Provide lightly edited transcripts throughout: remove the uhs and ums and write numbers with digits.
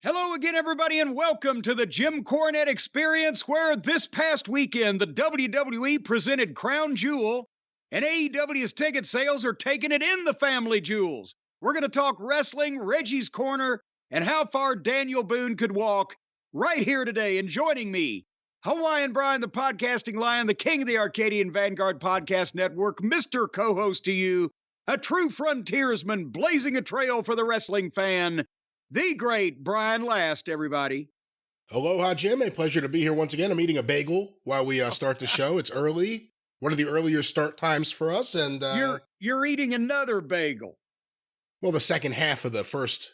Hello again, everybody, and welcome to the Jim Cornette Experience, where this past weekend the WWE presented Crown Jewel, and AEW's ticket sales are taking it in the family jewels. We're going to talk wrestling, Reggie's Corner, and how far Daniel Boone could walk right here today. And joining me, Hawaiian Brian, the podcasting lion, the king of the Arcadian Vanguard Podcast Network, Mr. Co-host to you, a true frontiersman blazing a trail for the wrestling fan, the great Brian Last, everybody. Aloha, Jim. A pleasure to be here once again. I'm eating a bagel while we start the show. It's early. One of the earlier start times for us. And You're eating another bagel. Well, the second half of the first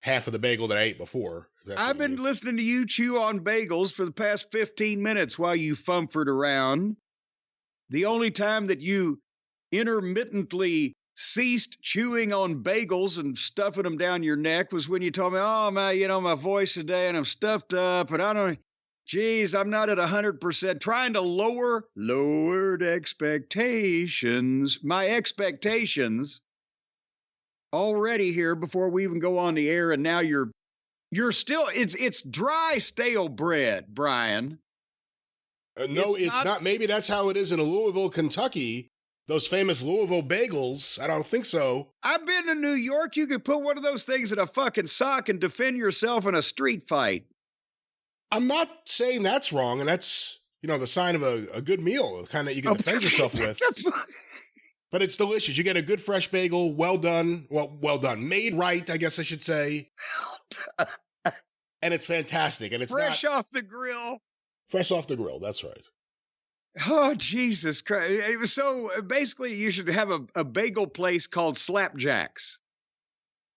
half of the bagel that I ate before. I've been listening to you chew on bagels for the past 15 minutes while you fumfered around. The only time that you intermittently ceased chewing on bagels and stuffing them down your neck was when you told me, oh, my voice today and I'm stuffed up and I'm not at 100%, trying to lowered expectations. My expectations already here before we even go on the air. And now you're still, it's dry, stale bread, Brian. No, it's not. Maybe that's how it is in Louisville, Kentucky. Those famous Louisville bagels, I don't think so. I've been to New York. You could put one of those things in a fucking sock and defend yourself in a street fight. I'm not saying that's wrong, and that's, the sign of a good meal, kind of you can defend yourself with. But it's delicious. You get a good fresh bagel, well done, made right, I guess I should say. And it's fantastic, and it's fresh off the grill. Fresh off the grill, that's right. Oh, Jesus Christ. So basically, you should have a bagel place called Slapjacks.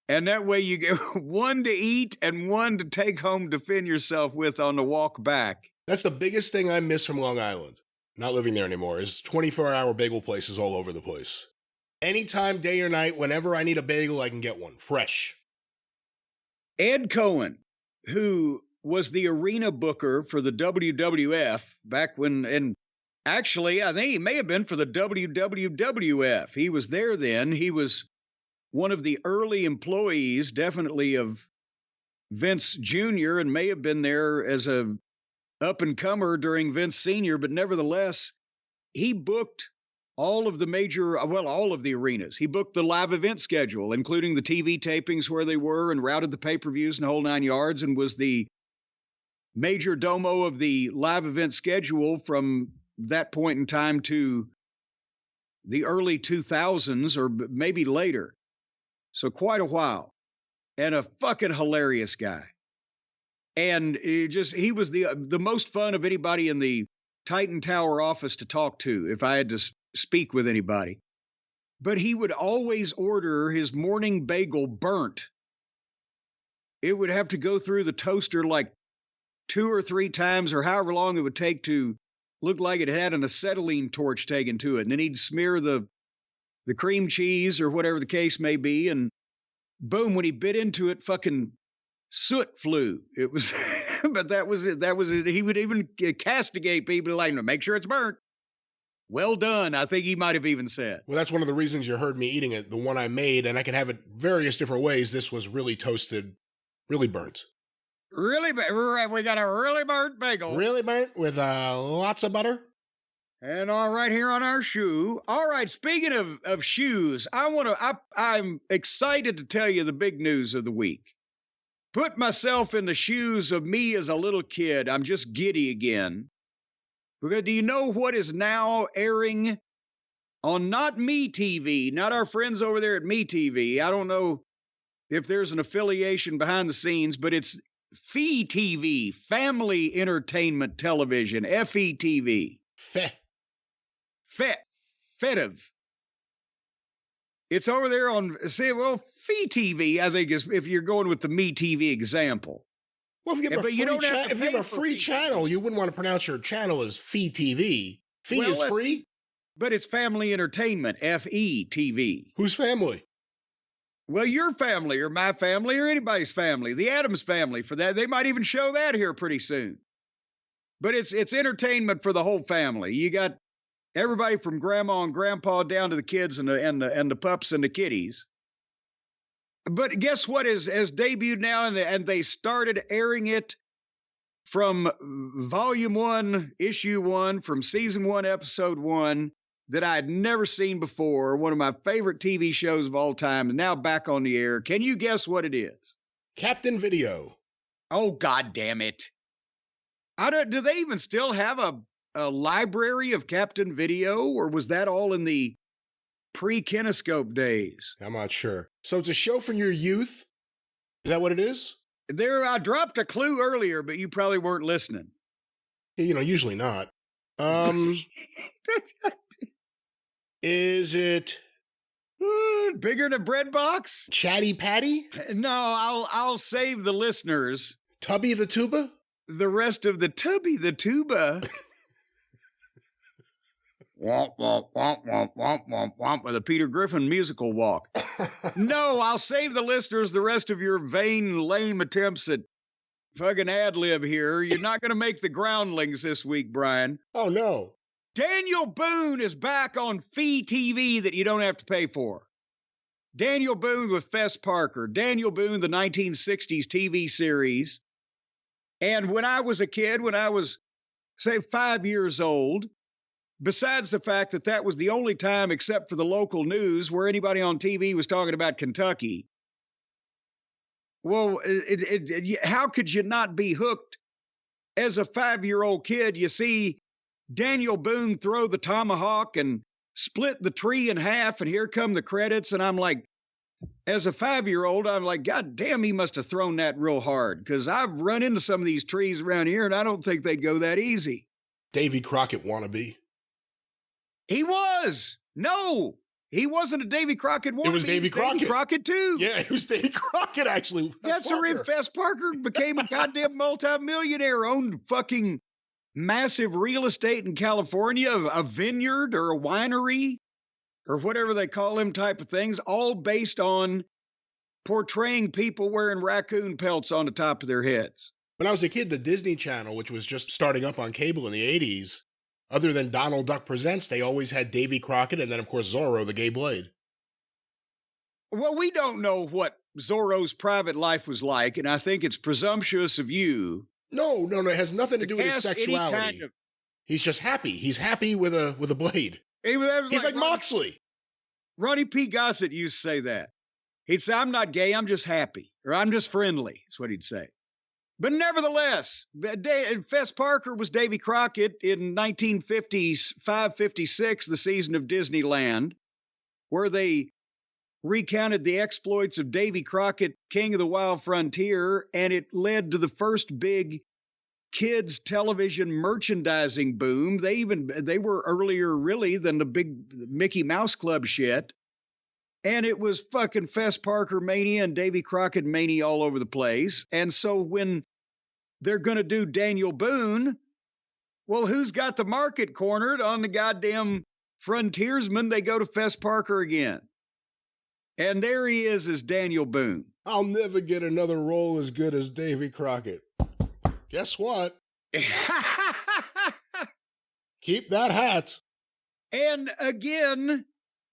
And that way you get one to eat and one to take home to defend yourself with on the walk back. That's the biggest thing I miss from Long Island. Not living there anymore, is 24-hour bagel places all over the place. Anytime, day or night, whenever I need a bagel, I can get one. Fresh. Ed Cohen, who was the arena booker for the WWF back when, and actually, I think he may have been for the WWF. He was there then. He was one of the early employees, definitely of Vince Jr., and may have been there as a up-and-comer during Vince Sr., but nevertheless, he booked all of the arenas. He booked the live event schedule, including the TV tapings where they were, and routed the pay-per-views and the whole 9 yards, and was the major domo of the live event schedule from that point in time to the early 2000s or maybe later. So quite a while. And a fucking hilarious guy. And he was the most fun of anybody in the Titan Tower office to talk to if I had to speak with anybody. But he would always order his morning bagel burnt. It would have to go through the toaster like 2 or 3 times or however long it would take to look like it had an acetylene torch taken to it. And then he'd smear the cream cheese or whatever the case may be. And boom, when he bit into it, fucking soot flew. It was, but that was it. That was it. He would even castigate people like, make sure it's burnt. Well done, I think he might have even said. Well, that's one of the reasons you heard me eating it, the one I made, and I can have it various different ways. This was really toasted, really burnt. Really? We got a really burnt bagel. Really burnt with lots of butter. And all right here on our shoe. All right, speaking of shoes, I'm excited to tell you the big news of the week. Put myself in the shoes of me as a little kid. I'm just giddy again. Because do you know what is now airing on not Me TV, not our friends over there at Me TV? I don't know if there's an affiliation behind the scenes, but it's FE TV, Family Entertainment Television, FETV. FETV. It's over there on, FE TV, I think, is if you're going with the Me TV example. Well, if you have a free channel, you wouldn't want to pronounce your channel as FE TV. FE is free? But it's Family Entertainment, FETV. Whose family? Well, your family or my family or anybody's family. The Addams family, for that. They might even show that here pretty soon. But it's entertainment for the whole family. You got everybody from grandma and grandpa down to the kids and the pups and the kitties. But guess what has debuted now, and they started airing it from volume 1, issue 1, from season 1, episode 1, that I had never seen before. One of my favorite TV shows of all time, and now back on the air. Can you guess what it is? Captain Video. Oh, God damn it. Do they even still have a library of Captain Video, or was that all in the pre-Kinescope days? I'm not sure. So it's a show from your youth? Is that what it is? I dropped a clue earlier, but you probably weren't listening. You know, usually not. Is it bigger than a bread box? Chatty Patty? No, I'll save the listeners. Tubby the Tuba? The rest of the Tubby the Tuba. Womp, womp, womp, womp, womp, womp, womp, with a Peter Griffin musical walk. No, I'll save the listeners the rest of your vain, lame attempts at fucking ad-lib here. You're not going to make the groundlings this week, Brian. Oh, no. Daniel Boone is back on Fee TV that you don't have to pay for. Daniel Boone with Fess Parker. Daniel Boone, the 1960s TV series. And when I was a kid, when I was, say, 5 years old, besides the fact that that was the only time, except for the local news, where anybody on TV was talking about Kentucky. Well, how could you not be hooked? As a 5-year-old kid, you see Daniel Boone throw the tomahawk and split the tree in half, and here come the credits, and I'm like, as a 5-year-old, I'm like, God damn, he must have thrown that real hard, because I've run into some of these trees around here, and I don't think they'd go that easy. Davy Crockett wannabe. He was. No, he wasn't a Davy Crockett wannabe. It was Davy Crockett. Davy Crockett, too. Yeah, it was Davy Crockett, actually. Yes, sir. Fess Parker became a goddamn multimillionaire, owned fucking massive real estate in California, a vineyard or a winery or whatever they call them type of things, all based on portraying people wearing raccoon pelts on the top of their heads. When I was a kid, the Disney Channel, which was just starting up on cable in the 80s, other than Donald Duck Presents, they always had Davy Crockett and then, of course, Zorro, the gay blade. Well, we don't know what Zorro's private life was like, and I think it's presumptuous of you. No, it has nothing to do with his sexuality. He's just happy. He's happy with a blade. He's like Moxley. Ronnie P. Gossett used to say that. He'd say, I'm not gay, I'm just happy. Or I'm just friendly, is what he'd say. But nevertheless, Fess Parker was Davy Crockett in 1955-56, the season of Disneyland, where they recounted the exploits of Davy Crockett, King of the Wild Frontier, and it led to the first big kids television merchandising boom. They were earlier really than the big Mickey Mouse Club shit. And it was fucking Fess Parker mania and Davy Crockett mania all over the place. And so when they're going to do Daniel Boone, well, who's got the market cornered on the goddamn frontiersman? They go to Fess Parker again. And there he is as Daniel Boone. I'll never get another role as good as Davy Crockett. Guess what? Keep that hat. And again,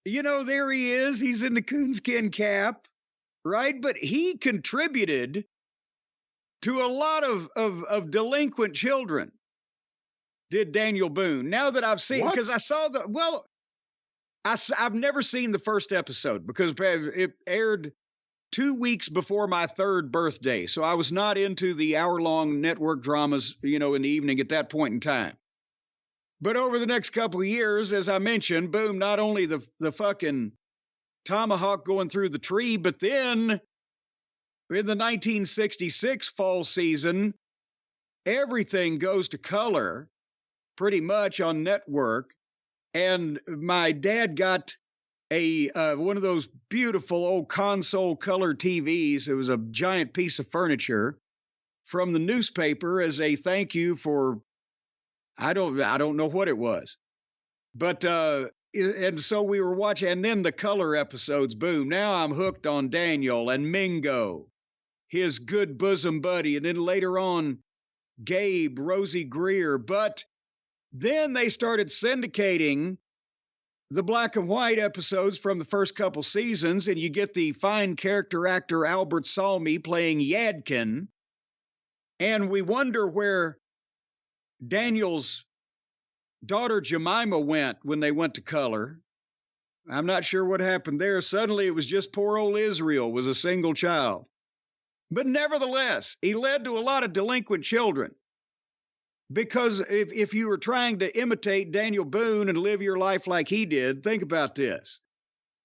you know, there he is. He's in the coonskin cap, right? But he contributed to a lot of delinquent children, did Daniel Boone. Now that I've seen, because I saw I've never seen the first episode because it aired 2 weeks before my 3rd birthday. So I was not into the hour-long network dramas, you know, in the evening at that point in time. But over the next couple of years, as I mentioned, boom, not only the fucking tomahawk going through the tree, but then in the 1966 fall season, everything goes to color pretty much on network. And my dad got one of those beautiful old console color TVs. It was a giant piece of furniture from the newspaper as a thank you for, I don't know what it was, but, and so we were watching, and then the color episodes, boom. Now I'm hooked on Daniel and Mingo, his good bosom buddy. And then later on, Gabe, Rosie Greer. But then they started syndicating the black and white episodes from the first couple seasons, and you get the fine character actor Albert Salmi playing Yadkin. And we wonder where Daniel's daughter Jemima went when they went to color. I'm not sure what happened there. Suddenly it was just poor old Israel was a single child. But nevertheless, he led to a lot of delinquent children. Because if you were trying to imitate Daniel Boone and live your life like he did, think about this.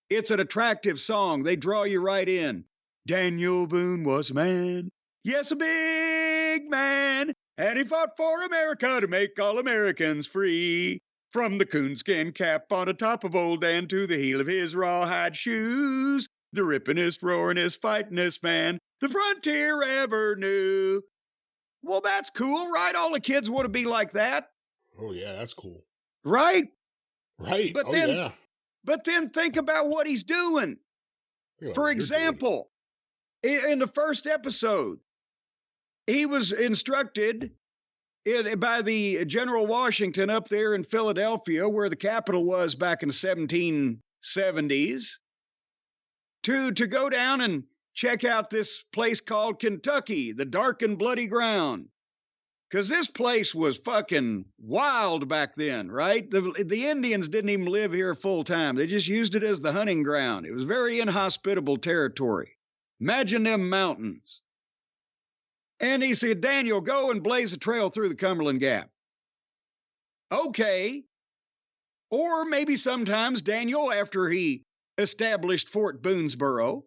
It's an attractive song. They draw you right in. Daniel Boone was a man. Yes, a big man. And he fought for America to make all Americans free. From the coonskin cap on the top of old Dan to the heel of his rawhide shoes. The rippinest, roaringest, fightingest man the frontier ever knew. Well, that's cool, right? All the kids want to be like that. Oh, yeah, that's cool. Right? Right. But then think about what he's doing. For example, in the first episode, he was instructed by the General Washington up there in Philadelphia, where the capital was back in the 1770s, to go down and check out this place called Kentucky, the dark and bloody ground. Because this place was fucking wild back then, right? The Indians didn't even live here full time. They just used it as the hunting ground. It was very inhospitable territory. Imagine them mountains. And he said, Daniel, go and blaze a trail through the Cumberland Gap. Okay. Or maybe sometimes Daniel, after he established Fort Boonesboro,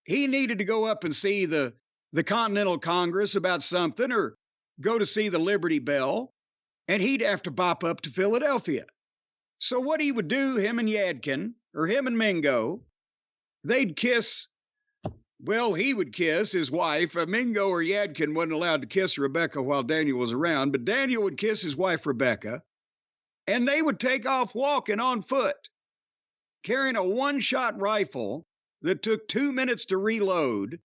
he needed to go up and see the Continental Congress about something, or go to see the Liberty Bell, and he'd have to bop up to Philadelphia. So what he would do, him and Yadkin, or him and Mingo, they'd kiss, well, he would kiss his wife. Mingo or Yadkin wasn't allowed to kiss Rebecca while Daniel was around, but Daniel would kiss his wife, Rebecca, and they would take off walking on foot, carrying a one-shot rifle that took 2 minutes to reload,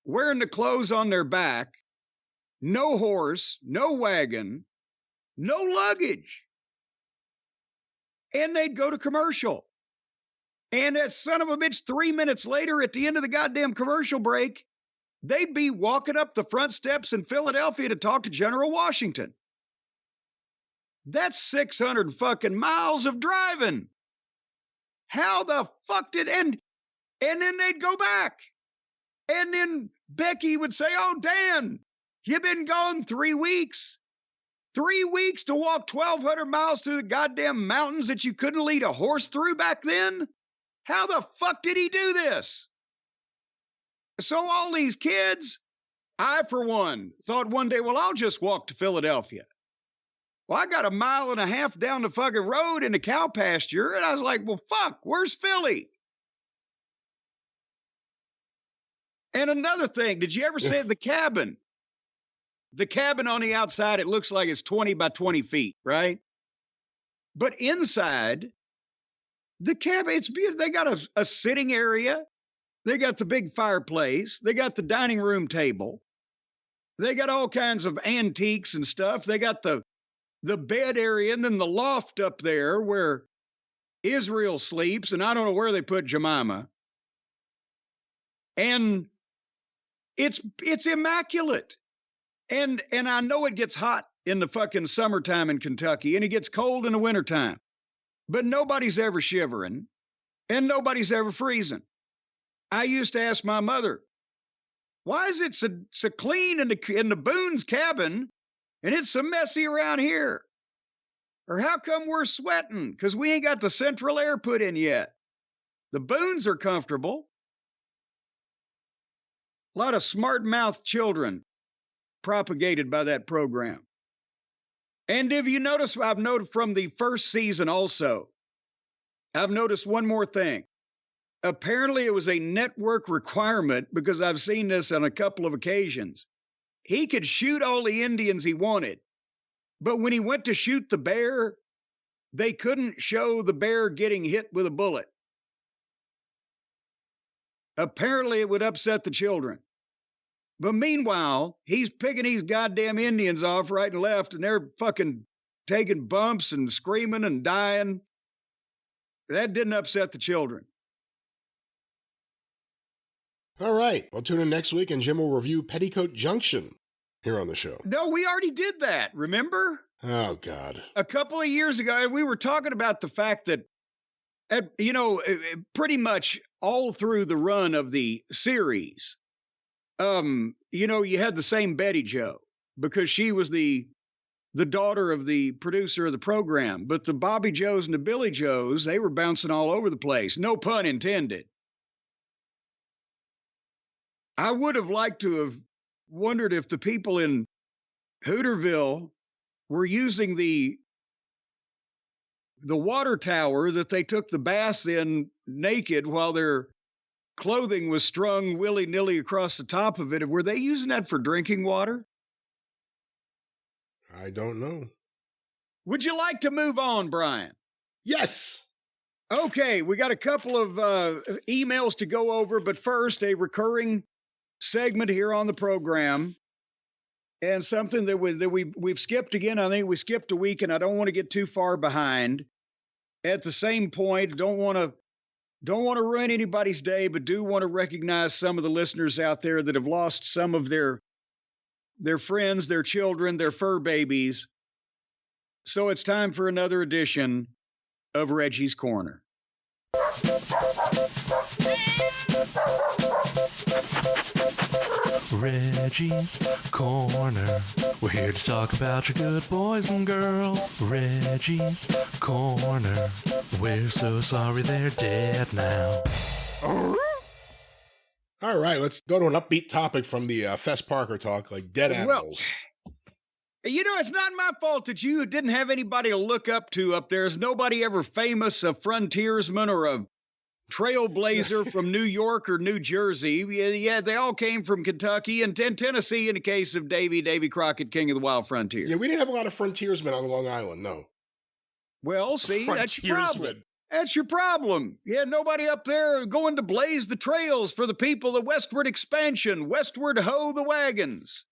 wearing the clothes on their back, no horse, no wagon, no luggage. And they'd go to commercial. And that son of a bitch, 3 minutes later, at the end of the goddamn commercial break, they'd be walking up the front steps in Philadelphia to talk to General Washington. That's 600 fucking miles of driving. How the fuck did... And then they'd go back. And then Becky would say, oh, Dan, you've been gone 3 weeks. 3 weeks to walk 1,200 miles through the goddamn mountains that you couldn't lead a horse through back then? How the fuck did he do this? So all these kids, I, for one, thought one day, well, I'll just walk to Philadelphia. Well, I got 1.5 miles down the fucking road in the cow pasture, and I was like, well, fuck, where's Philly? And another thing, did you ever see the cabin? The cabin on the outside, it looks like it's 20 by 20 feet, right? But inside, the cabin, it's beautiful. They got a sitting area. They got the big fireplace. They got the dining room table. They got all kinds of antiques and stuff. They got the bed area, and then the loft up there where Israel sleeps, and I don't know where they put Jemima. And it's immaculate. And I know it gets hot in the fucking summertime in Kentucky, and it gets cold in the wintertime. But nobody's ever shivering, and nobody's ever freezing. I used to ask my mother, why is it so clean in the Boone's cabin, and it's so messy around here? Or how come we're sweating? Because we ain't got the central air put in yet. The Boones are comfortable. A lot of smart-mouthed children propagated by that program. And if you notice, I've noted from the first season also, I've noticed one more thing. Apparently it was a network requirement, because I've seen this on a couple of occasions. He could shoot all the Indians he wanted, but when he went to shoot the bear, they couldn't show the bear getting hit with a bullet. Apparently it would upset the children. But meanwhile, he's picking these goddamn Indians off right and left, and they're fucking taking bumps and screaming and dying. That didn't upset the children. All right. Well, tune in next week and Jim will review Petticoat Junction here on the show. No, we already did that. Remember? Oh, God. A couple of years ago, we were talking about the fact that, pretty much all through the run of the series, you had the same Betty Jo because she was the daughter of the producer of the program. But the Bobby Joes and the Billy Joes, they were bouncing all over the place. No pun intended. I would have liked to have wondered if the people in Hooterville were using the water tower that they took the baths in naked while their clothing was strung willy-nilly across the top of it. Were they using that for drinking water? I don't know. Would you like to move on, Brian? Yes. Okay, we got a couple of emails to go over, but first, a recurring segment here on the program, and something that we've skipped again. I think we skipped a week, and I don't want to get too far behind. At the same point, don't want to ruin anybody's day, but do want to recognize some of the listeners out there that have lost some of their friends, their children, their fur babies. So it's time for another edition of Reggie's Corner. Reggie's Corner. We're here to talk about your good boys and girls. Reggie's Corner. We're so sorry they're dead now. All right, let's go to an upbeat topic from the Fess Parker talk, like dead animals. Well, it's not my fault that you didn't have anybody to look up to up there. Is nobody ever famous, a frontiersman or a trailblazer from New York or New Jersey? Yeah, they all came from Kentucky and Tennessee in the case of Davy Crockett, King of the Wild Frontier. Yeah, we didn't have a lot of frontiersmen on Long Island, no. Well, see, that's your problem. That's your problem. Yeah, nobody up there going to blaze the trails for the people, the westward expansion, westward hoe the wagons.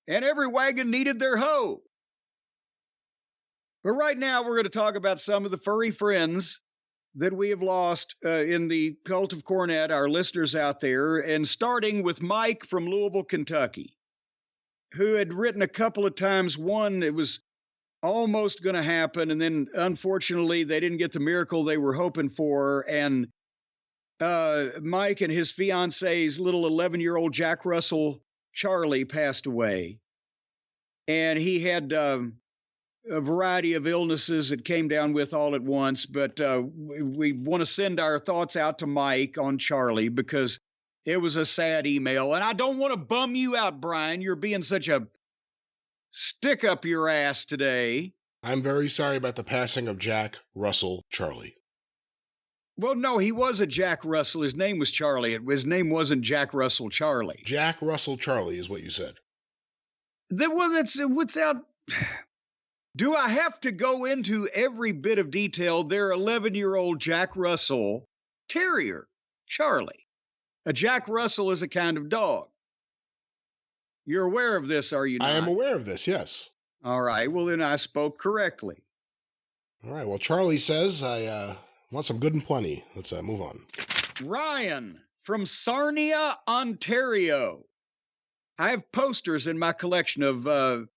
And every wagon needed their hoe. But right now, we're going to talk about some of the furry friends that we have lost in the cult of Cornette, our listeners out there, and starting with Mike from Louisville, Kentucky, who had written a couple of times. One, it was almost going to happen, and then unfortunately they didn't get the miracle they were hoping for, and Mike and his fiance's little 11-year-old Jack Russell Charlie passed away, and he had a variety of illnesses that came down with all at once. But we want to send our thoughts out to Mike on Charlie because it was a sad email, and I don't want to bum you out, Brian. You're being such a stick up your ass today. I'm very sorry about the passing of Jack Russell Charlie. Well, no, he was a Jack Russell. His name was Charlie. His name wasn't Jack Russell Charlie. Jack Russell Charlie is what you said. Well, that's without... Do I have to go into every bit of detail? Their 11-year-old Jack Russell Terrier, Charlie. A Jack Russell is a kind of dog. You're aware of this, are you not? I am aware of this, yes. All right. Well, then I spoke correctly. All right. Well, Charlie says, I want some good and plenty. Let's move on. Ryan from Sarnia, Ontario. I have posters in my collection of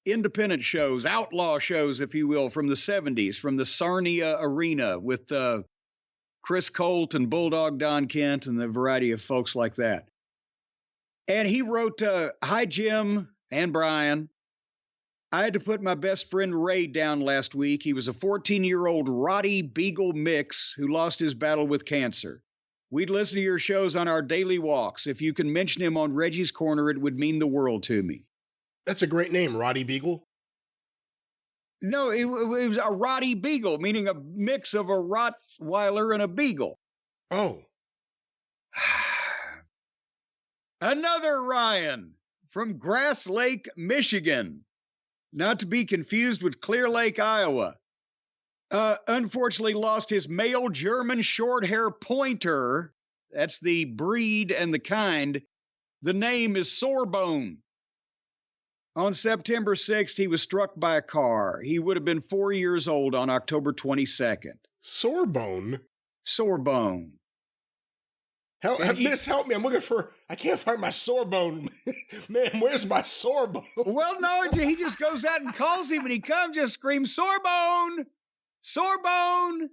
independent shows, outlaw shows, if you will, from the 70s, from the Sarnia Arena with Chris Colt and Bulldog Don Kent and the variety of folks like that. And he wrote, hi, Jim and Brian. I had to put my best friend Ray down last week. He was a 14-year-old Rottie Beagle mix who lost his battle with cancer. We'd listen to your shows on our daily walks. If you can mention him on Reggie's Corner, it would mean the world to me. That's a great name, Rottie Beagle. No, it was a Rottie Beagle, meaning a mix of a Rottweiler and a Beagle. Oh. Another Ryan from Grass Lake, Michigan. Not to be confused with Clear Lake, Iowa. Unfortunately lost his male German short-hair pointer. That's the breed and the kind. The name is Sorebone. On September 6th, he was struck by a car. He would have been 4 years old on October 22nd. Sorebone? Sorebone. Miss, help me. I can't find my Sorebone. Man, where's my Sorebone? Well, no, he just goes out and calls him, and he comes, just screams, Sorebone! Sorebone!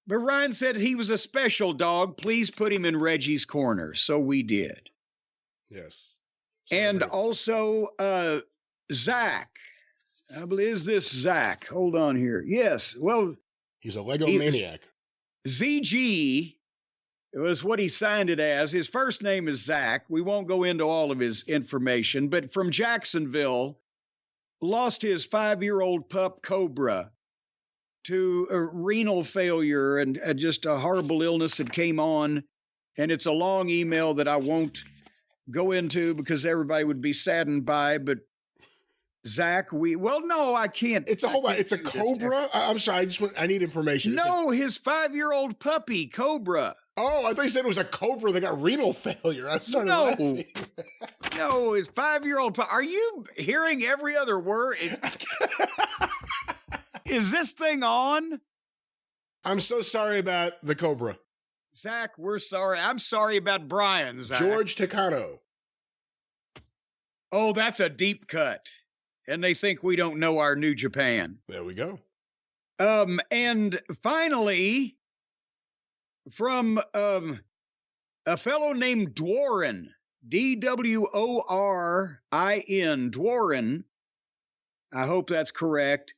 But Ryan said he was a special dog. Please put him in Reggie's corner. So we did. Yes. And also, Zach. I believe, is this Zach? Hold on here. Yes. Well, he's a Lego maniac. ZG was what he signed it as. His first name is Zach. We won't go into all of his information, but from Jacksonville, lost his 5-year-old pup, Cobra, to a renal failure and just a horrible illness that came on. And it's a long email that I won't go into because everybody would be saddened by. But Zach, no, I can't. It's a Cobra? I'm sorry. I need information. No, his 5-year-old puppy, Cobra. Oh, I thought you said it was a cobra that got renal failure. I started laughing. No, his 5-year-old puppy. Are you hearing every other word? Is this thing on? I'm so sorry about the Cobra. Zach, we're sorry. I'm sorry about Brian, Zach. George Takano. Oh, that's a deep cut. And they think we don't know our New Japan. There we go. And finally, from a fellow named Dworin, D-W-O-R-I-N, Dworin, I hope that's correct,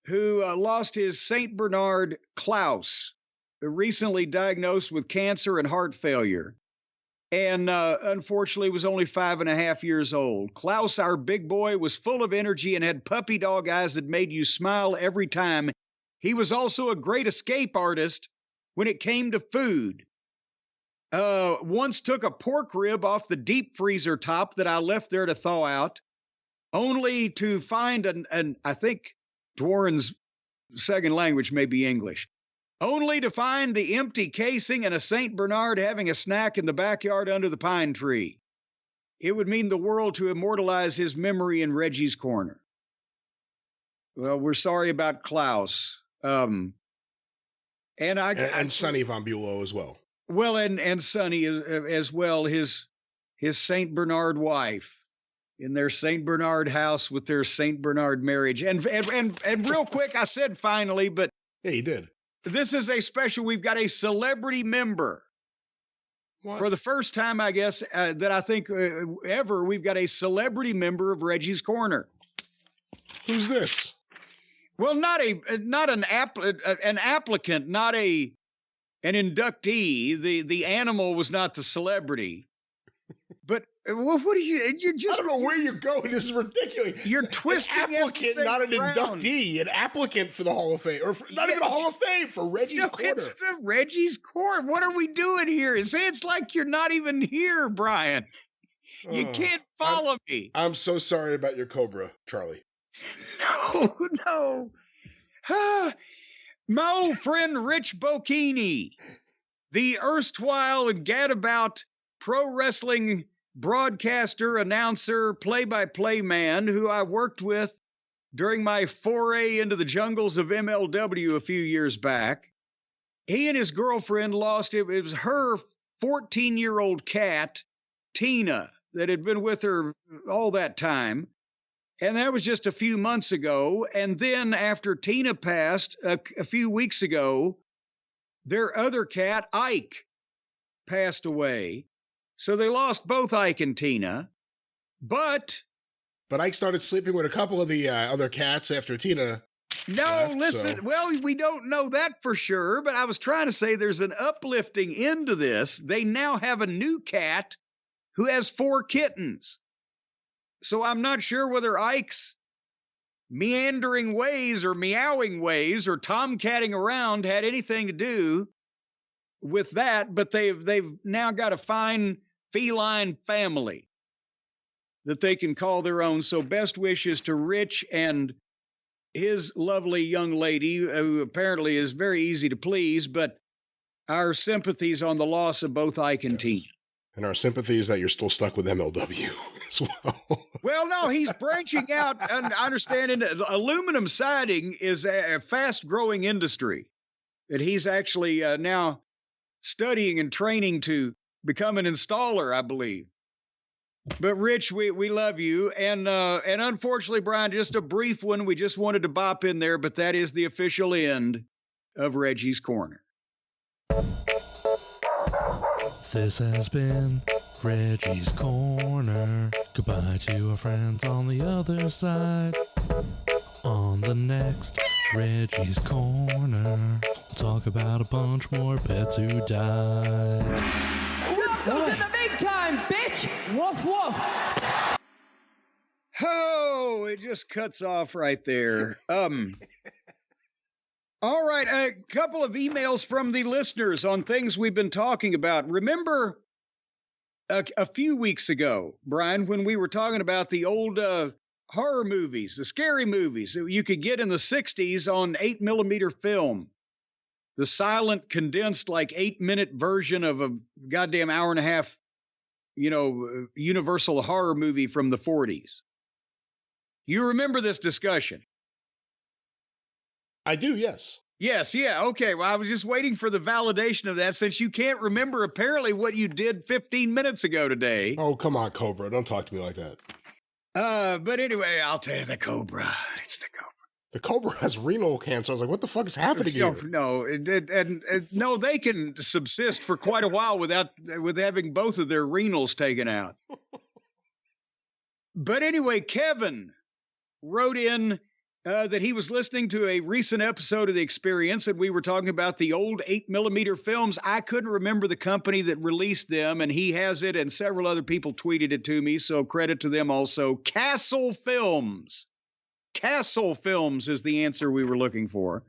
who lost his St. Bernard Klaus, recently diagnosed with cancer and heart failure, and unfortunately was only 5.5 years old. Klaus, our big boy, was full of energy and had puppy dog eyes that made you smile every time. He was also a great escape artist when it came to food. Once took a pork rib off the deep freezer top that I left there to thaw out, only to find I think Dworin's second language may be English, only to find the empty casing and a St. Bernard having a snack in the backyard under the pine tree. It would mean the world to immortalize his memory in Reggie's corner. Well, we're sorry about Klaus. And Sonny Von Bulow as well. Well, and Sonny as well, his St. Bernard wife in their St. Bernard house with their St. Bernard marriage. And real quick, I said finally, but yeah, you did. This is a special. We've got a celebrity member. What? For the first time, I guess, that I think ever, we've got a celebrity member of Reggie's Corner. Who's this? Well, not an applicant, not an inductee. The animal was not the celebrity. But what are you're just... I don't know where you're going. This is ridiculous. You're twisting an applicant, not an inductee. An applicant for the Hall of Fame. Or not even a Hall of Fame, for Reggie's Corner. It's the Reggie's Corner. What are we doing here? It's like you're not even here, Brian. You can't follow me. I'm so sorry about your Cobra, Charlie. No. My old friend Rich Bocchini, the erstwhile and gadabout pro wrestling broadcaster, announcer, play-by-play man who I worked with during my foray into the jungles of MLW a few years back. He and his girlfriend lost, it was her 14-year-old cat, Tina, that had been with her all that time. And that was just a few months ago. And then after Tina passed a few weeks ago, their other cat, Ike, passed away. So they lost both Ike and Tina. But Ike started sleeping with a couple of the other cats after Tina left, listen. So. Well, we don't know that for sure. But I was trying to say there's an uplifting end to this. They now have a new cat who has 4 kittens. So I'm not sure whether Ike's meandering ways or meowing ways or tomcatting around had anything to do with that, but they've now got a fine feline family that they can call their own. So best wishes to Rich and his lovely young lady, who apparently is very easy to please, but our sympathies on the loss of both Ike and Tina. And our sympathy is that you're still stuck with MLW as well. Well, no, he's branching out. And I understand aluminum siding is a fast-growing industry. that he's actually now studying and training to become an installer, I believe. But Rich, we love you, and unfortunately, Brian, just a brief one. We just wanted to bop in there, but that is the official end of Reggie's Corner. This has been Reggie's Corner. Goodbye to our friends on the other side. On the next Reggie's Corner, we'll talk about a bunch more pets who died. Welcome to the big time, bitch! Woof woof! Oh, it just cuts off right there. All right, a couple of emails from the listeners on things we've been talking about. Remember a few weeks ago, Brian, when we were talking about the old horror movies, the scary movies that you could get in the 60s on 8mm film. The silent, condensed, like 8-minute version of a goddamn hour and a half, Universal horror movie from the 40s. You remember this discussion? I do, yes. Yes, yeah, okay. Well, I was just waiting for the validation of that since you can't remember apparently what you did 15 minutes ago today. Oh, come on, Cobra. Don't talk to me like that. But anyway, I'll tell you, the Cobra. It's the Cobra. The Cobra has renal cancer. I was like, what the fuck is happening here? No, no, they can subsist for quite a while with having both of their renals taken out. But anyway, Kevin wrote in that he was listening to a recent episode of The Experience, and we were talking about the old 8mm films. I couldn't remember the company that released them, and he has it, and several other people tweeted it to me, so credit to them also. Castle Films. Castle Films is the answer we were looking for.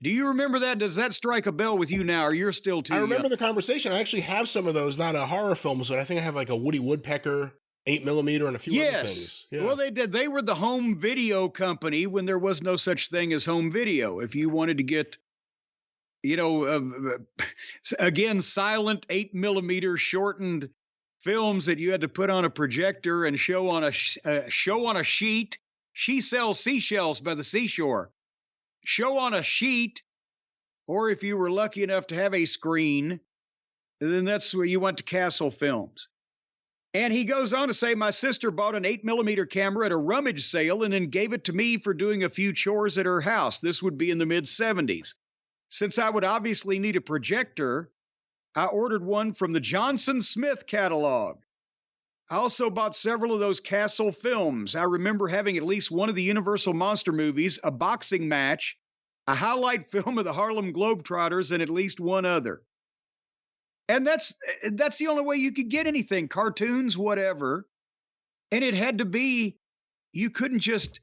Do you remember that? Does that strike a bell with you now, or you're still too young? I remember the conversation. I actually have some of those, not a horror films, but I think I have like a Woody Woodpecker 8mm and a few other things. Yeah. Well, they did. They were the home video company when there was no such thing as home video. If you wanted to get, again, silent 8mm shortened films that you had to put on a projector and show on a sheet. She sells seashells by the seashore. Show on a sheet, or if you were lucky enough to have a screen, then that's where you went to Castle Films. And he goes on to say, my sister bought an 8mm camera at a rummage sale and then gave it to me for doing a few chores at her house. This would be in the mid-70s. Since I would obviously need a projector, I ordered one from the Johnson Smith catalog. I also bought several of those Castle Films. I remember having at least one of the Universal Monster movies, a boxing match, a highlight film of the Harlem Globetrotters, and at least one other. And that's the only way you could get anything, cartoons, whatever. And it had to be, you couldn't just,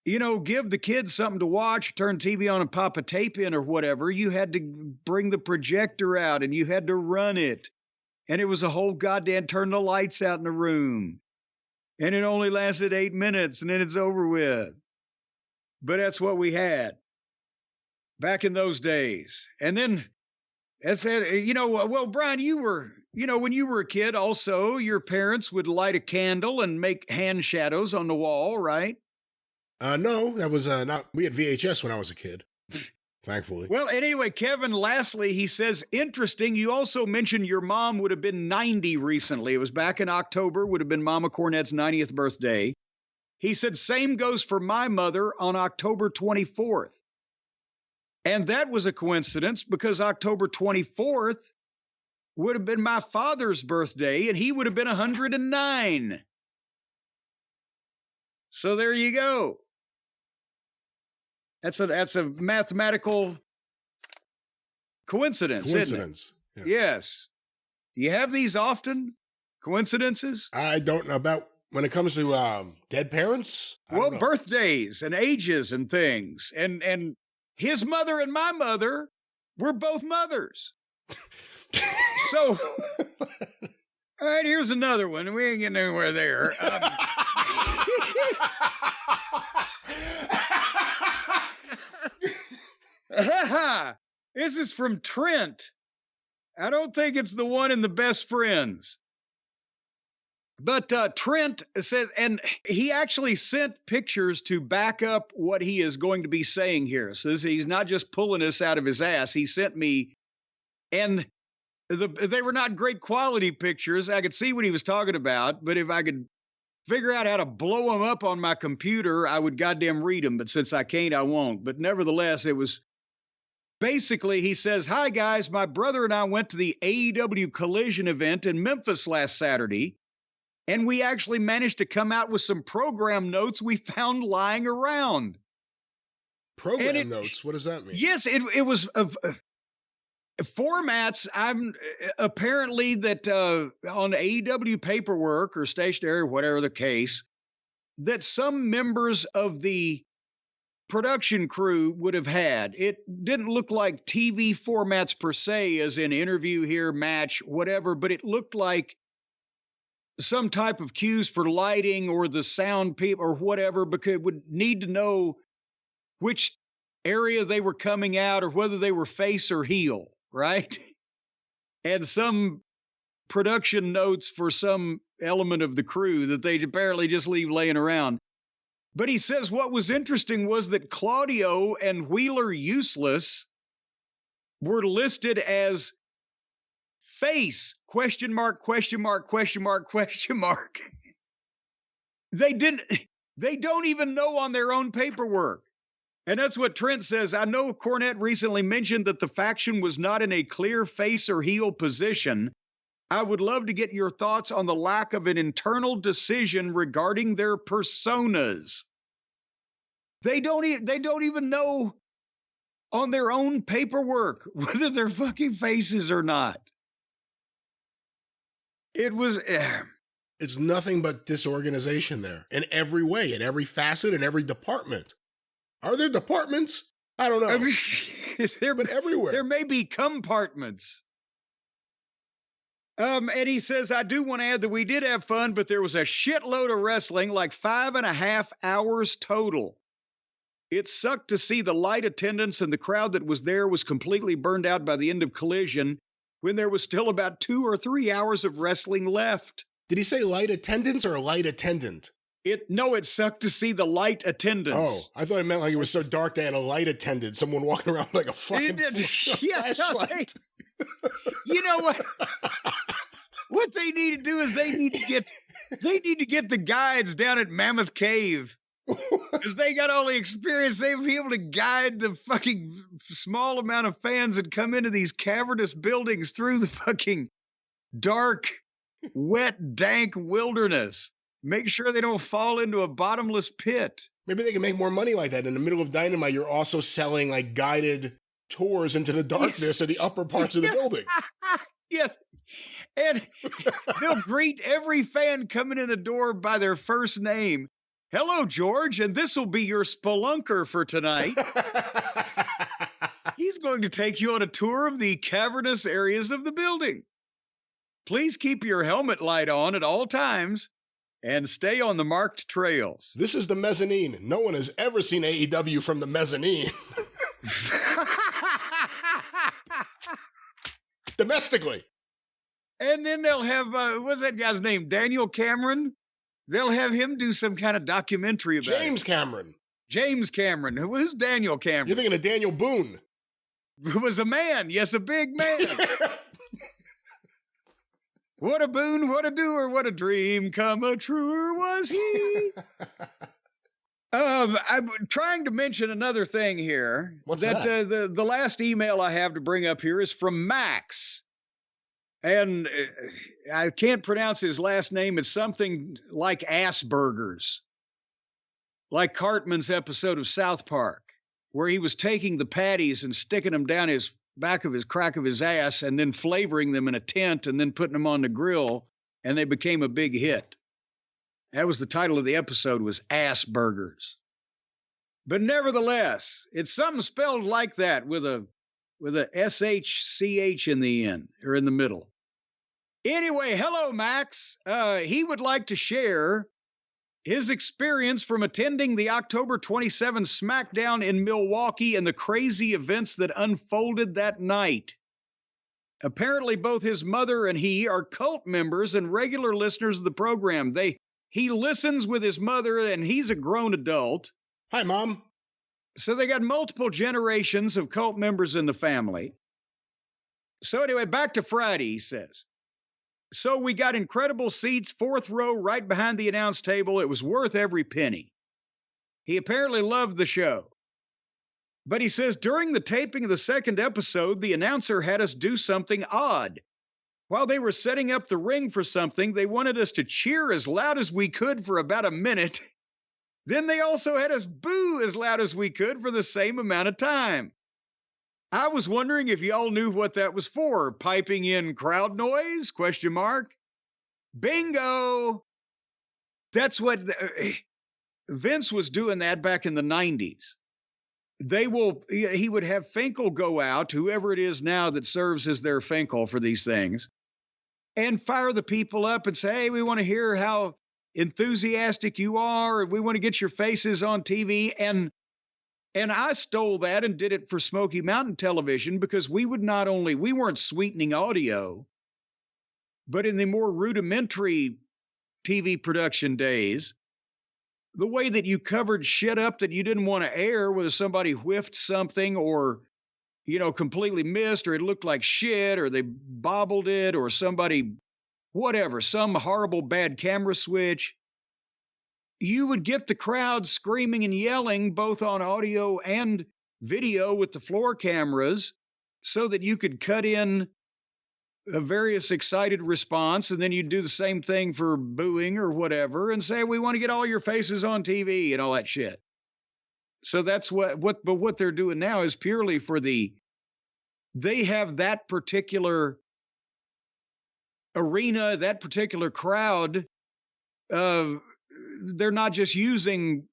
give the kids something to watch, turn TV on and pop a tape in or whatever. You had to bring the projector out and you had to run it. And it was a whole goddamn turn the lights out in the room. And it only lasted 8 minutes and then it's over with. But that's what we had back in those days. And then, that's it. Well, Brian, you were, when you were a kid, also, your parents would light a candle and make hand shadows on the wall, right? No, that was not. We had VHS when I was a kid, thankfully. Well, anyway, Kevin, lastly, he says, interesting. You also mentioned your mom would have been 90 recently. It was back in October, would have been Mama Cornette's 90th birthday. He said, same goes for my mother on October 24th. And that was a coincidence because October 24th would have been my father's birthday, and he would have been 109. So there you go. That's a mathematical coincidence. Coincidence. Isn't it? Yeah. Yes. Do you have these often? Coincidences? I don't know about when it comes to dead parents. Well, birthdays and ages and things, and his mother and my mother were both mothers. So, all right, here's another one. We ain't getting anywhere there. This is from Trent. I don't think it's the one in The Best Friends. But Trent says, and he actually sent pictures to back up what he is going to be saying here. So he's not just pulling this out of his ass. He sent me, and they were not great quality pictures. I could see what he was talking about, but if I could figure out how to blow them up on my computer, I would goddamn read them. But since I can't, I won't. But nevertheless, it was basically, he says, "Hi, guys. My brother and I went to the AEW Collision event in Memphis last Saturday. And we actually managed to come out with some program notes we found lying around." Program notes? What does that mean? Yes, it was formats. I'm apparently that on AEW paperwork or stationery, whatever the case, that some members of the production crew would have had. It didn't look like TV formats per se, as in interview here, match, whatever, but it looked like some type of cues for lighting or the sound people or whatever, because it would need to know which area they were coming out or whether they were face or heel, right? And some production notes for some element of the crew that they apparently just leave laying around. But he says what was interesting was that Claudio and Wheeler Useless were listed as face, question mark, question mark, question mark, question mark. They don't even know on their own paperwork. And that's what Trent says. I know Cornette recently mentioned that the faction was not in a clear face or heel position. I would love to get your thoughts on the lack of an internal decision regarding their personas. They don't even know on their own paperwork whether they're fucking faces or not. It was... It's nothing but disorganization there in every way, in every facet, in every department. Are there departments? I don't know. I mean, but everywhere. There may be compartments. And he says, I do want to add that we did have fun, but there was a shitload of wrestling, like 5.5 hours total. It sucked to see the light attendance, and the crowd that was there was completely burned out by the end of Collision when there was still about 2 or 3 hours of wrestling left. Did he say light attendance or light attendant? No, it sucked to see the light attendance. Oh, I thought it meant like it was so dark they had a light attendant, someone walking around like a fucking flashlight. You know what? What they need to do is they need to get the guides down at Mammoth Cave. Because they got all the experience. They'd be able to guide the fucking small amount of fans that come into these cavernous buildings through the fucking dark, wet, dank wilderness. Make sure they don't fall into a bottomless pit. Maybe they can make more money like that. In the middle of Dynamite, you're also selling like guided tours into the darkness of the upper parts of the building. Yes. And they'll greet every fan coming in the door by their first name. Hello, George, and this will be your spelunker for tonight. He's going to take you on a tour of the cavernous areas of the building. Please keep your helmet light on at all times and stay on the marked trails. This is the mezzanine. No one has ever seen AEW from the mezzanine. Domestically. And then they'll have, what's that guy's name? Daniel Cameron? They'll have him do some kind of documentary about James it. Cameron. James Cameron. Who's Daniel Cameron? You're thinking of Daniel Boone. Who was a man. Yes, a big man. What a boon, what a doer, what a dream come a truer was he. I'm trying to mention another thing here. What's that? The last email I have to bring up here is from Max. And I can't pronounce his last name. It's something like Asperger's. Like Cartman's episode of South Park, where he was taking the patties and sticking them down his back of his crack of his ass and then flavoring them in a tent and then putting them on the grill, and they became a big hit. That was the title of the episode, was Asperger's. But nevertheless, it's something spelled like that with a SHCH in the end, or in the middle. Anyway, hello, Max. He would like to share his experience from attending the October 27 Smackdown in Milwaukee and the crazy events that unfolded that night. Apparently, both his mother and he are cult members and regular listeners of the program. He listens with his mother, and he's a grown adult. Hi, Mom. So they got multiple generations of cult members in the family. So anyway, back to Friday, he says. So we got incredible seats, 4th row, right behind the announce table. It was worth every penny. He apparently loved the show. But he says during the taping of the 2nd episode, the announcer had us do something odd. While they were setting up the ring for something, they wanted us to cheer as loud as we could for about a minute. Then they also had us boo as loud as we could for the same amount of time. I was wondering if y'all knew what that was for. Piping in crowd noise? ? Bingo! That's what Vince was doing that back in the 90s. He would have Finkel go out, whoever it is now that serves as their Finkel for these things, and fire the people up and say, hey, we want to hear how enthusiastic you are. We want to get your faces on TV. And I stole that and did it for Smoky Mountain Television because we weren't sweetening audio, but in the more rudimentary TV production days, the way that you covered shit up that you didn't want to air, whether somebody whiffed something or, completely missed, or it looked like shit, or they bobbled it, or somebody, whatever, some horrible bad camera switch, you would get the crowd screaming and yelling both on audio and video with the floor cameras so that you could cut in a various excited response, and then you'd do the same thing for booing or whatever and say, we want to get all your faces on TV and all that shit. So that's what they're doing now is purely for they have that particular arena, that particular crowd. They're not just using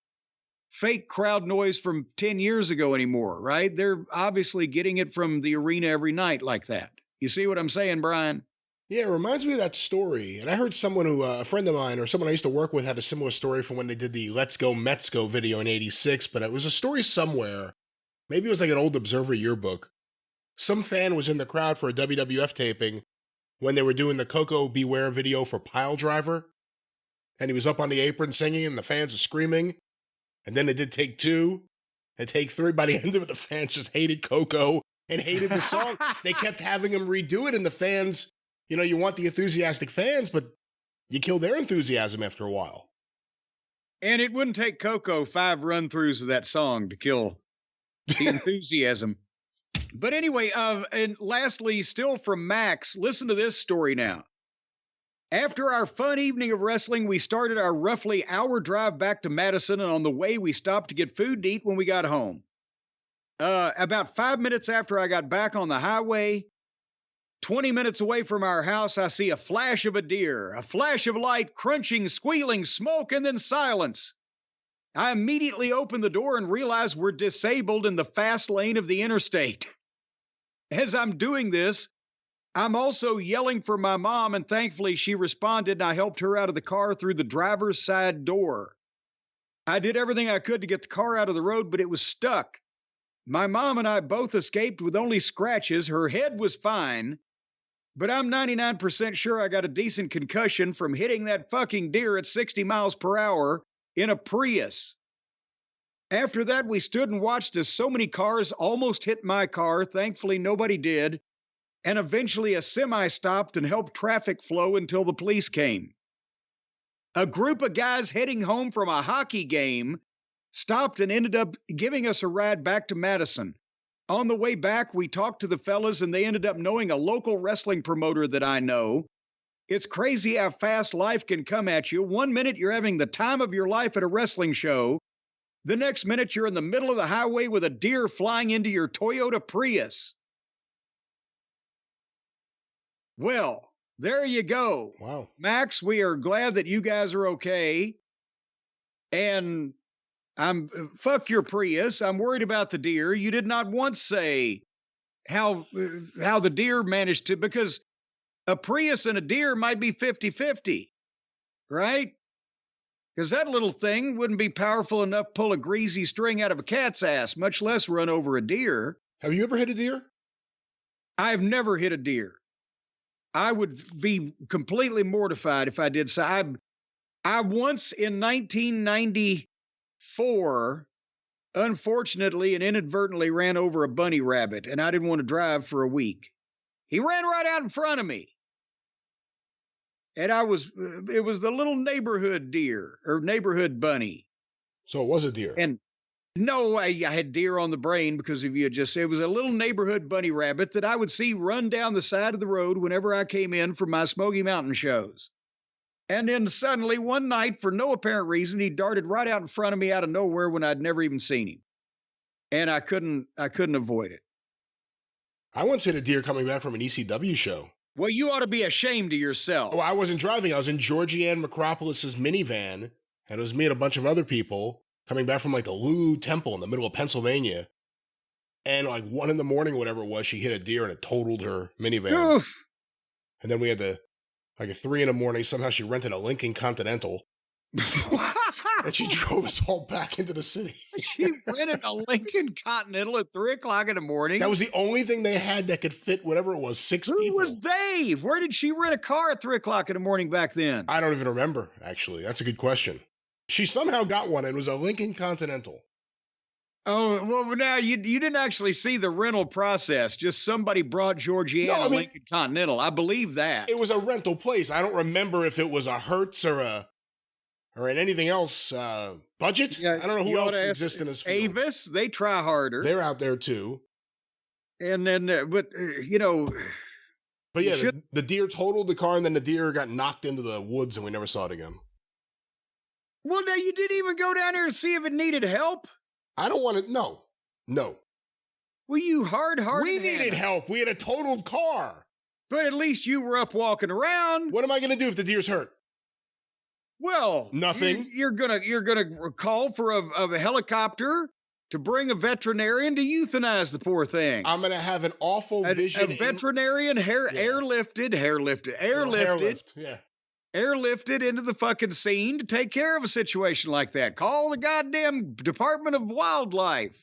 fake crowd noise from 10 years ago anymore, right? They're obviously getting it from the arena every night like that. You see what I'm saying, Brian? Yeah, it reminds me of that story. And I heard someone a friend of mine or someone I used to work with had a similar story from when they did the Let's Go Mets Go video in 86, but it was a story somewhere. Maybe it was like an old Observer yearbook. Some fan was in the crowd for a WWF taping when they were doing the Coco Beware video for Pile Driver. And he was up on the apron singing and the fans are screaming. And then they did take 2 and take 3. By the end of it, the fans just hated Coco and hated the song. They kept having him redo it, and the fans, you want the enthusiastic fans, but you kill their enthusiasm after a while. And it wouldn't take Coco 5 run-throughs of that song to kill the enthusiasm. But anyway, and lastly, still from Max, listen to this story now. After our fun evening of wrestling, we started our roughly hour drive back to Madison, and on the way, we stopped to get food to eat when we got home. About 5 minutes after I got back on the highway, 20 minutes away from our house, I see a flash of a deer, a flash of light, crunching, squealing, smoke, and then silence. I immediately open the door and realize we're disabled in the fast lane of the interstate. As I'm doing this, I'm also yelling for my mom, and thankfully she responded and I helped her out of the car through the driver's side door. I did everything I could to get the car out of the road, but it was stuck. My mom and I both escaped with only scratches. Her head was fine, but I'm 99% sure I got a decent concussion from hitting that fucking deer at 60 miles per hour in a Prius. After that, we stood and watched as so many cars almost hit my car. Thankfully, nobody did. And eventually a semi stopped and helped traffic flow until the police came. A group of guys heading home from a hockey game stopped and ended up giving us a ride back to Madison. On the way back, we talked to the fellas, and they ended up knowing a local wrestling promoter that I know. It's crazy how fast life can come at you. 1 minute, you're having the time of your life at a wrestling show. The next minute, you're in the middle of the highway with a deer flying into your Toyota Prius. Well, there you go. Wow. Max, we are glad that you guys are okay. And fuck your Prius. I'm worried about the deer. You did not once say how the deer managed to, because a Prius and a deer might be 50-50, right? Because that little thing wouldn't be powerful enough to pull a greasy string out of a cat's ass, much less run over a deer. Have you ever hit a deer? I've never hit a deer. I would be completely mortified if I did. So I once in 1994, unfortunately and inadvertently ran over a bunny rabbit, and I didn't want to drive for a week. He ran right out in front of me. And it was the little neighborhood deer or neighborhood bunny. So it was a deer. And no, I had deer on the brain because of you just said it was a little neighborhood bunny rabbit that I would see run down the side of the road whenever I came in from my Smoky Mountain shows. And then suddenly one night, for no apparent reason, he darted right out in front of me out of nowhere when I'd never even seen him. And I couldn't avoid it. I once hit a deer coming back from an ECW show. Well, you ought to be ashamed of yourself. Oh, I wasn't driving. I was in Georgianne Macropolis's minivan, and it was me and a bunch of other people coming back from like the Lulu Temple in the middle of Pennsylvania. And like 1 a.m, whatever it was, she hit a deer and it totaled her minivan. Oof. And then we had to, like at 3 a.m, somehow she rented a Lincoln Continental. And she drove us all back into the city. She rented a Lincoln Continental at 3 o'clock in the morning. That was the only thing they had that could fit whatever it was, 6 people. Who was they? Where did she rent a car at 3 o'clock in the morning back then? I don't even remember, actually. That's a good question. She somehow got one, and it was a Lincoln Continental. Oh, well, now you didn't actually see the rental process. Just somebody brought Georgiana Lincoln Continental. I believe that. It was a rental place. I don't remember if it was a Hertz or an anything else budget. Yeah, I don't know who else exists in this field. Avis, they try harder. They're out there too. And then, But yeah, the deer totaled the car, and then the deer got knocked into the woods, and we never saw it again. Well, now you didn't even go down there and see if it needed help. I don't want to. No. Well, you hard-hearted. We needed help. We had a totaled car. But at least you were up walking around. What am I going to do if the deer's hurt? Well, nothing. You're gonna call for a helicopter to bring a veterinarian to euthanize the poor thing. I'm gonna have an awful vision. A veterinarian airlifted into the fucking scene to take care of a situation like that. Call the goddamn Department of Wildlife.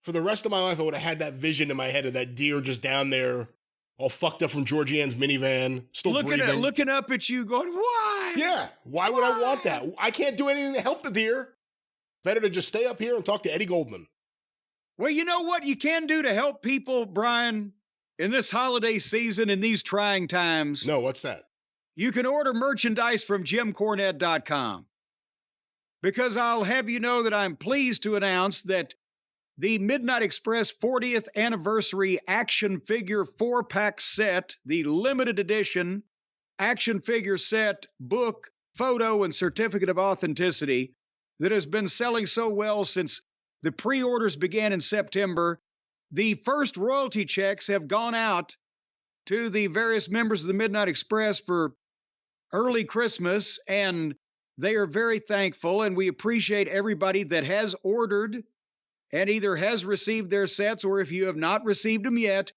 For the rest of my life, I would have had that vision in my head of that deer just down there, all fucked up from Georgianne's minivan, still breathing. Looking up at you going, why? Yeah, why would I want that? I can't do anything to help the deer. Better to just stay up here and talk to Eddie Goldman. Well, you know what you can do to help people, Brian, in this holiday season, in these trying times? No, what's that? You can order merchandise from JimCornette.com. Because I'll have you know that I'm pleased to announce that the Midnight Express 40th Anniversary Action Figure 4-pack set, the limited edition action figure set, book, photo, and certificate of authenticity that has been selling so well since the pre-orders began in September. The first royalty checks have gone out to the various members of the Midnight Express for early Christmas, and they are very thankful, and we appreciate everybody that has ordered and either has received their sets, or if you have not received them yet,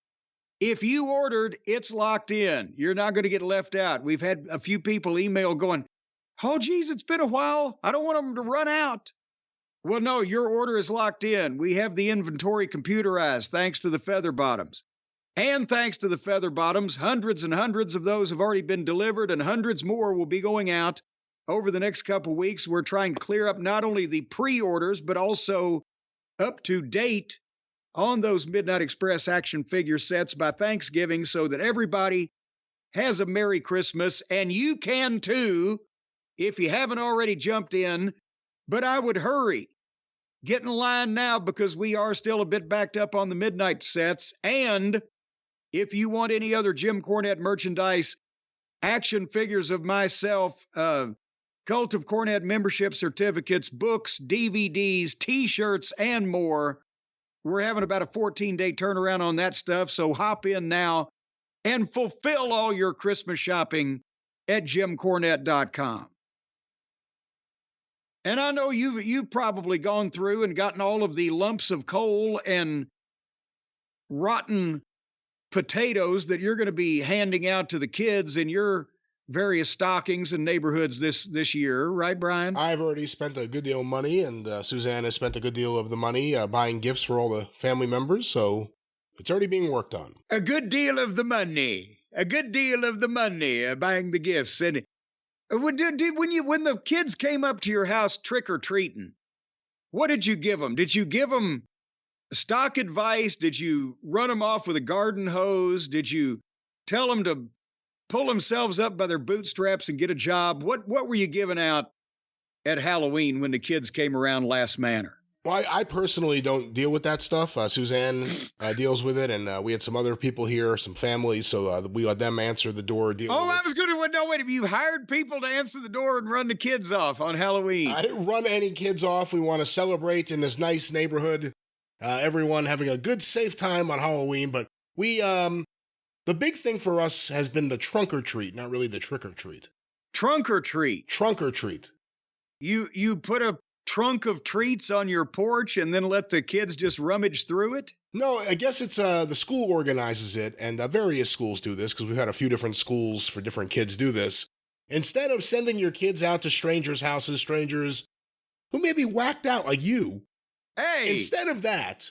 if you ordered, it's locked in. You're not going to get left out. We've had a few people email going, oh, geez, it's been a while. I don't want them to run out. Well, no, your order is locked in. We have the inventory computerized, thanks to the Feather Bottoms. And thanks to the Feather Bottoms, hundreds and hundreds of those have already been delivered, and hundreds more will be going out over the next couple weeks. We're trying to clear up not only the pre-orders, but also up to date on those Midnight Express action figure sets by Thanksgiving so that everybody has a Merry Christmas, and you can too if you haven't already jumped in. But I would hurry. Get in line now because we are still a bit backed up on the midnight sets. And if you want any other Jim Cornette merchandise, action figures of myself, Cult of Cornette membership certificates, books, DVDs, T-shirts, and more, we're having about a 14-day turnaround on that stuff. So hop in now and fulfill all your Christmas shopping at JimCornette.com. And I know you've probably gone through and gotten all of the lumps of coal and rotten potatoes that you're going to be handing out to the kids in your various stockings and neighborhoods this year, right, Brian? I've already spent a good deal of money, and Suzanne has spent a good deal of the money buying gifts for all the family members. So It's already being worked on. A good deal of the money. Buying the gifts. And when the kids came up to your house trick-or-treating, what did you give them? Did you give them stock advice? Did you run them off with a garden hose? Did you tell them to pull themselves up by their bootstraps and get a job? What were you giving out at Halloween when the kids came around last manor? Well, I personally don't deal with that stuff. Suzanne deals with it, and we had some other people here, some families, so we let them answer the door. I was going to, no, wait, you hired people to answer the door and run the kids off on Halloween. I didn't run any kids off. We want to celebrate in this nice neighborhood, everyone having a good, safe time on Halloween, but we, the big thing for us has been the trunk or treat, not really the trick or treat. Trunk or treat? Trunk or treat. You put a trunk of treats on your porch and then let the kids just rummage through it? No, I guess it's the school organizes it, and various schools do this because we've had a few different schools for different kids do this. Instead of sending your kids out to strangers' houses, strangers who may be whacked out like you, hey, instead of that,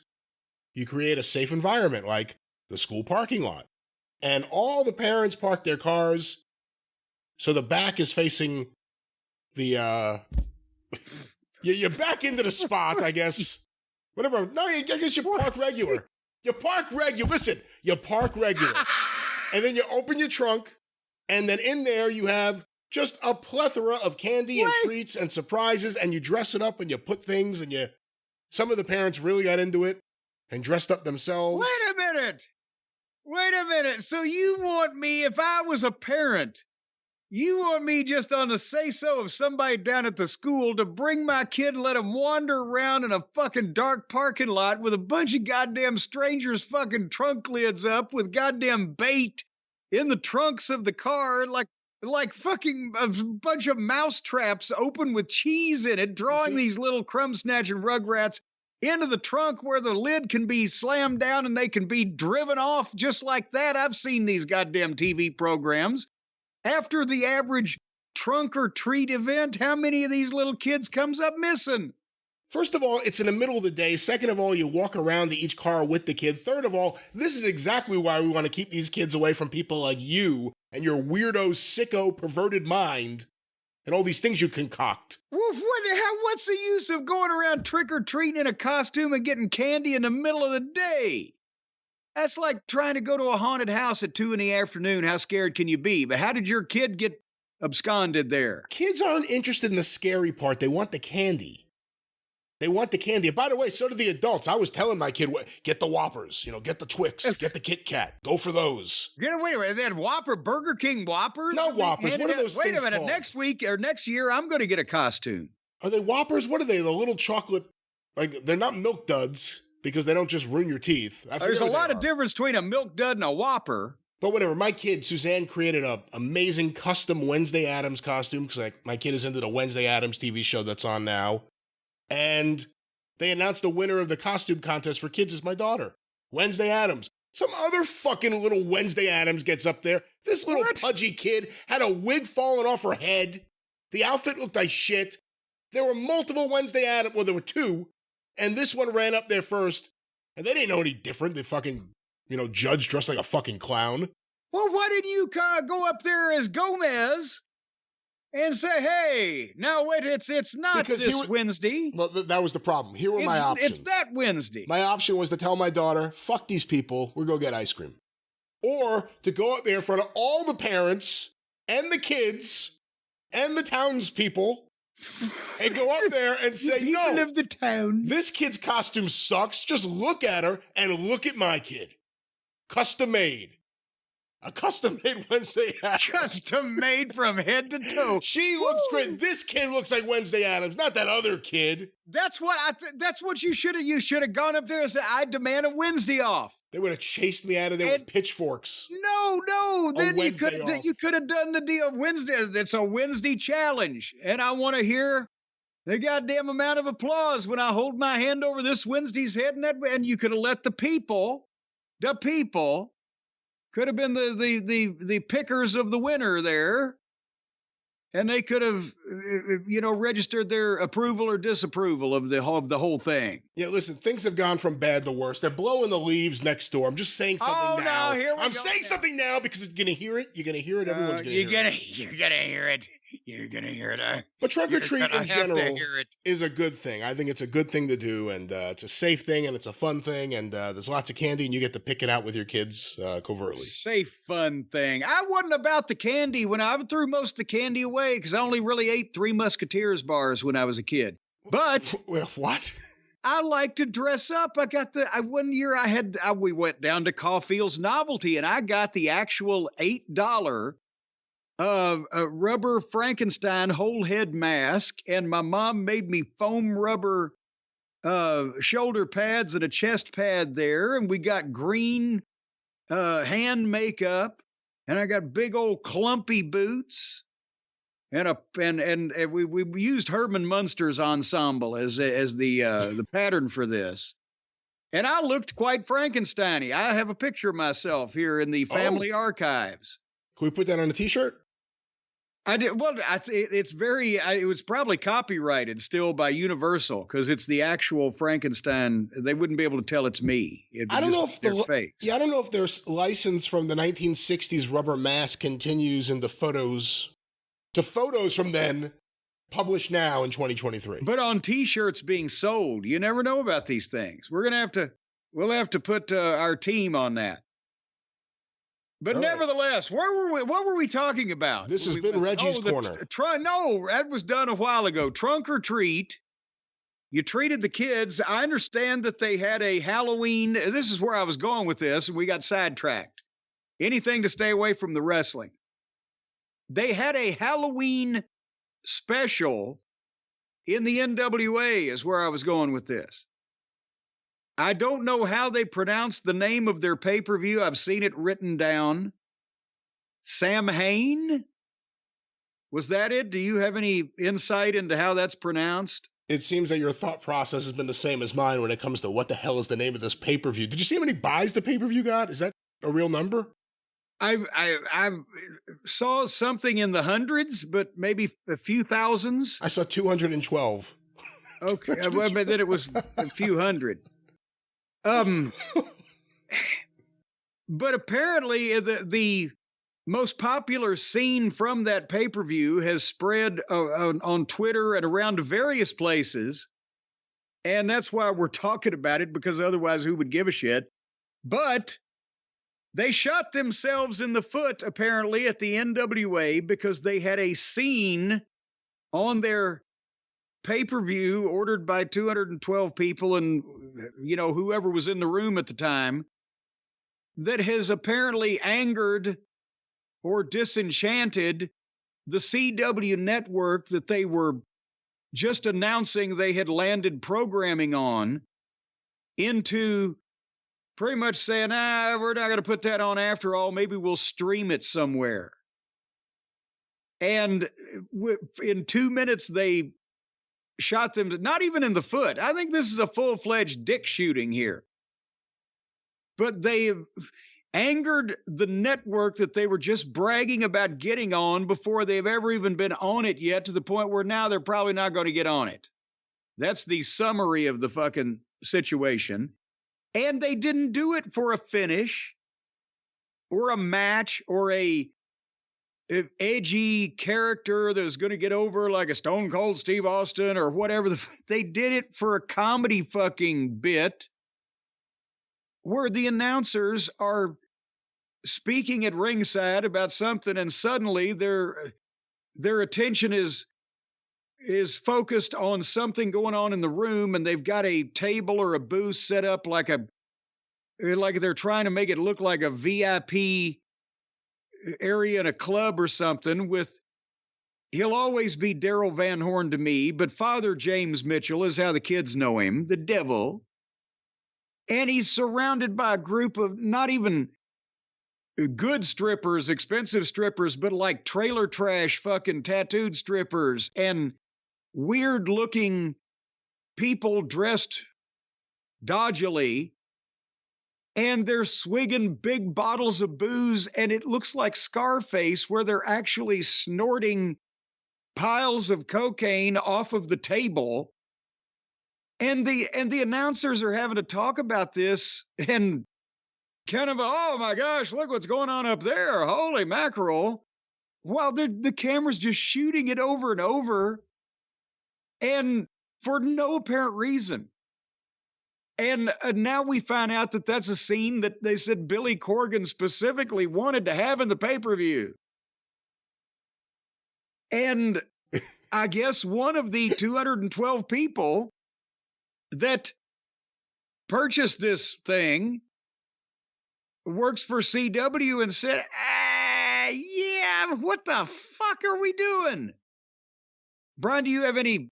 you create a safe environment like the school parking lot. And all the parents park their cars so the back is facing the you're back into the spot, I guess. Whatever. No, I guess you park regular. You park regular. Listen, you park regular. And then you open your trunk, and then in there you have just a plethora of candy and treats and surprises, and you dress it up and you put things, and some of the parents really got into it and dressed up themselves. Wait a minute. So you want me, if I was a parent, you want me just on the say-so of somebody down at the school to bring my kid and let him wander around in a fucking dark parking lot with a bunch of goddamn strangers' fucking trunk lids up with goddamn bait in the trunks of the car like fucking a bunch of mouse traps open with cheese in it, drawing these little crumb-snatching rugrats into the trunk where the lid can be slammed down and they can be driven off just like that. I've seen these goddamn TV programs. After the average trunk or treat event, how many of these little kids comes up missing? First of all, it's in the middle of the day. Second of all, you walk around to each car with the kid. Third of all, this is exactly why we want to keep these kids away from people like you and your weirdo, sicko, perverted mind and all these things you concoct. What's the use of going around trick-or-treating in a costume and getting candy in the middle of the day? That's like trying to go to a haunted house at 2 PM. How scared can you be? But how did your kid get absconded there? Kids aren't interested in the scary part. They want the candy. And by the way, so do the adults. I was telling my kid, get the Whoppers, get the Twix, get the Kit Kat. Go for those. Wait a minute. They had Whopper, Burger King Whoppers? No Whoppers. What are those things Wait a minute. called? Next week or next year, I'm going to get a costume. Are they Whoppers? What are they? The little chocolate, they're not Milk Duds. Because they don't just ruin your teeth. There's a lot of difference between a Milk Dud and a Whopper. But whatever, my kid, Suzanne, created an amazing custom Wednesday Addams costume, because my kid is into the Wednesday Addams TV show that's on now. And they announced the winner of the costume contest for kids is my daughter, Wednesday Addams. Some other fucking little Wednesday Addams gets up there. This little pudgy kid had a wig falling off her head. The outfit looked like shit. There were multiple Wednesday Addams. Well, there were two. And this one ran up there first, and they didn't know any different. They fucking, judge dressed like a fucking clown. Well, why didn't you go up there as Gomez and say, hey, now wait, it's not because this Wednesday. Well, that was the problem. Here were my options. It's that Wednesday. My option was to tell my daughter, fuck these people, we're going to get ice cream. Or to go up there in front of all the parents and the kids and the townspeople and go up there and say, no, of the town. This kid's costume sucks. Just look at her and look at my kid. Custom made. A custom made Wednesday Addams. Custom made from head to toe. She looks great. This kid looks like Wednesday Addams, not that other kid. That's what you should have. You should have gone up there and said, I demand a Wednesday off. They would have chased me out of there with pitchforks. No. Then you could have done the deal Wednesday. It's a Wednesday challenge. And I want to hear the goddamn amount of applause when I hold my hand over this Wednesday's head. And you could have let the people could have been the pickers of the winner there. and they could have, registered their approval or disapproval of the whole thing. Yeah, listen, things have gone from bad to worse. They're blowing the leaves next door. I'm just saying something now. No, here we I'm go saying now. something now because you're gonna hear it. You're gonna hear it. Everyone's gonna hear it. You're gonna hear it. You're gonna hear it. But trunk or treat in general hear it. is a good thing. I think it's a good thing to do, and it's a safe thing, and it's a fun thing, and there's lots of candy, and you get to pick it out with your kids covertly. Safe, fun thing. I wasn't about the candy when I threw most of the candy away because I only really ate 3 Musketeers bars when I was a kid. But what? I like to dress up. One year we went down to Caulfield's Novelty, and I got the actual $8 a rubber Frankenstein whole head mask, and my mom made me foam rubber shoulder pads and a chest pad there, and we got green hand makeup, and I got big old clumpy boots, and we used Herman Munster's ensemble as the pattern for this. And I looked quite Frankenstein-y. I have a picture of myself here in the family archives. Can we put that on a t-shirt? I did. Well, it was probably copyrighted still by Universal because it's the actual Frankenstein. They wouldn't be able to tell it's me. I don't know if their face. Yeah, I don't know if their license from the 1960s rubber mask continues into photos from then, published now in 2023. But on T-shirts being sold, you never know about these things. We'll have to put our team on that. But nevertheless, what were we talking about? This has been Reggie's Corner. No, that was done a while ago. Trunk or treat. You treated the kids. I understand that they had a Halloween. This is where I was going with this, and we got sidetracked. Anything to stay away from the wrestling. They had a Halloween special in the NWA is where I was going with this. I don't know how they pronounce the name of their pay-per-view. I've seen it written down. Samhain? Was that it? Do you have any insight into how that's pronounced? It seems that your thought process has been the same as mine when it comes to what the hell is the name of this pay-per-view. Did you see how many buys the pay-per-view got? Is that a real number? I saw something in the hundreds, but maybe a few thousands. I saw 212. Okay, well, but then it was a few hundred. But apparently the most popular scene from that pay-per-view has spread on Twitter and around various places. And that's why we're talking about it, because otherwise who would give a shit? But they shot themselves in the foot, apparently, at the NWA because they had a scene on their pay-per-view ordered by 212 people and, whoever was in the room at the time that has apparently angered or disenchanted the CW network that they were just announcing they had landed programming on into pretty much saying, we're not going to put that on after all. Maybe we'll stream it somewhere. And in 2 minutes, they shot them, not even in the foot. I think this is a full-fledged dick shooting here. But they angered the network that they were just bragging about getting on before they've ever even been on it yet, to the point where now they're probably not going to get on it. That's the summary of the fucking situation. And they didn't do it for a finish or a match or a edgy character that was going to get over like a Stone Cold Steve Austin or whatever. They did it for a comedy fucking bit where the announcers are speaking at ringside about something, and suddenly their attention is focused on something going on in the room, and they've got a table or a booth set up like they're trying to make it look like a VIP area in a club or something. He'll always be Daryl Van Horn to me, but Father James Mitchell is how the kids know him, the devil. And he's surrounded by a group of not even good strippers, expensive strippers, but like trailer trash fucking tattooed strippers and weird looking people dressed dodgily. And they're swigging big bottles of booze, and it looks like Scarface, where they're actually snorting piles of cocaine off of the table. And the announcers are having to talk about this and kind of, oh my gosh, look what's going on up there. Holy mackerel. While the camera's just shooting it over and over and for no apparent reason. And now we find out that that's a scene that they said Billy Corgan specifically wanted to have in the pay-per-view. And I guess one of the 212 people that purchased this thing works for CW and said, yeah, what the fuck are we doing? Brian, do you have any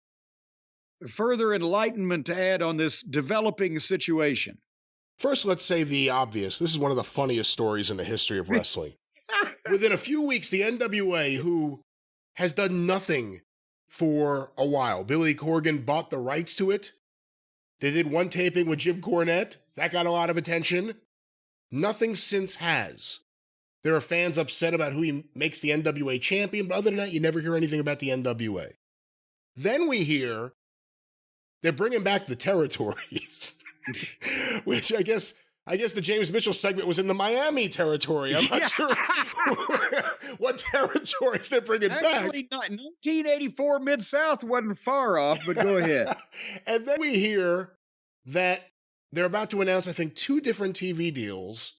further enlightenment to add on this developing situation? First, let's say the obvious. This is one of the funniest stories in the history of wrestling. Within a few weeks, the NWA, who has done nothing for a while, Billy Corgan bought the rights to it. They did one taping with Jim Cornette. That got a lot of attention. Nothing since has. There are fans upset about who makes the NWA champion, but other than that, you never hear anything about the NWA. Then we hear they're bringing back the territories, which I guess the James Mitchell segment was in the Miami territory. I'm not sure what territories they're bringing back. Actually, 1984 Mid-South wasn't far off, but go ahead. And then we hear that they're about to announce, I think, 2 different TV deals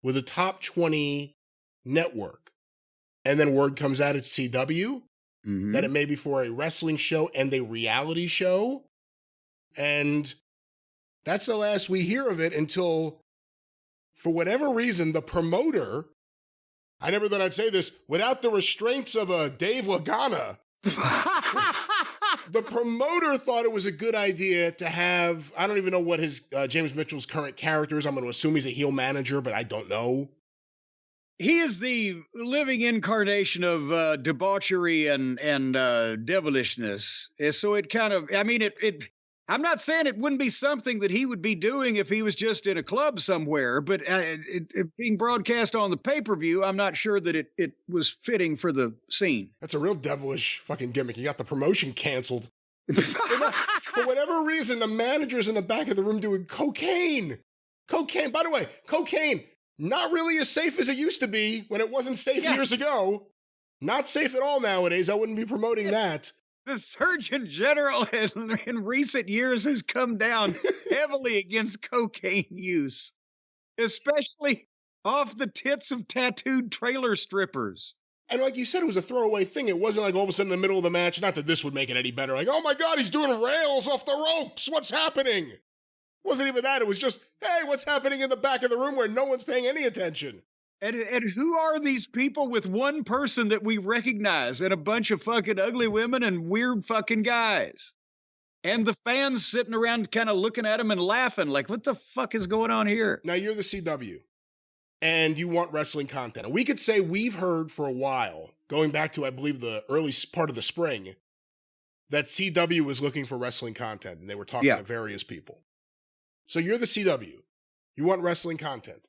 with a top 20 network. And then word comes out at CW that it may be for a wrestling show and a reality show. And that's the last we hear of it until, for whatever reason, the promoter, I never thought I'd say this, without the restraints of a Dave Lagana, the promoter thought it was a good idea to have, I don't even know what his James Mitchell's current character is. I'm going to assume he's a heel manager, but I don't know. He is the living incarnation of debauchery and devilishness. So it kind of, I mean, I'm not saying it wouldn't be something that he would be doing if he was just in a club somewhere, but it being broadcast on the pay-per-view, I'm not sure that it was fitting for the scene. That's a real devilish fucking gimmick. You got the promotion canceled. For whatever reason, the manager's in the back of the room doing cocaine. Cocaine. By the way, cocaine, not really as safe as it used to be when it wasn't safe years ago. Not safe at all nowadays. I wouldn't be promoting that. The Surgeon General in recent years has come down heavily against cocaine use, especially off the tits of tattooed trailer strippers. And like you said, it was a throwaway thing. It wasn't like all of a sudden in the middle of the match, not that this would make it any better, like, oh my God, he's doing rails off the ropes. What's happening? It wasn't even that. It was just, hey, what's happening in the back of the room where no one's paying any attention? And who are these people with one person that we recognize and a bunch of fucking ugly women and weird fucking guys? And the fans sitting around kind of looking at them and laughing like, what the fuck is going on here? Now, you're the CW, and you want wrestling content. And we could say we've heard for a while, going back to, I believe, the early part of the spring, that CW was looking for wrestling content, and they were talking to various people. So you're the CW. You want wrestling content.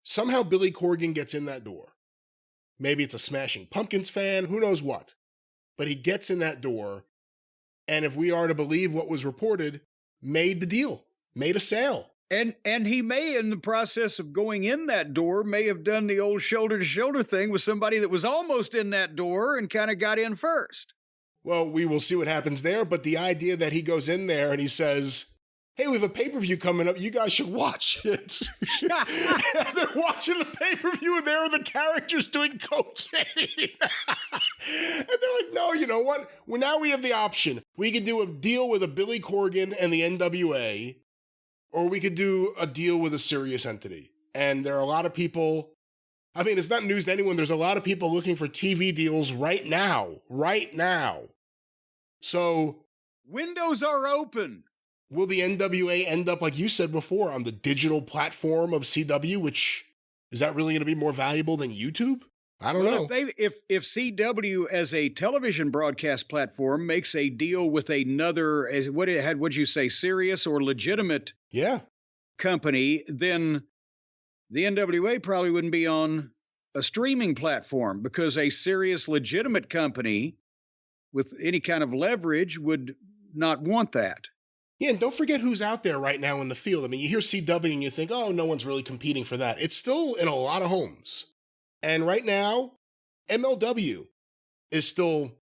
Somehow Billy Corgan gets in that door. Maybe it's a Smashing Pumpkins fan, who knows what. But he gets in that door, and if we are to believe what was reported, made the deal, made a sale. And he may, in the process of going in that door, may have done the old shoulder-to-shoulder thing with somebody that was almost in that door and kind of got in first. Well, we will see what happens there, but the idea that he goes in there and he says, hey, we have a pay-per-view coming up. You guys should watch it. And they're watching the pay-per-view, and there are the characters doing cocaine. And they're like, no, you know what? Well, now we have the option. We could do a deal with a Billy Corgan and the NWA, or we could do a deal with a serious entity. And there are a lot of people, I mean, it's not news to anyone. There's a lot of people looking for TV deals right now. So windows are open. Will the NWA end up, like you said before, on the digital platform of CW, which, is that really going to be more valuable than YouTube? I don't know. If CW as a television broadcast platform makes a deal with another, what'd you say, serious or legitimate company, then the NWA probably wouldn't be on a streaming platform, because a serious, legitimate company with any kind of leverage would not want that. Yeah, and don't forget who's out there right now in the field. I mean, you hear CW and you think, oh, no one's really competing for that. It's still in a lot of homes. And right now, MLW is still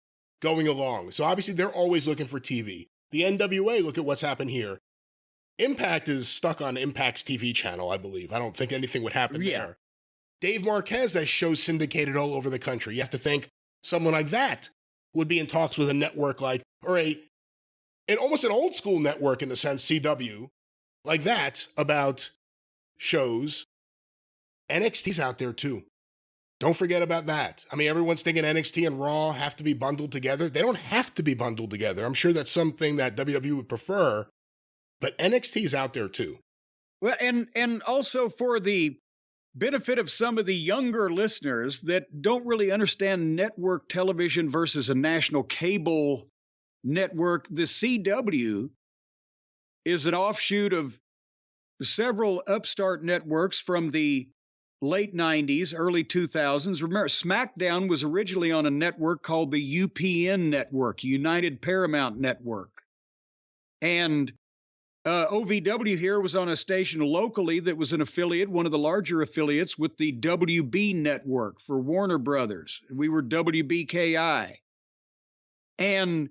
going along. So obviously they're always looking for TV. The NWA, look at what's happened here. Impact is stuck on Impact's TV channel, I believe. I don't think anything would happen there. Dave Marquez has shows syndicated all over the country. You have to think someone like that would be in talks with a network like, or almost an old school network in the sense, CW, like that, about shows. NXT's out there too. Don't forget about that. I mean, everyone's thinking NXT and Raw have to be bundled together. They don't have to be bundled together. I'm sure that's something that WWE would prefer, but NXT's out there too. Well, and also for the benefit of some of the younger listeners that don't really understand network television versus a national cable network, the CW is an offshoot of several upstart networks from the late 90s, early 2000s. Remember, Smackdown was originally on a network called the UPN Network, United Paramount Network. And OVW here was on a station locally that was an affiliate, one of the larger affiliates, with the WB Network for Warner Brothers. We were WBKI. And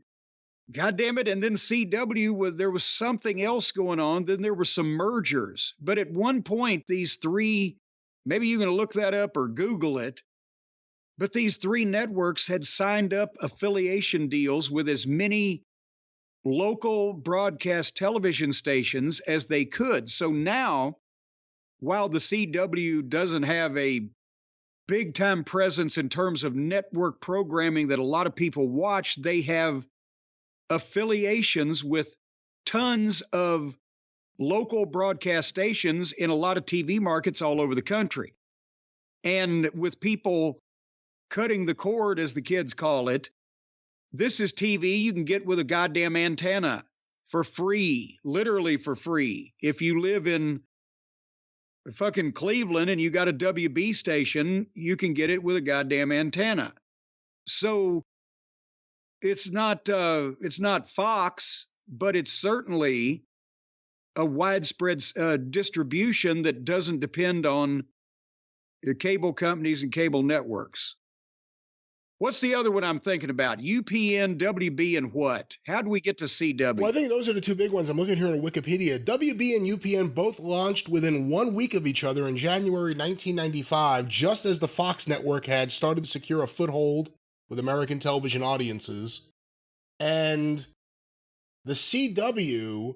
God damn it. And then CW there was something else going on. Then there were some mergers. But at one point, these three, maybe you're going to look that up or Google it, but these three networks had signed up affiliation deals with as many local broadcast television stations as they could. So now, while the CW doesn't have a big time presence in terms of network programming that a lot of people watch, they have affiliations with tons of local broadcast stations in a lot of TV markets all over the country. And with people cutting the cord, as the kids call it, this is TV you can get with a goddamn antenna for free, literally for free. If you live in fucking Cleveland and you got a WB station, you can get it with a goddamn antenna. So it's not Fox, but it's certainly a widespread distribution that doesn't depend on cable companies and cable networks. What's the other one I'm thinking about? UPN, WB, and what? How do we get to CW? Well, I think those are the two big ones. I'm looking here on Wikipedia. WB and UPN both launched within 1 week of each other in January 1995, just as the Fox network had started to secure a foothold with American television audiences. And the CW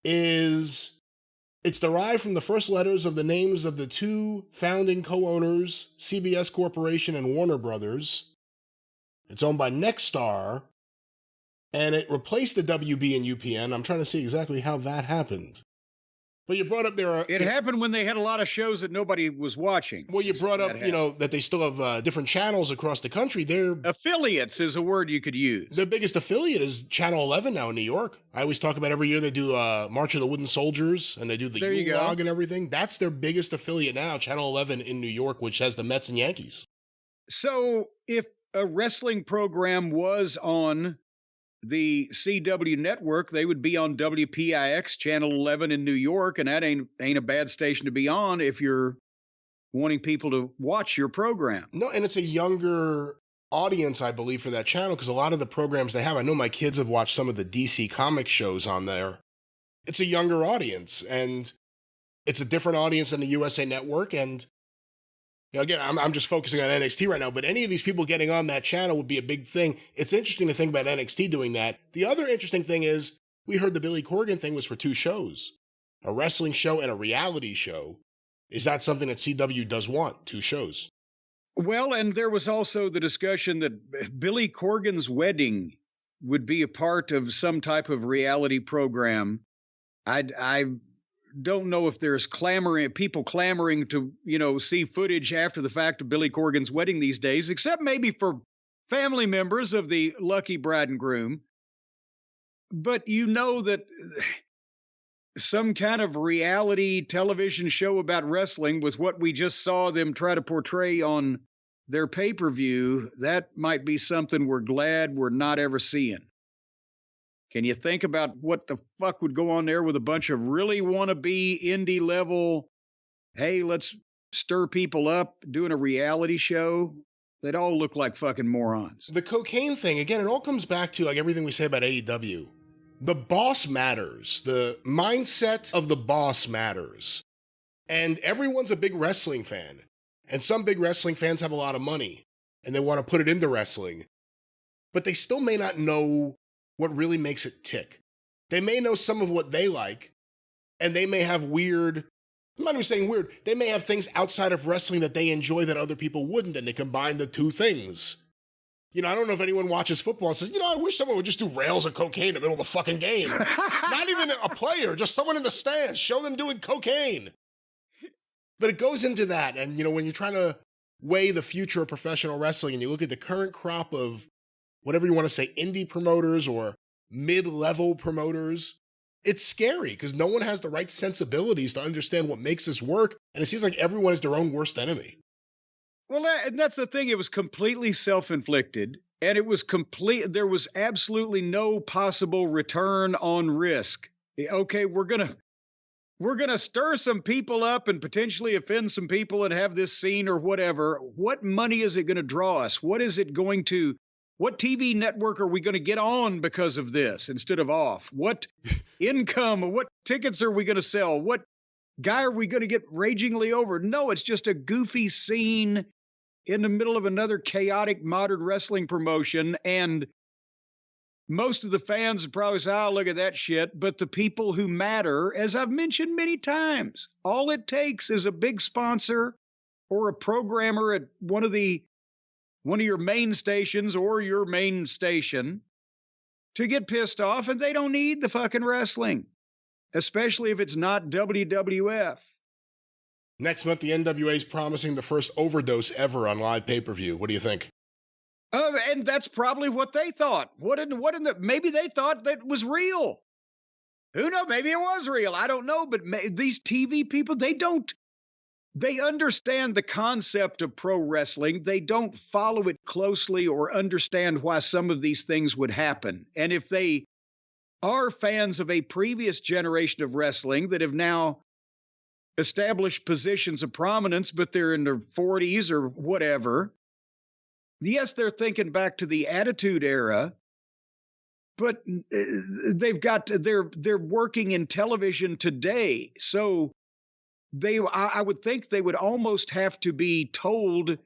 it's derived from the first letters of the names of the two founding co-owners, CBS Corporation and Warner Brothers. It's owned by Nexstar, and it replaced the WB and UPN. I'm trying to see exactly how that happened. But you brought up It happened when they had a lot of shows that nobody was watching. Well, you brought up, that they still have different channels across the country. Affiliates is a word you could use. The biggest affiliate is Channel 11 now in New York. I always talk about every year they do March of the Wooden Soldiers, and they do the Yule log and everything. That's their biggest affiliate now, Channel 11 in New York, which has the Mets and Yankees. So if a wrestling program was on the CW network, they would be on WPIX Channel 11 in New York, and that ain't a bad station to be on if you're wanting people to watch your program. No, and it's a younger audience, I believe, for that channel, because a lot of the programs they have, I know my kids have watched some of the DC comic shows on there. It's a younger audience, and it's a different audience than the USA Network, and again, I'm just focusing on NXT right now, but any of these people getting on that channel would be a big thing. It's interesting to think about NXT doing that. The other interesting thing is, we heard the Billy Corgan thing was for 2 shows, a wrestling show and a reality show. Is that something that CW does want, 2 shows? Well, and there was also the discussion that Billy Corgan's wedding would be a part of some type of reality program. I don't know if there's people clamoring to, see footage after the fact of Billy Corgan's wedding these days, except maybe for family members of the lucky bride and groom. But that some kind of reality television show about wrestling was what we just saw them try to portray on their pay-per-view, that might be something we're glad we're not ever seeing. Can you think about what the fuck would go on there with a bunch of really wannabe indie level, hey, let's stir people up doing a reality show? They'd all look like fucking morons. The cocaine thing, again, it all comes back to like everything we say about AEW. The boss matters. The mindset of the boss matters. And everyone's a big wrestling fan. And some big wrestling fans have a lot of money and they want to put it into wrestling. But they still may not know what really makes it tick. They may know some of what they like, and they may have weird, I'm not even saying weird, they may have things outside of wrestling that they enjoy that other people wouldn't, and they combine the two things. You know, I don't know if anyone watches football and says, I wish someone would just do rails of cocaine in the middle of the fucking game. Not even a player, just someone in the stands. Show them doing cocaine. But it goes into that, and when you're trying to weigh the future of professional wrestling and you look at the current crop of whatever you want to say, indie promoters or mid-level promoters, it's scary because no one has the right sensibilities to understand what makes this work, and it seems like everyone is their own worst enemy. Well, and that's the thing. It was completely self-inflicted, and it was there was absolutely no possible return on risk. Okay, we're gonna stir some people up and potentially offend some people and have this scene or whatever. What money is it going to draw us? What TV network are we going to get on because of this instead of off? What income or what tickets are we going to sell? What guy are we going to get ragingly over? No, it's just a goofy scene in the middle of another chaotic modern wrestling promotion. And most of the fans would probably say, look at that shit. But the people who matter, as I've mentioned many times, all it takes is a big sponsor or a programmer at one of your main stations or your main station to get pissed off, and they don't need the fucking wrestling, especially if it's not WWF. Next month, the NWA is promising the first overdose ever on live pay-per-view. What do you think? And that's probably what they thought. Maybe they thought that was real. Who knows? Maybe it was real. I don't know. But these TV people, they understand the concept of pro wrestling. They don't follow it closely or understand why some of these things would happen. And if they are fans of a previous generation of wrestling that have now established positions of prominence, but they're in their 40s or whatever, yes, they're thinking back to the Attitude Era, but they're working in television today. So I would think they would almost have to be told,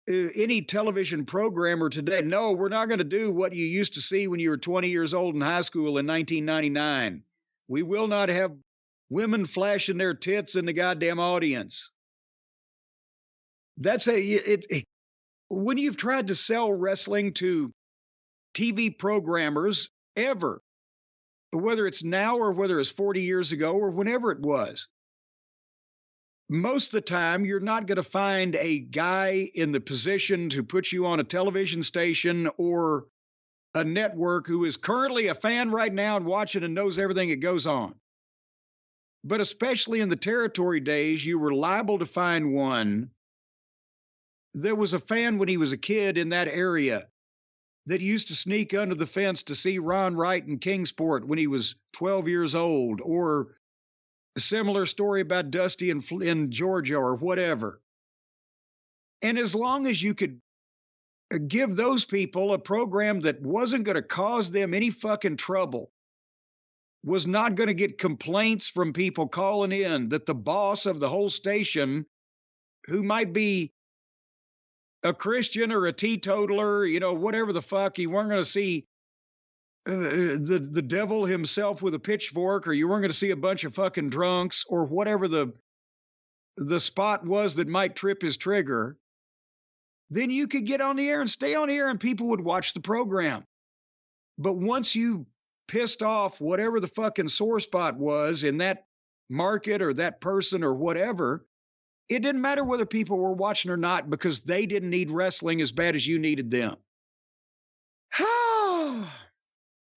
any television programmer today, no, we're not going to do what you used to see when you were 20 years old in high school in 1999. We will not have women flashing their tits in the goddamn audience. When you've tried to sell wrestling to TV programmers ever, whether it's now or whether it's 40 years ago or whenever it was, most of the time, you're not going to find a guy in the position to put you on a television station or a network who is currently a fan right now and watching and knows everything that goes on. But especially in the territory days, you were liable to find one that was a fan when he was a kid in that area that used to sneak under the fence to see Ron Wright in Kingsport when he was 12 years old, or a similar story about Dusty in Georgia or whatever. And as long as you could give those people a program that wasn't going to cause them any fucking trouble, was not going to get complaints from people calling in that the boss of the whole station, who might be a Christian or a teetotaler, whatever the fuck, you weren't going to see the devil himself with a pitchfork, or you weren't going to see a bunch of fucking drunks, or whatever the spot was that might trip his trigger, then you could get on the air and stay on the air and people would watch the program. But once you pissed off whatever the fucking sore spot was in that market or that person or whatever, it didn't matter whether people were watching or not, because they didn't need wrestling as bad as you needed them.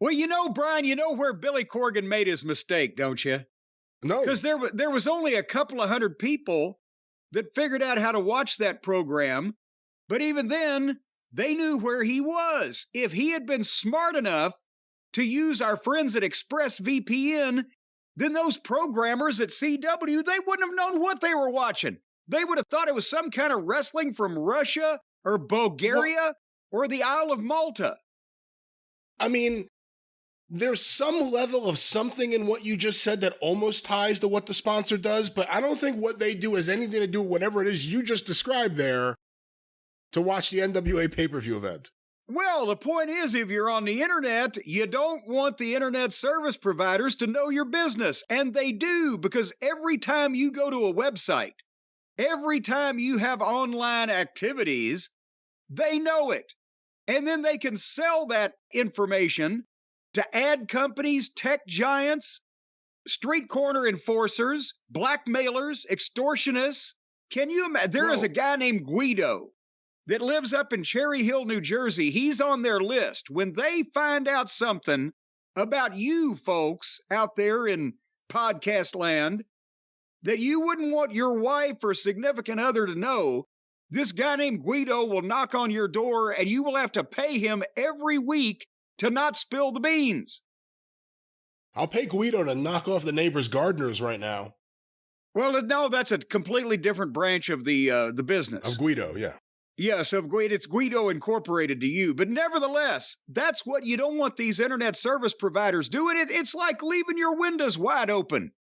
Well, Brian, where Billy Corgan made his mistake, don't you? No. Because there was only a couple of hundred people that figured out how to watch that program. But even then, they knew where he was. If he had been smart enough to use our friends at ExpressVPN, then those programmers at CW, they wouldn't have known what they were watching. They would have thought it was some kind of wrestling from Russia or Bulgaria or the Isle of Malta. I mean, there's some level of something in what you just said that almost ties to what the sponsor does, but I don't think what they do has anything to do with whatever it is you just described there to watch the NWA pay-per-view event. Well, the point is, if you're on the internet, you don't want the internet service providers to know your business. And they do, because every time you go to a website, every time you have online activities, they know it. And then they can sell that information to ad companies, tech giants, street corner enforcers, blackmailers, extortionists. Can you imagine? There is a guy named Guido that lives up in Cherry Hill, New Jersey. He's on their list. When they find out something about you folks out there in podcast land that you wouldn't want your wife or significant other to know, this guy named Guido will knock on your door and you will have to pay him every week to not spill the beans. I'll pay Guido to knock off the neighbor's gardeners right now. Well, no, that's a completely different branch of the business. Of Guido, yeah. Yes, of Guido. It's Guido Incorporated to you. But nevertheless, that's what you don't want these internet service providers doing. It's like leaving your windows wide open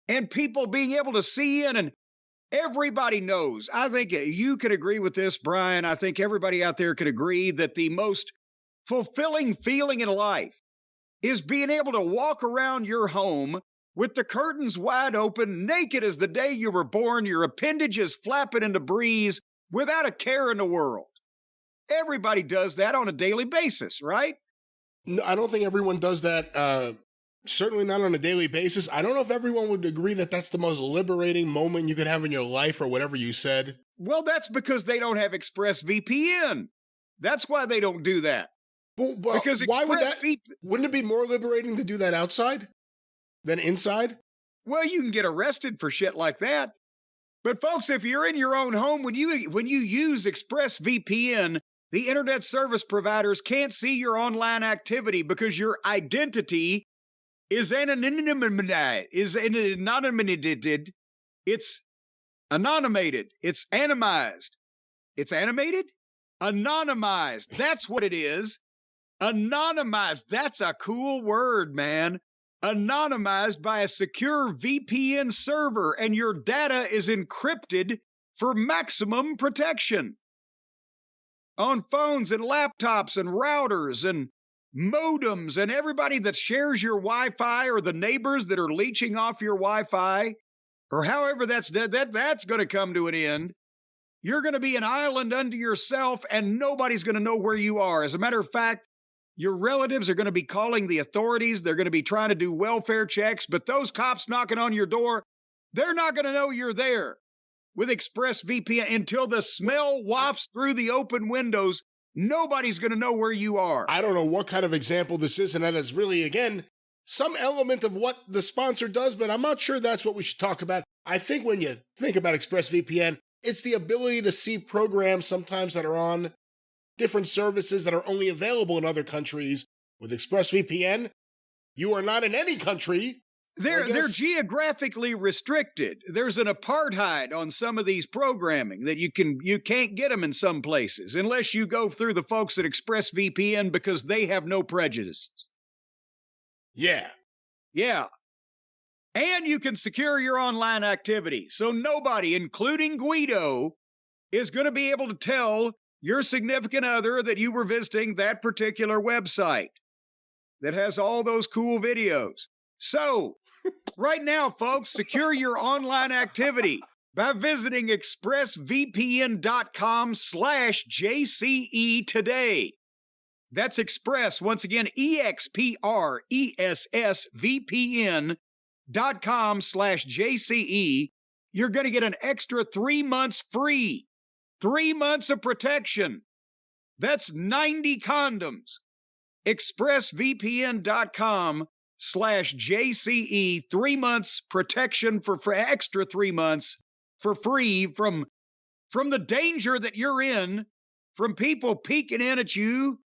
and people being able to see in, and everybody knows. I think you could agree with this, Brian. I think everybody out there could agree that the most fulfilling feeling in life is being able to walk around your home with the curtains wide open, naked as the day you were born, your appendages flapping in the breeze, without a care in the world. Everybody does that on a daily basis, right? No, I don't think everyone does that. Certainly not on a daily basis. I don't know if everyone would agree that that's the most liberating moment you could have in your life or whatever you said. Well, that's because they don't have ExpressVPN. That's why they don't do that. Well, because why would that? Wouldn't it be more liberating to do that outside than inside? Well, you can get arrested for shit like that. But folks, if you're in your own home, when you use ExpressVPN, the internet service providers can't see your online activity because your identity is anonymized. It's anonymized. It's animized. It's animated? Anonymized. That's what it is. Anonymized. That's a cool word, man. Anonymized by a secure VPN server, and your data is encrypted for maximum protection. On phones and laptops and routers and modems and everybody that shares your Wi-Fi, or the neighbors that are leeching off your Wi-Fi, or however that's going to come to an end. You're going to be an island unto yourself, and nobody's going to know where you are. As a matter of fact, your relatives are going to be calling the authorities. They're going to be trying to do welfare checks, but those cops knocking on your door, they're not going to know you're there. With ExpressVPN, until the smell wafts through the open windows, nobody's going to know where you are. I don't know what kind of example this is, and that is really, again, some element of what the sponsor does, but I'm not sure that's what we should talk about. I think when you think about ExpressVPN, it's the ability to see programs sometimes that are on different services that are only available in other countries. With ExpressVPN, you are not in any country. They're geographically restricted. There's an apartheid on some of these programming that you can't get them in some places unless you go through the folks at ExpressVPN, because they have no prejudices. Yeah. Yeah. And you can secure your online activity. So nobody, including Guido, is going to be able to tell your significant other that you were visiting that particular website that has all those cool videos. So right now, folks, secure your online activity by visiting expressvpn.com/JCE today. That's Express, once again, EXPRESSVPN.com/JCE. You're going to get an extra 3 months free, 3 months of protection. That's 90 condoms. ExpressVPN.com/JCE, 3 months protection for extra 3 months for free from the danger that you're in, from people peeking in at you,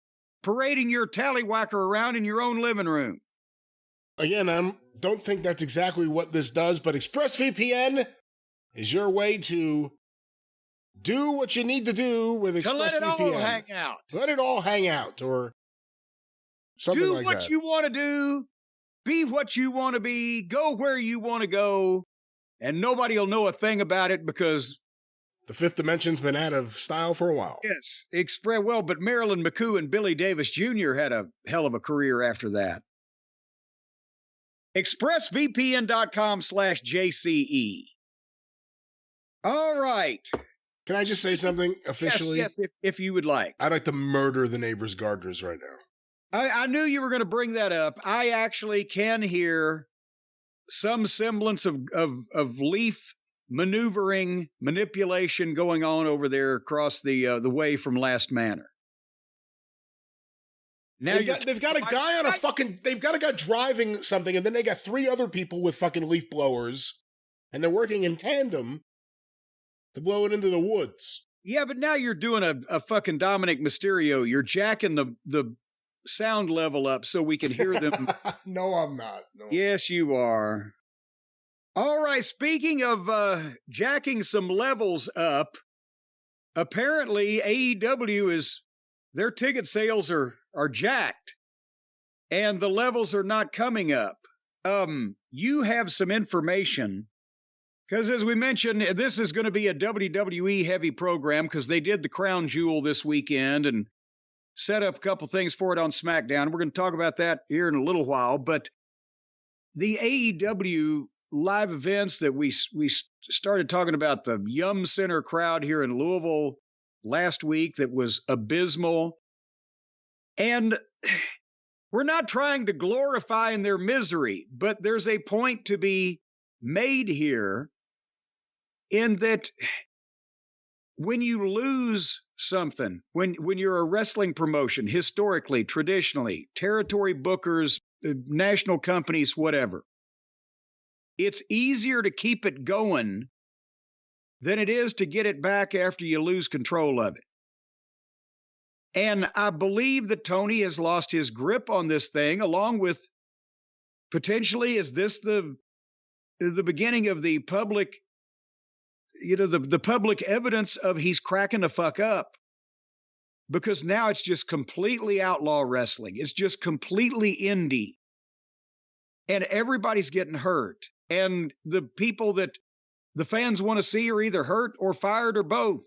parading your tallywhacker around in your own living room. Again, I don't think that's exactly what this does, but ExpressVPN is your way to do what you need to do with ExpressVPN. To let it all hang out. Let it all hang out, or something like that. Do what you want to do, be what you want to be, go where you want to go, and nobody will know a thing about it because the fifth dimension's been out of style for a while. Yes, but Marilyn McCoo and Billy Davis Jr. had a hell of a career after that. ExpressVPN.com/JCE. All right. Can I just say something officially? Yes, if you would like. I'd like to murder the neighbor's gardeners right now. I knew you were going to bring that up. I actually can hear some semblance of leaf manipulation going on over there across the way from Last Manor. Now they've got a guy on a fucking. They've got a guy driving something, and then they got 3 other people with fucking leaf blowers, and they're working in tandem to blow it into the woods. Yeah, but now you're doing a fucking Dominic Mysterio. You're jacking the sound level up so we can hear them. No, I'm not. No. Yes, you are. All right. Speaking of jacking some levels up, apparently AEW their ticket sales are jacked, and the levels are not coming up. You have some information, because as we mentioned, this is going to be a WWE heavy program because they did the Crown Jewel this weekend and set up a couple things for it on Smackdown. We're going to talk about that here in a little while, but the AEW live events that we started talking about, the Yum Center crowd here in Louisville last week that was abysmal. And we're not trying to glorify in their misery, but there's a point to be made here in that when you lose something, when you're a wrestling promotion, historically, traditionally, territory bookers, national companies, whatever, it's easier to keep it going than it is to get it back after you lose control of it. And I believe that Tony has lost his grip on this thing, along with potentially, is this the beginning of the public, the public evidence of he's cracking the fuck up? Because now it's just completely outlaw wrestling. It's just completely indie. And everybody's getting hurt. And the people that the fans want to see are either hurt or fired or both.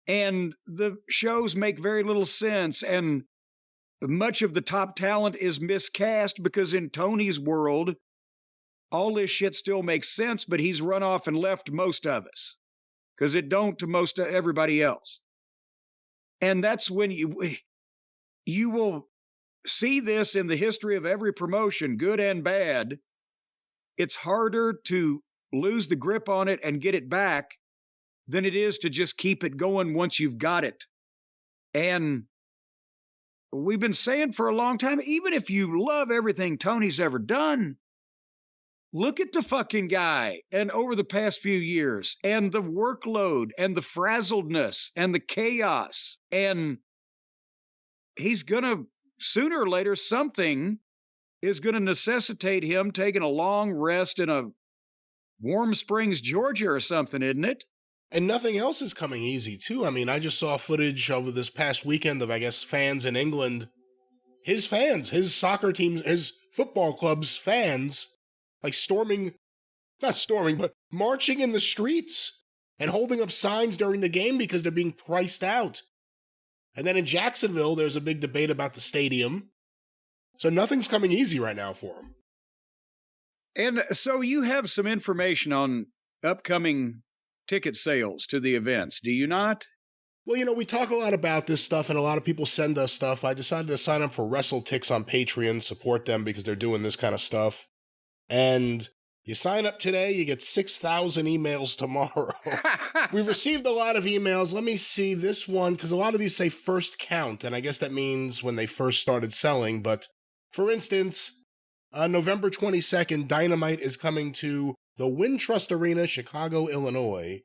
And the shows make very little sense. And much of the top talent is miscast because in Tony's world, all this shit still makes sense, but he's run off and left most of us because it don't to most of everybody else. And that's when you will see this in the history of every promotion, good and bad. It's harder to lose the grip on it and get it back than it is to just keep it going once you've got it. And we've been saying for a long time, even if you love everything Tony's ever done, look at the fucking guy and over the past few years and the workload and the frazzledness and the chaos. And he's going to, sooner or later, something is going to necessitate him taking a long rest in a Warm Springs, Georgia or something, isn't it? And nothing else is coming easy, too. I mean, I just saw footage over this past weekend of, I guess, fans in England. His fans, his soccer teams, his football club's fans, like not storming, but marching in the streets and holding up signs during the game because they're being priced out. And then in Jacksonville, there's a big debate about the stadium. So nothing's coming easy right now for him. And so you have some information on upcoming ticket sales to the events, do you not? Well, we talk a lot about this stuff, and a lot of people send us stuff. I decided to sign up for WrestleTix on Patreon, support them because they're doing this kind of stuff. And you sign up today, you get 6,000 emails tomorrow. We've received a lot of emails. Let me see this one, because a lot of these say first count, and I guess that means when they first started selling. But for instance, November 22nd, Dynamite is coming to the Wintrust Arena, Chicago, Illinois.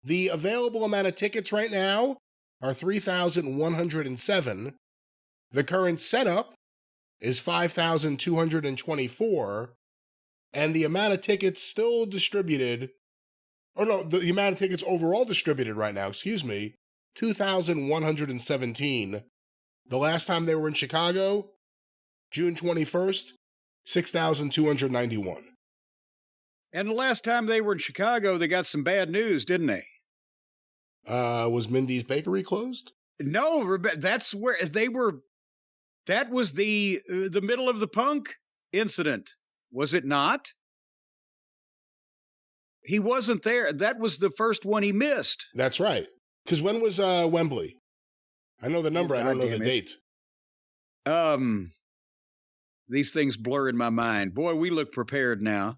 The available amount of tickets right now are 3,107. The current setup is 5,224. And the amount of tickets still distributed, the amount of tickets overall distributed right now, 2,117. The last time they were in Chicago, June 21st, 6,291. And the last time they were in Chicago, they got some bad news, didn't they? Was Mindy's Bakery closed? No, that's where they were. That was the middle of the Punk incident, was it not? He wasn't there. That was the first one he missed. That's right. Because when was Wembley? I know the number. I don't know the date. These things blur in my mind. Boy, we look prepared now.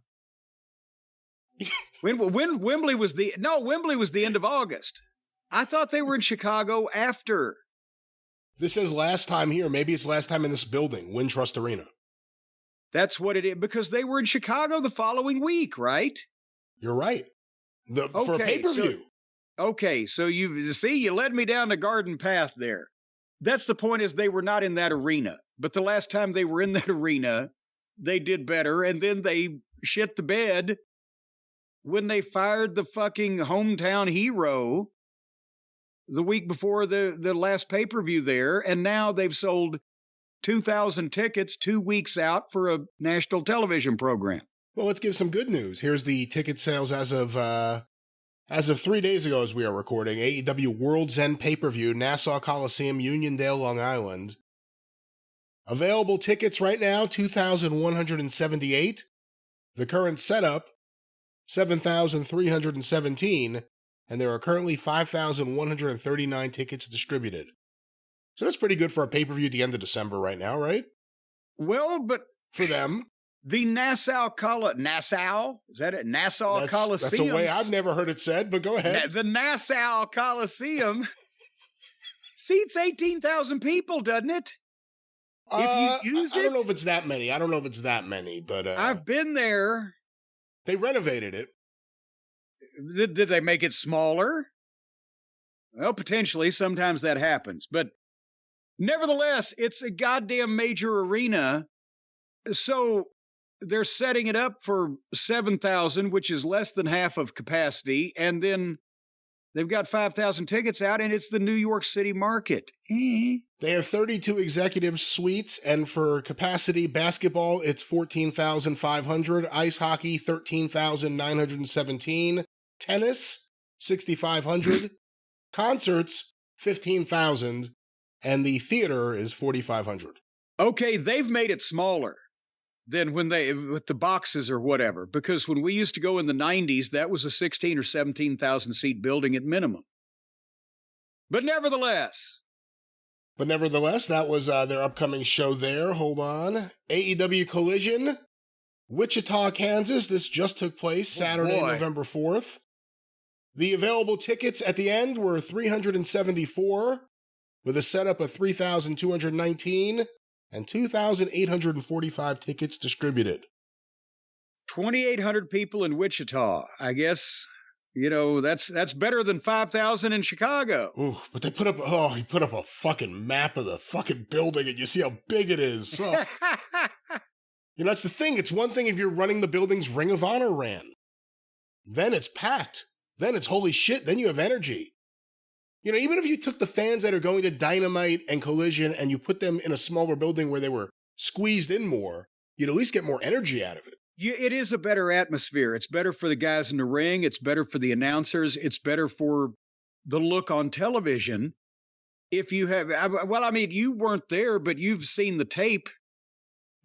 When Wembley was Wembley was the end of August. I thought they were in Chicago after. This says last time here. Maybe it's last time in this building, Wintrust Arena. That's what it is, because they were in Chicago the following week, right? You're right. For a pay-per-view. So you led me down the garden path there. That's the point, is they were not in that arena. But the last time they were in that arena, they did better, and then they shit the bed when they fired the fucking hometown hero the week before the last pay-per-view there, and now they've sold 2,000 tickets 2 weeks out for a national television program. Well, let's give some good news. Here's the ticket sales as of 3 days ago as we are recording. AEW World's End pay-per-view, Nassau Coliseum, Uniondale, Long Island. Available tickets right now, 2,178. The current setup, 7,317. And there are currently 5,139 tickets distributed. So that's pretty good for a pay-per-view at the end of December right now, right? Well, but for them, the Nassau Coliseum. That's a way I've never heard it said, but go ahead. The Nassau Coliseum seats 18,000 people, doesn't it? If you use it? I don't know if it's that many, but I've been there. They renovated it. Did they make it smaller? Well, potentially. Sometimes that happens. But nevertheless, it's a goddamn major arena. So they're setting it up for 7,000, which is less than half of capacity. And then they've got 5,000 tickets out, and it's the New York City market. They have 32 executive suites, and for capacity, basketball, it's 14,500. Ice hockey, 13,917. Tennis, 6,500. Concerts, 15,000. And the theater is 4,500. Okay, they've made it smaller than with the boxes or whatever, because when we used to go in the 90s, that was a 16 or 17,000 seat building at minimum. But nevertheless, that was their upcoming show there. Hold on. AEW Collision, Wichita, Kansas. This just took place Saturday, November 4th. The available tickets at the end were 374, with a setup of 3,219 and 2,845 tickets distributed. 2,800 people in Wichita. I guess, that's better than 5,000 in Chicago. Ooh, but he put up a fucking map of the fucking building, and you see how big it is. Oh. That's the thing. It's one thing if you're running the buildings Ring of Honor ran. Then it's packed. Then it's holy shit. Then you have energy. Even if you took the fans that are going to Dynamite and Collision and you put them in a smaller building where they were squeezed in more, you'd at least get more energy out of it. It is a better atmosphere. It's better for the guys in the ring. It's better for the announcers. It's better for the look on television. If you have, you weren't there, but you've seen the tape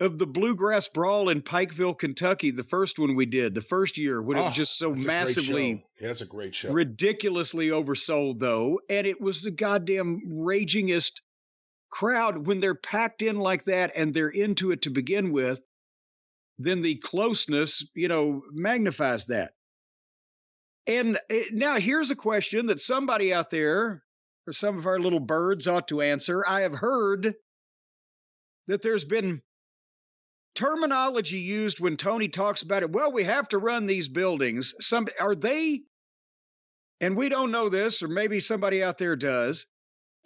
of the Bluegrass Brawl in Pikeville, Kentucky, the first one we did, the first year, when it was just so massively, that's a great show. Ridiculously oversold, though, and it was the goddamn ragingest crowd. When they're packed in like that and they're into it to begin with, then the closeness, magnifies that. And now here's a question that somebody out there, or some of our little birds, ought to answer. I have heard that there's been terminology used when Tony talks about it, well, we have to run these buildings. Are they, and we don't know this, or maybe somebody out there does,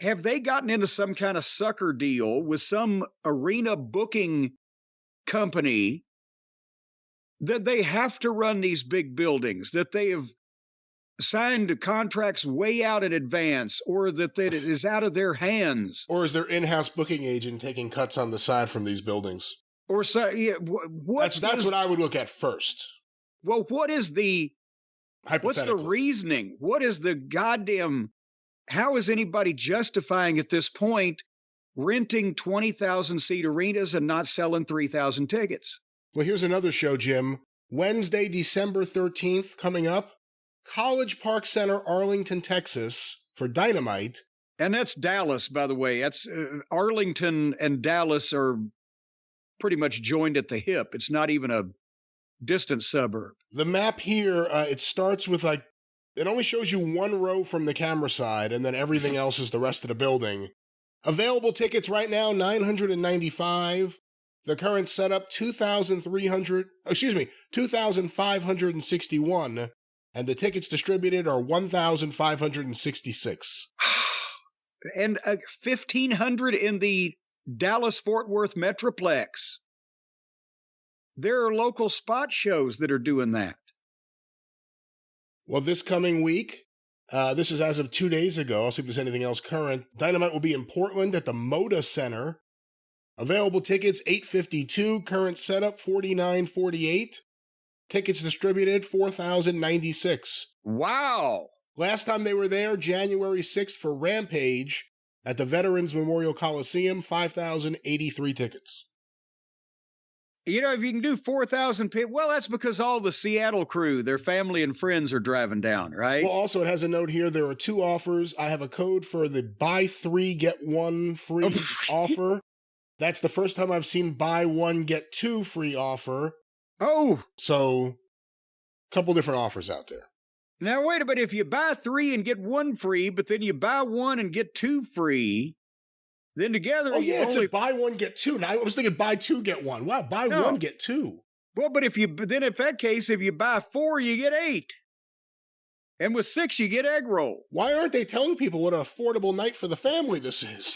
have they gotten into some kind of sucker deal with some arena booking company that they have to run these big buildings, that they have signed contracts way out in advance, or that it is out of their hands? Or is their in-house booking agent taking cuts on the side from these buildings? Or so, yeah, that's what I would look at first. Well, what's the reasoning? What is the goddamn, how is anybody justifying at this point renting 20,000 seat arenas and not selling 3,000 tickets? Well, here's another show, Jim. Wednesday, December 13th, coming up, College Park Center, Arlington, Texas, for Dynamite. And that's Dallas, by the way. That's Arlington and Dallas are pretty much joined at the hip. It's not even a distant suburb. The map here, it starts with it only shows you one row from the camera side, and then everything else is the rest of the building. Available tickets right now, $995. The current setup, 2,561. And the tickets distributed are 1,566. And 1,500 in the Dallas-Fort Worth Metroplex. There are local spot shows that are doing that. Well, this coming week, this is as of 2 days ago. I'll see if there's anything else current. Dynamite will be in Portland at the Moda Center. Available tickets, $852. Current setup, $49.48. Tickets distributed, 4,096. Wow. Last time they were there, January 6th for Rampage at the Veterans Memorial Coliseum, 5,083 tickets. You know, if you can do 4,000 people, well, that's because all the Seattle crew, their family and friends are driving down, right? Well, also, it has a note here. There are 2 offers. I have a code for the buy 3, get 1 free offer. That's the first time I've seen buy 1, get 2 free offer. Oh. So, a couple different offers out there. Now, wait a minute. If you buy 3 and get 1 free, but then you buy 1 and get 2 free, then together... Oh, yeah, it's a buy 1, get 2. Now, I was thinking buy 2, get 1. Wow, buy 1, get 2. Well, but if that case, if you buy 4, you get 8. And with 6, you get egg roll. Why aren't they telling people what an affordable night for the family this is?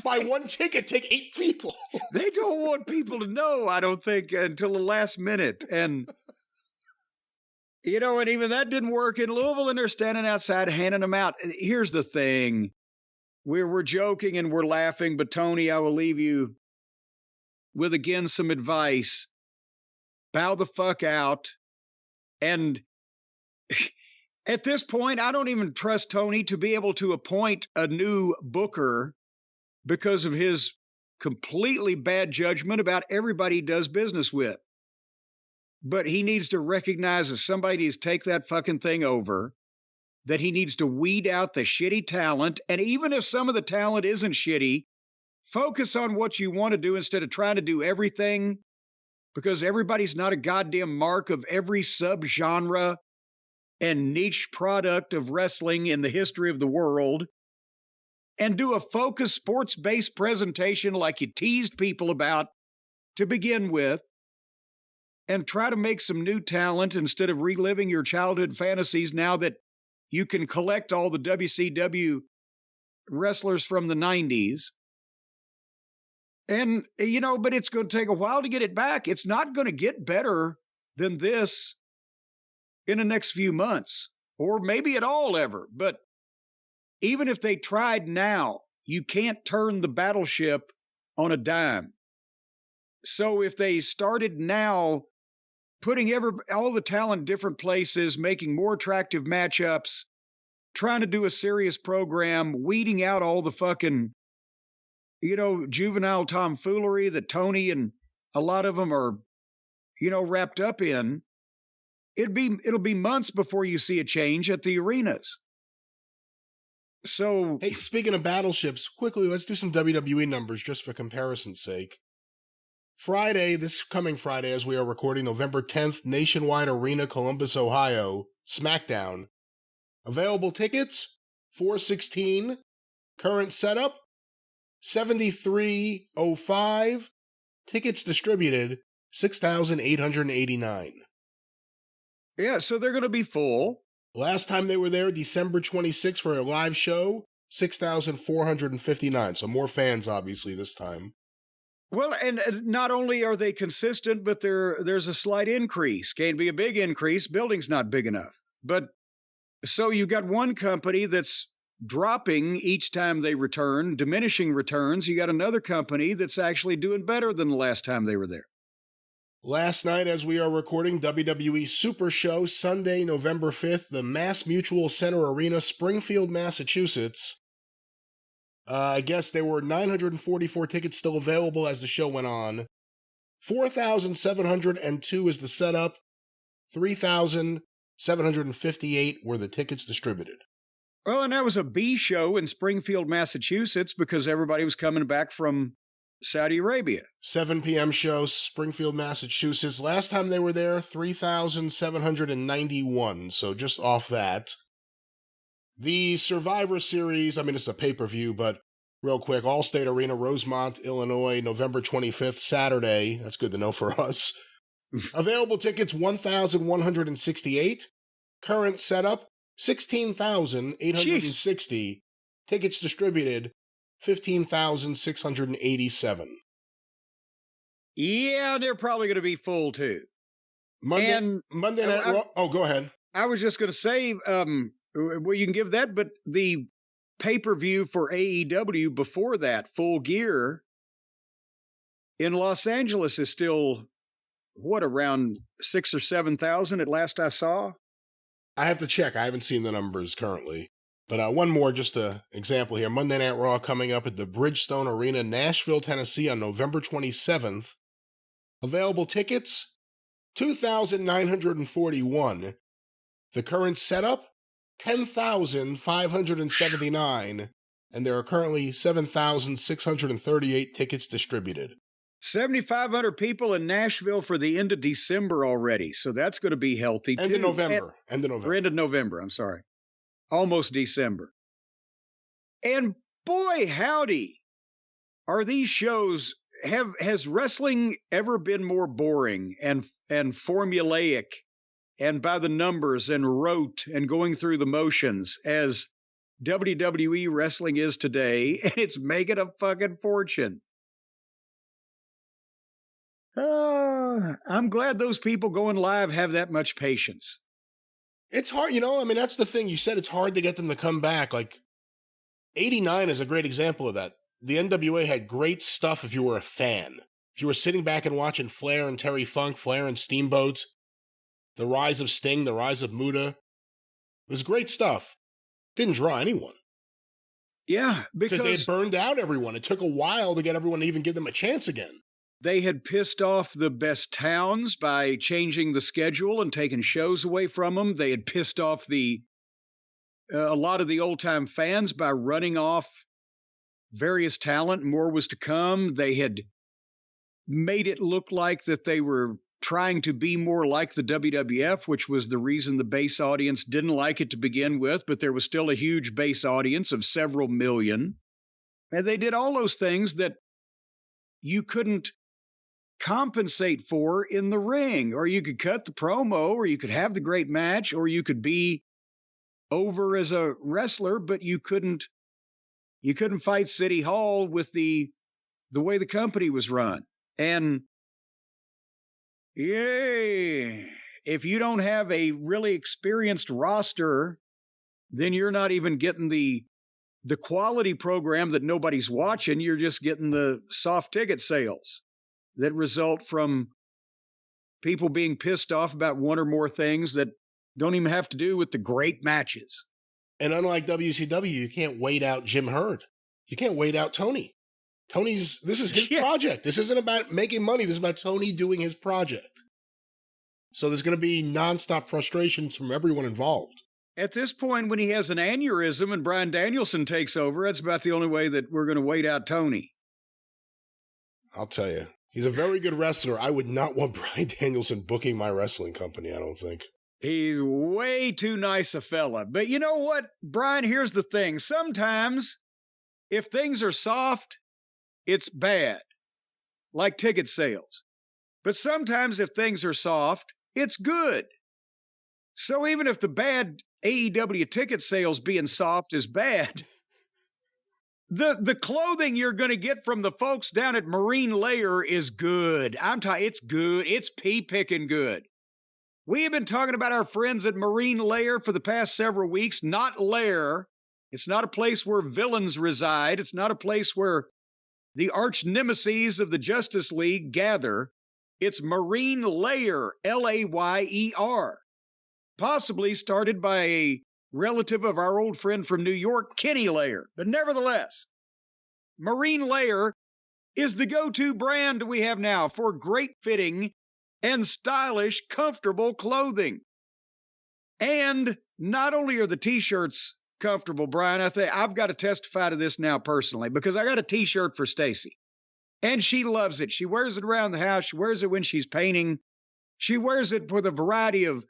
Buy 1 ticket, take 8 people. They don't want people to know, I don't think, until the last minute. And, you know, and even that didn't work in Louisville, and they're standing outside handing them out. Here's the thing. We're joking and we're laughing, but Tony, I will leave you with, again, some advice. Bow the fuck out. And... At this point, I don't even trust Tony to be able to appoint a new booker because of his completely bad judgment about everybody he does business with. But he needs to recognize that somebody needs to take that fucking thing over, that he needs to weed out the shitty talent. And even if some of the talent isn't shitty, focus on what you want to do instead of trying to do everything, because everybody's not a goddamn mark of every subgenre and niche product of wrestling in the history of the world, and do a focused sports-based presentation like you teased people about to begin with, and try to make some new talent instead of reliving your childhood fantasies now that you can collect all the WCW wrestlers from the 90s. And, you know, but it's going to take a while to get it back. It's not going to get better than this in the next few months, or maybe at all ever. But even if they tried now, you can't turn the battleship on a dime. So if they started now putting all the talent in different places, making more attractive matchups, trying to do a serious program, weeding out all the fucking, you know, juvenile tomfoolery that Tony and a lot of them are, you know, wrapped up in, it'll be months before you see a change at the arenas. So, hey, speaking of battleships, quickly, let's do some WWE numbers just for comparison's sake. Friday, this coming Friday, as we are recording, November 10th, Nationwide Arena, Columbus, Ohio, Smackdown. Available tickets, $416. Current setup, $73.05. Tickets distributed, 6,889. Yeah, so they're going to be full. Last time they were there, December 26th for a live show, 6,459. So more fans, obviously, this time. Well, and not only are they consistent, but there's a slight increase. Can't be a big increase. Building's not big enough. But so you've got one company that's dropping each time they return, diminishing returns. You got another company that's actually doing better than the last time they were there. Last night, as we are recording, WWE Super Show, Sunday, November 5th, the Mass Mutual Center Arena, Springfield, Massachusetts. I guess there were 944 tickets still available as the show went on. 4,702 is the setup. 3,758 were the tickets distributed. Well, and that was a B show in Springfield, Massachusetts, because everybody was coming back from Saudi Arabia. 7 p.m. show, Springfield, Massachusetts. Last time they were there, 3,791, so just off that. The Survivor Series, I mean, it's a pay-per-view, but real quick, Allstate Arena, Rosemont, Illinois, November 25th, Saturday. That's good to know for us. Available tickets, 1,168. Current setup, 16,860. Tickets distributed, 15,687. Yeah, they're probably going to be full, too. Monday Night Raw. Oh, go ahead. I was just going to say, well, you can give that, but the pay-per-view for AEW before that, Full Gear, in Los Angeles is still, around 6,000 or 7,000 at last I saw? I have to check. I haven't seen the numbers currently. But one more, just an example here. Monday Night Raw coming up at the Bridgestone Arena, Nashville, Tennessee on November 27th. Available tickets, 2,941. The current setup, 10,579. And there are currently 7,638 tickets distributed. 7,500 people in Nashville for the end of December already. So that's going to be healthy, too. End of November. Or end of November, I'm sorry. Almost December. And boy, howdy, are these shows, has wrestling ever been more boring and formulaic and by the numbers and rote and going through the motions as WWE wrestling is today, and it's making a fucking fortune. I'm glad those people going live have that much patience. It's hard, I mean, that's the thing. You said it's hard to get them to come back. Like, 89 is a great example of that. The NWA had great stuff if you were a fan. If you were sitting back and watching Flair and Terry Funk, Flair and Steamboat, the rise of Sting, the rise of Muta. It was great stuff. Didn't draw anyone. Yeah, because they had burned out everyone. It took a while to get everyone to even give them a chance again. They had pissed off the best towns by changing the schedule and taking shows away from them. They had pissed off a lot of the old-time fans by running off various talent. More was to come. They had made it look like that they were trying to be more like the WWF, which was the reason the base audience didn't like it to begin with, but there was still a huge base audience of several million. And they did all those things that you couldn't compensate for in the ring, or you could cut the promo, or you could have the great match, or you could be over as a wrestler, but you couldn't fight City Hall with the way the company was run. And yay, if you don't have a really experienced roster, then you're not even getting the quality program that nobody's watching. You're just getting the soft ticket sales that result from people being pissed off about one or more things that don't even have to do with the great matches. And unlike WCW, you can't wait out Jim Herd. You can't wait out Tony. This is his project. This isn't about making money. This is about Tony doing his project. So there's going to be nonstop frustrations from everyone involved. At this point, when he has an aneurysm and Bryan Danielson takes over, that's about the only way that we're going to wait out Tony. I'll tell you. He's a very good wrestler. I would not want Bryan Danielson booking my wrestling company, I don't think. He's way too nice a fella. But you know what, Brian, here's the thing. Sometimes, if things are soft, it's bad. like ticket sales. But sometimes if things are soft, it's good. So even if the bad AEW ticket sales being soft is bad, the clothing you're going to get from the folks down at Marine Layer is good. It's good. It's pea-picking good. We have been talking about our friends at Marine Layer for the past several weeks, not Lair. It's not a place where villains reside. It's not a place where the arch nemesis of the Justice League gather. It's Marine Layer, Layer, possibly started by a relative of our old friend from New York, Kenny Layer. But nevertheless, Marine Layer is the go-to brand we have now for great fitting and stylish, comfortable clothing. And not only are the t-shirts comfortable, Brian, I've got to testify to this now personally because I got a t-shirt for Stacy. And she loves it. She wears it around the house. She wears it when she's painting. She wears it with a variety of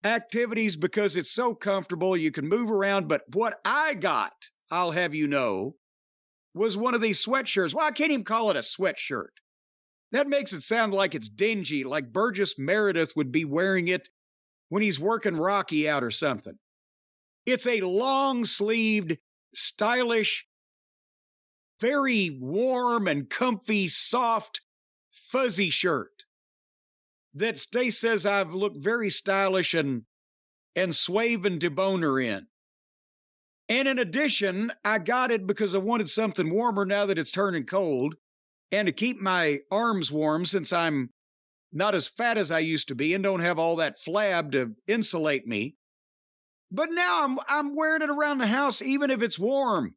activities because it's so comfortable. You can move around. But what I got, I'll have you know, was one of these sweatshirts. Well, I can't even call it a sweatshirt. That makes it sound like it's dingy, like Burgess Meredith would be wearing it when he's working Rocky out or something. It's a long-sleeved, stylish, very warm and comfy, soft, fuzzy shirt that Stace says I've looked very stylish and swaven to boner in. And in addition, I got it because I wanted something warmer now that it's turning cold and to keep my arms warm since I'm not as fat as I used to be and don't have all that flab to insulate me. But now I'm wearing it around the house even if it's warm.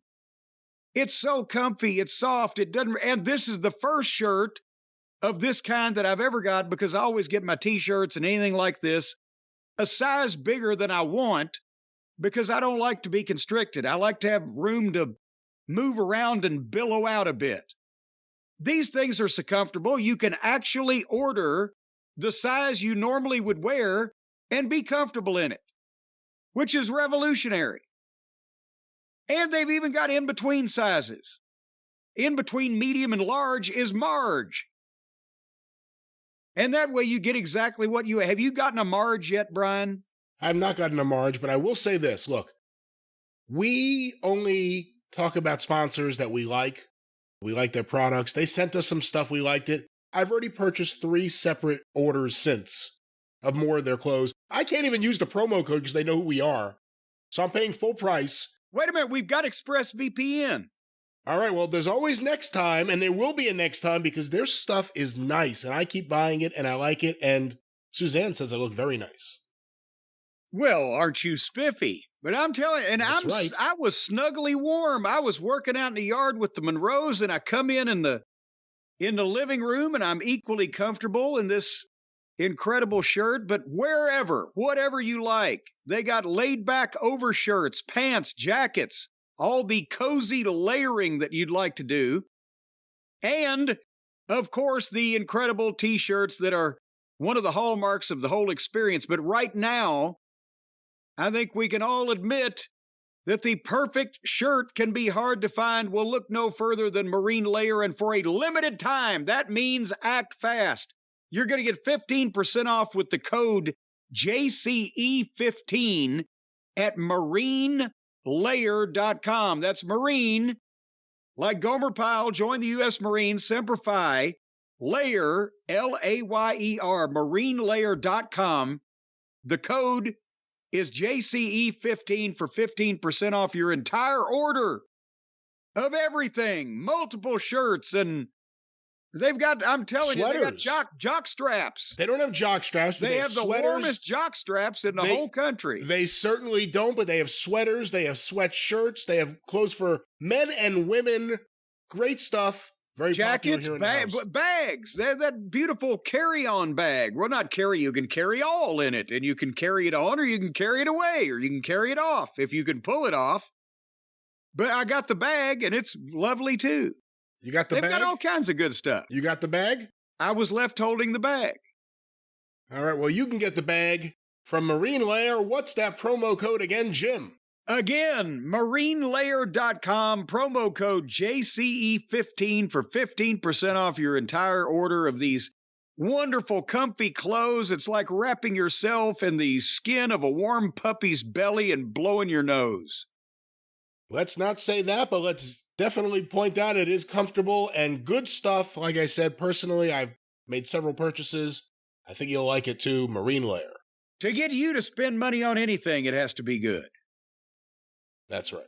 It's so comfy, it's soft, and this is the first shirt of this kind that I've ever got because I always get my t-shirts and anything like this a size bigger than I want because I don't like to be constricted. I like to have room to move around and billow out a bit. These things are so comfortable, you can actually order the size you normally would wear and be comfortable in it, which is revolutionary. And they've even got in-between sizes. In between medium and large is Marge. And that way you get exactly what you have. You gotten a Marge yet, Brian? I've not gotten a Marge, but I will say this. Look, we only talk about sponsors that we like. We like their products. They sent us some stuff. We liked it. I've already purchased 3 separate orders since of more of their clothes. I can't even use the promo code because they know who we are. So I'm paying full price. Wait a minute. We've got ExpressVPN. All right. Well, there's always next time, and there will be a next time because their stuff is nice, and I keep buying it, and I like it, and Suzanne says I look very nice. Well, aren't you spiffy? But I'm telling you, and Right. I was snugly warm. I was working out in the yard with the Monroes, and I come in the living room, and I'm equally comfortable in this incredible shirt. But whatever you like, they got laid back overshirts, pants, jackets, all the cozy layering that you'd like to do, and of course the incredible t-shirts that are one of the hallmarks of the whole experience. But right now, I think we can all admit that the perfect shirt can be hard to find. We'll look no further than Marine Layer, and for a limited time, that means act fast. You're going to get 15% off with the code JCE15 at marinelayer.com. That's Marine, like Gomer Pyle, join the U.S. Marines, Semper Fi, Layer, Layer, marinelayer.com. The code is JCE15 for 15% off your entire order of everything. Multiple shirts, and they've got, I'm telling Sweaters. you, they got jock straps. They don't have jock straps, but They have the sweaters. warmest jock straps in the whole country. They certainly don't, but they have sweaters, they have sweatshirts, they have clothes for men and women. Great stuff. Very Jackets, popular here in the house. bags. They're that beautiful carry-on bag. Well, not carry, you can carry all in it, and you can carry it on, or you can carry it away, or you can carry it off, if you can pull it off. But I got the bag, and it's lovely, too. You got the bag? They've got all kinds of good stuff. You got the bag? I was left holding the bag. All right, well, you can get the bag from Marine Layer. What's that promo code again, Jim? Again, marinelayer.com, promo code JCE15 for 15% off your entire order of these wonderful, comfy clothes. It's like wrapping yourself in the skin of a warm puppy's belly and blowing your nose. Let's not say that, but let's definitely point out it is comfortable and good stuff. Like I said, personally, I've made several purchases. I think you'll like it too, Marine Layer. To get you to spend money on anything, it has to be good. That's right.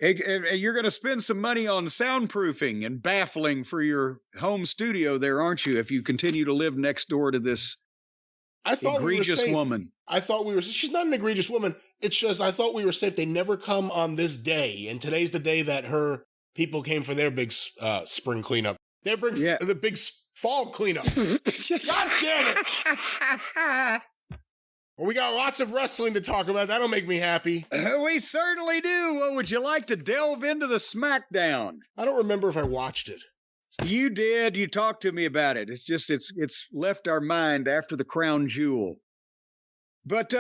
You're going to spend some money on soundproofing and baffling for your home studio there, aren't you, if you continue to live next door to this egregious woman? I thought we were safe. She's not an egregious woman. It's just I thought we were safe. They never come on this day, and today's the day that her people came for their big spring cleanup. The big fall cleanup. God damn it! Well, we got lots of wrestling to talk about. That'll make me happy. We certainly do. Well, would you like to delve into the Smackdown? I don't remember if I watched it. You did. You talked to me about it. It's just it's left our mind after the Crown Jewel. But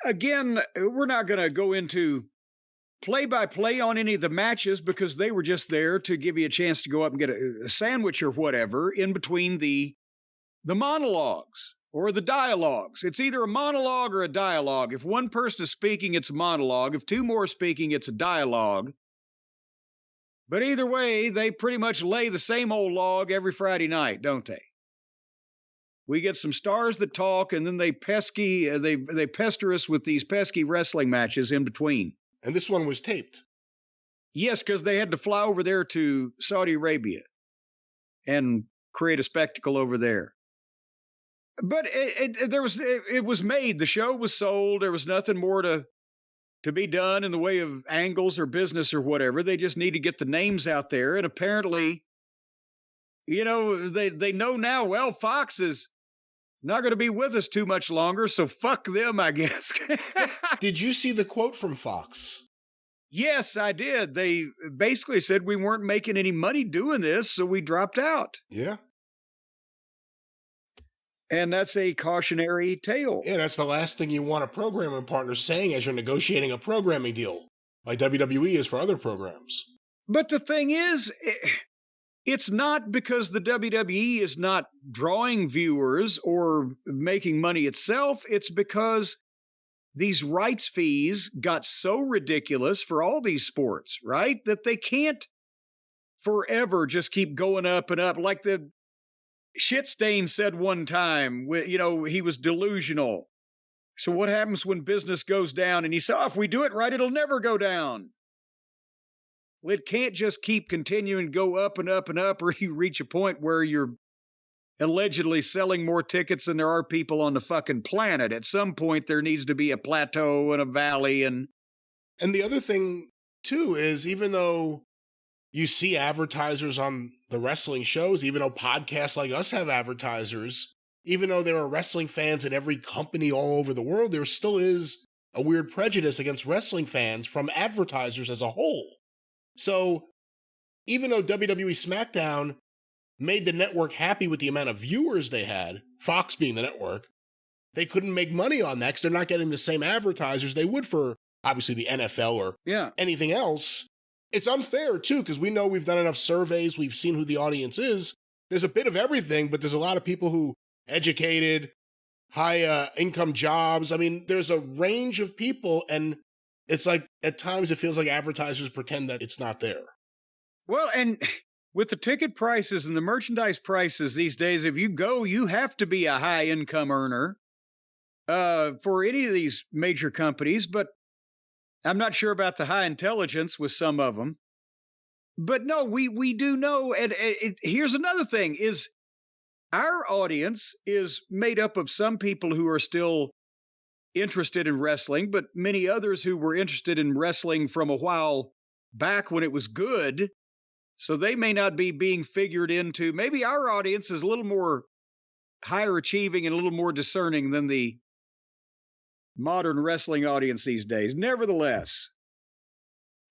again, we're not going to go into play-by-play on any of the matches because they were just there to give you a chance to go up and get a sandwich or whatever in between the monologues. Or the dialogues. It's either a monologue or a dialogue. If one person is speaking, it's a monologue. If two more are speaking, it's a dialogue. But either way, they pretty much lay the same old log every Friday night, don't they? We get some stars that talk, and then they pester us with these pesky wrestling matches in between. And this one was taped. Yes, because they had to fly over there to Saudi Arabia and create a spectacle over there. But it was made. The show was sold. There was nothing more to be done in the way of angles or business or whatever. They just need to get the names out there. And apparently, they know now, well, Fox is not going to be with us too much longer, so fuck them, I guess. Did you see the quote from Fox? Yes, I did. They basically said we weren't making any money doing this, so we dropped out. Yeah. And that's a cautionary tale. Yeah, that's the last thing you want a programming partner saying as you're negotiating a programming deal, like WWE is for other programs. But the thing is, it's not because the WWE is not drawing viewers or making money itself. It's because these rights fees got so ridiculous for all these sports, right? That they can't forever just keep going up and up. Like the Shitstain said one time, he was delusional. So what happens when business goes down? And he said, if we do it right, it'll never go down. Well, it can't just keep continuing to go up and up and up, or you reach a point where you're allegedly selling more tickets than there are people on the fucking planet. At some point, there needs to be a plateau and a valley. And the other thing, too, is even though you see advertisers on the wrestling shows, even though podcasts like us have advertisers, even though there are wrestling fans in every company all over the world, there still is a weird prejudice against wrestling fans from advertisers as a whole. So even though WWE Smackdown made the network happy with the amount of viewers they had, Fox being the network, they couldn't make money on that because they're not getting the same advertisers they would for, obviously, the NFL or anything else. It's unfair, too, because we know we've done enough surveys, we've seen who the audience is. There's a bit of everything, but there's a lot of people who educated, high income jobs. I mean, there's a range of people, and it's like, at times it feels like advertisers pretend that it's not there. Well, and with the ticket prices and the merchandise prices these days, if you go, you have to be a high income earner for any of these major companies, but I'm not sure about the high intelligence with some of them. But no, we do know, and here's another thing, is our audience is made up of some people who are still interested in wrestling, but many others who were interested in wrestling from a while back when it was good. So they may not be being figured into. Maybe our audience is a little more higher achieving and a little more discerning than the modern wrestling audience these days. Nevertheless,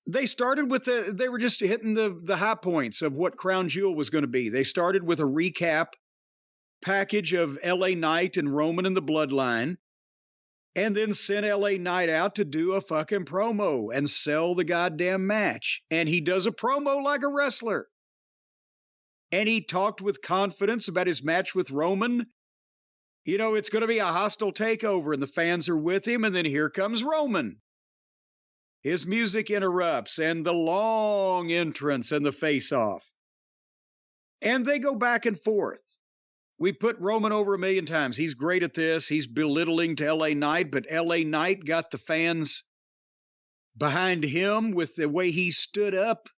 they started with they were just hitting the high points of what Crown Jewel was going to be. They started with a recap package of LA Knight and Roman and the Bloodline. and then sent LA Knight out to do a fucking promo and sell the goddamn match. And he does a promo like a wrestler. And he talked with confidence about his match with Roman. You know, it's going to be a hostile takeover, and the fans are with him. And then here comes Roman. His music interrupts, and the long entrance and the face-off. And they go back and forth. We put Roman over 1,000,000 times. He's great at this. He's belittling to LA Knight, but LA Knight got the fans behind him with the way he stood up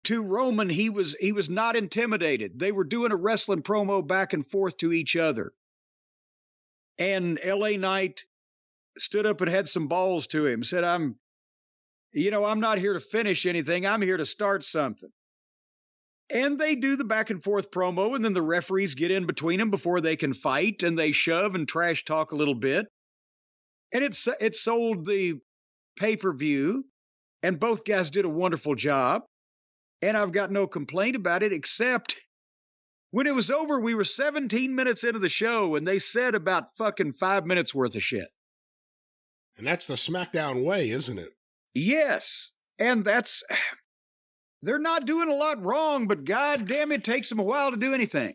to Roman. He was not intimidated. They were doing a wrestling promo back and forth to each other. And LA Knight stood up and had some balls to him, said, I'm not here to finish anything. I'm here to start something. And they do the back and forth promo, and then the referees get in between them before they can fight, and they shove and trash talk a little bit. And it sold the pay-per-view, and both guys did a wonderful job. And I've got no complaint about it, except when it was over, we were 17 minutes into the show, and they said about fucking 5 minutes worth of shit. And that's the Smackdown way, isn't it? Yes. And they're not doing a lot wrong, but god damn, it takes them a while to do anything.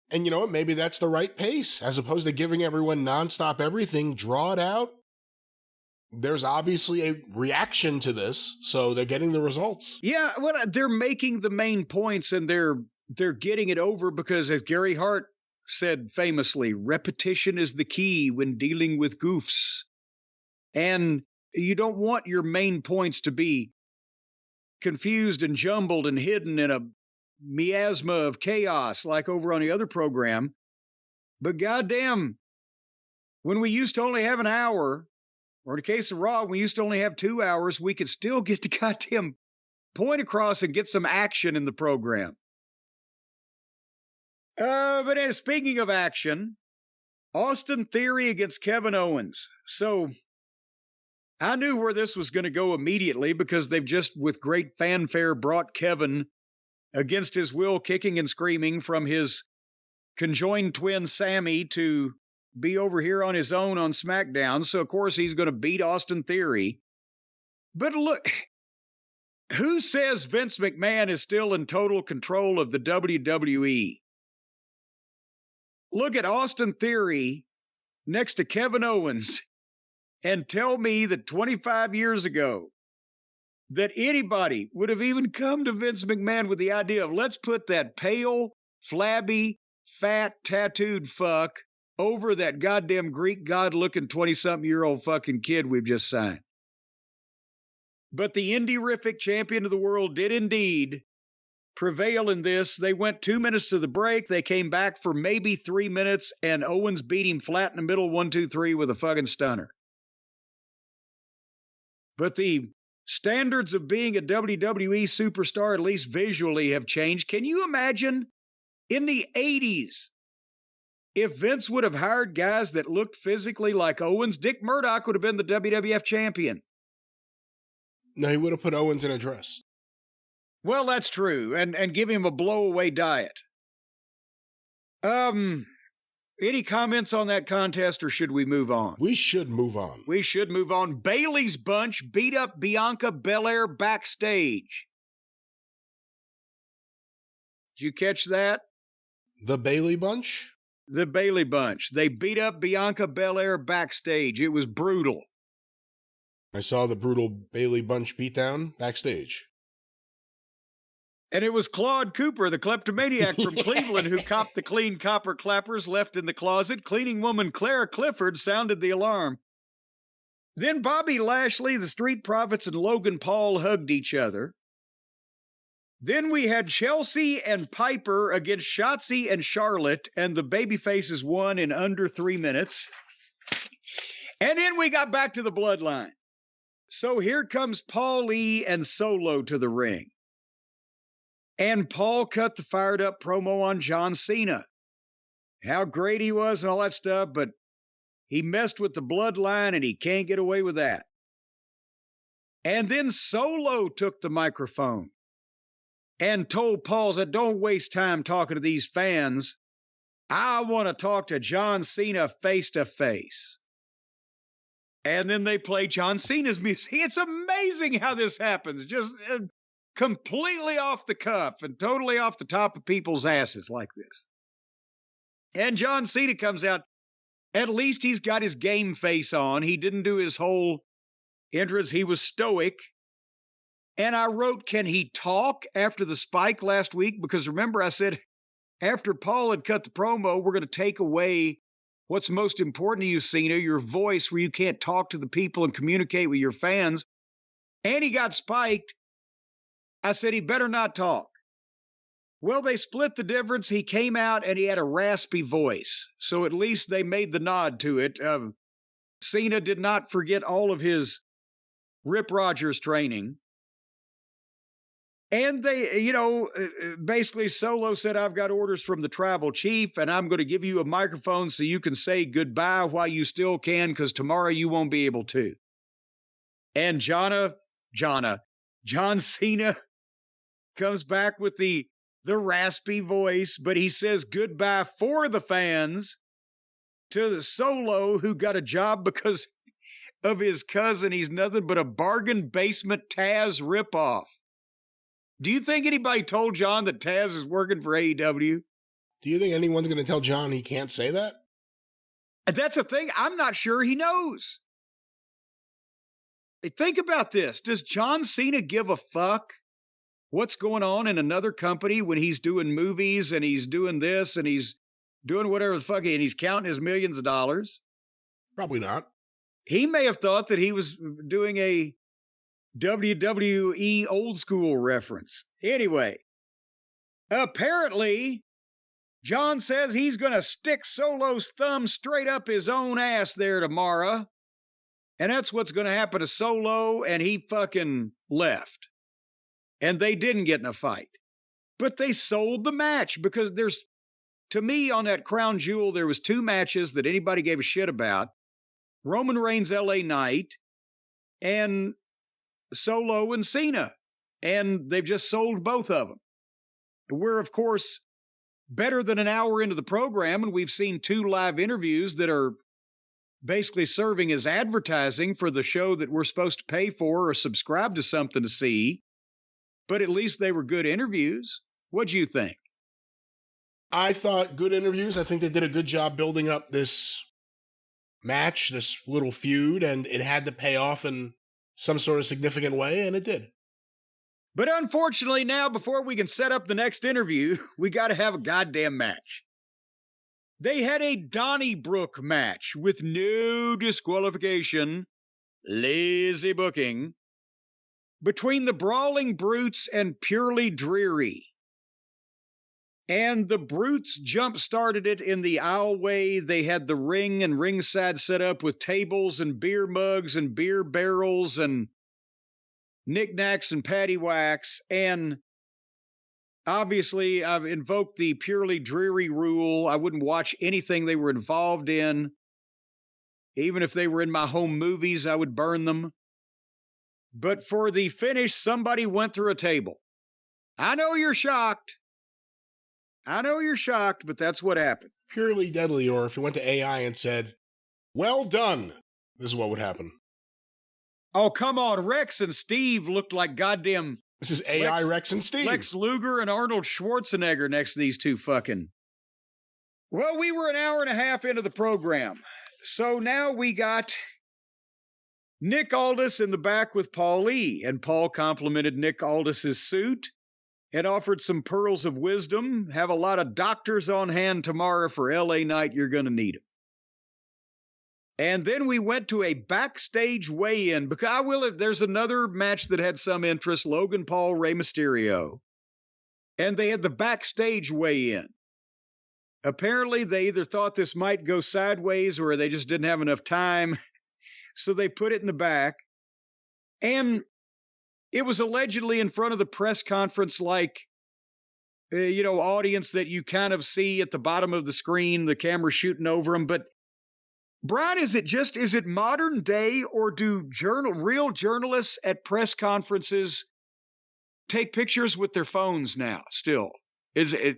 And you know what? Maybe that's the right pace. As opposed to giving everyone nonstop everything, draw it out. There's obviously a reaction to this, so they're getting the results. Yeah, well, they're making the main points, and they're getting it over because, as Gary Hart said famously, repetition is the key when dealing with goofs. And you don't want your main points to be confused and jumbled and hidden in a miasma of chaos like over on the other program. But goddamn, when we used to only have an hour, or in the case of Raw, we used to only have 2 hours, we could still get the goddamn point across and get some action in the program. But speaking of action, Austin Theory against Kevin Owens. So I knew where this was going to go immediately because they've just, with great fanfare, brought Kevin against his will, kicking and screaming from his conjoined twin Sammy to be over here on his own on SmackDown. So, of course, he's going to beat Austin Theory. But look, who says Vince McMahon is still in total control of the WWE? Look at Austin Theory next to Kevin Owens and tell me that 25 years ago that anybody would have even come to Vince McMahon with the idea of, let's put that pale, flabby, fat, tattooed fuck over that goddamn Greek god-looking 20-something-year-old fucking kid we've just signed. But the indie-rific champion of the world did indeed prevail in this. They went 2 minutes to the break. They came back for maybe 3 minutes, and Owens beat him flat in the middle, 1, 2, 3, with a fucking stunner. But the standards of being a WWE superstar, at least visually, have changed. Can you imagine in the 80s, if Vince would have hired guys that looked physically like Owens? Dick Murdoch would have been the WWF champion. No, he would have put Owens in a dress. Well, that's true, and give him a blow-away diet. Any comments on that contest, or should we move on? We should move on. We should move on. Bayley's bunch beat up Bianca Belair backstage. Did you catch that? The Bayley bunch? The Bayley bunch. They beat up Bianca Belair backstage. It was brutal. I saw the brutal Bayley bunch beatdown backstage. And it was Claude Cooper, the kleptomaniac from Cleveland, who copped the clean copper clappers left in the closet. Cleaning woman Claire Clifford sounded the alarm. Then Bobby Lashley, the Street Profits, and Logan Paul hugged each other. Then we had Chelsea and Piper against Shotzi and Charlotte, and the babyfaces won in under 3 minutes. And then we got back to the bloodline. So here comes Paul Lee and Solo to the ring. And Paul cut the fired up promo on John Cena. How great he was and all that stuff, but he messed with the bloodline and he can't get away with that. And then Solo took the microphone and told Paul that don't waste time talking to these fans. I want to talk to John Cena face to face. And then they play John Cena's music. It's amazing how this happens. Just completely off the cuff and totally off the top of people's asses like this. And John Cena comes out. At least he's got his game face on. He didn't do his whole entrance. He was stoic. And I wrote, can he talk after the spike last week? Because remember, I said, after Paul had cut the promo, we're going to take away what's most important to you, Cena, your voice, where you can't talk to the people and communicate with your fans. And he got spiked. I said, he better not talk. Well, they split the difference. He came out and he had a raspy voice. So at least they made the nod to it. Cena did not forget all of his Rip Rogers training. And they, basically Solo said, I've got orders from the tribal chief, and I'm going to give you a microphone so you can say goodbye while you still can, because tomorrow you won't be able to. And John Cena comes back with the raspy voice, but he says goodbye for the fans to the Solo, who got a job because of his cousin. He's nothing but a bargain basement Taz ripoff. Do you think anybody told John that Taz is working for AEW? Do you think anyone's going to tell John he can't say that? That's the thing. I'm not sure he knows. Think about this. Does John Cena give a fuck what's going on in another company when he's doing movies and he's doing this and he's doing whatever the fuck, and he's counting his millions of dollars? Probably not. He may have thought that he was doing a WWE old school reference. Anyway, apparently, John says he's going to stick Solo's thumb straight up his own ass there tomorrow. And that's what's going to happen to Solo, and he fucking left. And they didn't get in a fight. But they sold the match because to me, on that Crown Jewel, there was 2 matches that anybody gave a shit about. Roman Reigns, LA Knight, and Solo and Cena. And they've just sold both of them. We're, of course, better than an hour into the program, and we've seen 2 live interviews that are basically serving as advertising for the show that we're supposed to pay for or subscribe to something to see. But at least they were good interviews. What'd you think? I thought good interviews. I think they did a good job building up this match, this little feud, and it had to pay off in some sort of significant way, and it did. But unfortunately now, before we can set up the next interview, we got to have a goddamn match. They had a Donnybrook match with no disqualification, lazy booking, between the Brawling Brutes and Purely Dreary. And the Brutes jump-started it in the aisleway. They had the ring and ringside set up with tables and beer mugs and beer barrels and knickknacks and paddywhacks. And obviously, I've invoked the Purely Dreary rule. I wouldn't watch anything they were involved in. Even if they were in my home movies, I would burn them. But for the finish, somebody went through a table. I know you're shocked. But that's what happened. Purely deadly, or if you went to AI and said, well done, this is what would happen. Oh, come on. Rex and Steve looked like goddamn... This is AI Rex and Steve. Lex Luger and Arnold Schwarzenegger next to these 2 fucking... Well, we were an hour and a half into the program. So now we got Nick Aldis in the back with Paul Lee. And Paul complimented Nick Aldis's suit and offered some pearls of wisdom. Have a lot of doctors on hand tomorrow for LA Knight. You're going to need them. And then we went to a backstage weigh-in, because there's another match that had some interest, Logan Paul, Rey Mysterio. And they had the backstage weigh-in. Apparently, they either thought this might go sideways or they just didn't have enough time. So they put it in the back. And it was allegedly in front of the press conference like, audience that you kind of see at the bottom of the screen, the camera shooting over them. But Brian, is it modern day, or do real journalists at press conferences take pictures with their phones now still?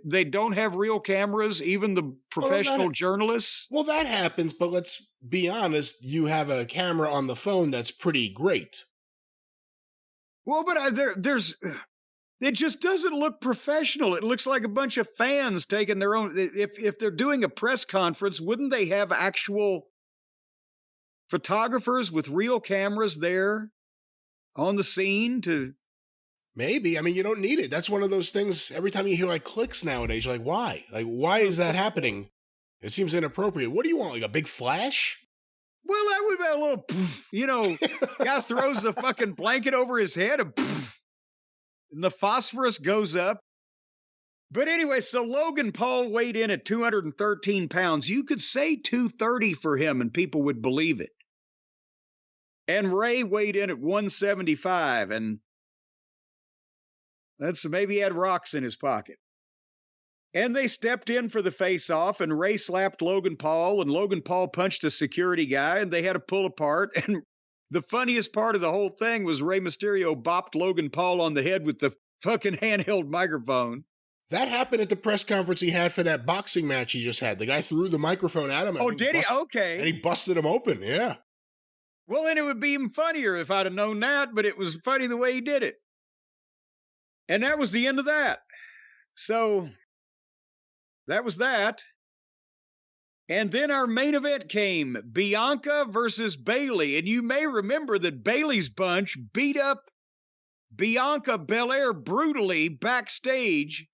They don't have real cameras, even the professional journalists? Well, that happens, but let's be honest, you have a camera on the phone that's pretty great. Well, but it just doesn't look professional. It looks like a bunch of fans taking their own. If they're doing a press conference, wouldn't they have actual photographers with real cameras there on the scene to? Maybe. I mean, you don't need it. That's one of those things. Every time you hear like clicks nowadays, you're like, why? Like, why is that happening? It seems inappropriate. What do you want? Like a big flash? Well, that would be a little, guy throws a fucking blanket over his head and the phosphorus goes up. But anyway, so Logan Paul weighed in at 213 pounds. You could say 230 for him and people would believe it. And Ray weighed in at 175, and maybe he had rocks in his pocket. And they stepped in for the face-off, and Ray slapped Logan Paul, and Logan Paul punched a security guy, and they had to pull apart. And the funniest part of the whole thing was Rey Mysterio bopped Logan Paul on the head with the fucking handheld microphone. That happened at the press conference he had for that boxing match he just had. The guy threw the microphone at him. Oh, did he? Okay. And he busted him open, yeah. Well, then it would be even funnier if I'd have known that, but it was funny the way he did it. And that was the end of that. So that was that. And then our main event came, Bianca versus Bayley. And you may remember that Bayley's bunch beat up Bianca Belair brutally backstage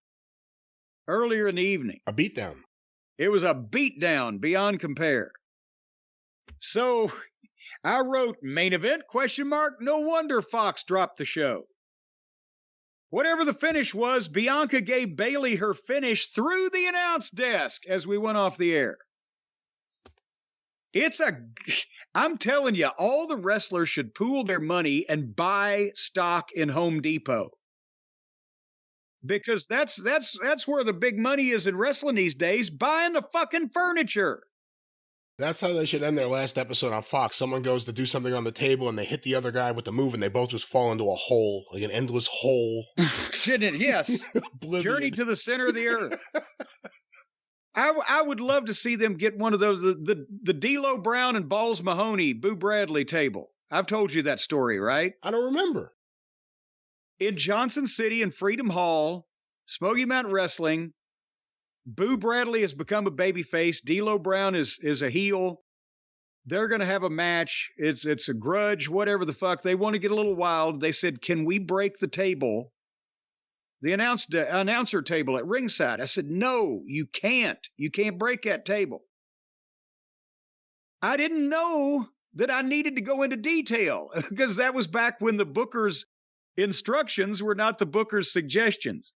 earlier in the evening. A beatdown. It was a beatdown beyond compare. So I wrote main event ? No wonder Fox dropped the show. Whatever the finish was, Bianca gave Bayley her finish through the announce desk as we went off the air. I'm telling you, all the wrestlers should pool their money and buy stock in Home Depot. Because that's where the big money is in wrestling these days, buying the fucking furniture. That's how they should end their last episode on Fox. Someone goes to do something on the table and they hit the other guy with the move and they both just fall into a hole, like an endless hole. Shouldn't it? Yes. Journey to the center of the earth. I would love to see them get one of those, the D'Lo Brown and Balls Mahoney, Boo Bradley table. I've told you that story, right? I don't remember. In Johnson City and Freedom Hall, Smoky Mountain Wrestling, Boo Bradley has become a babyface. D'Lo Brown is a heel. They're going to have a match. It's a grudge, whatever the fuck. They want to get a little wild. They said, can we break the table? The announcer table at ringside. I said, no, you can't. You can't break that table. I didn't know that I needed to go into detail because that was back when the booker's instructions were not the booker's suggestions.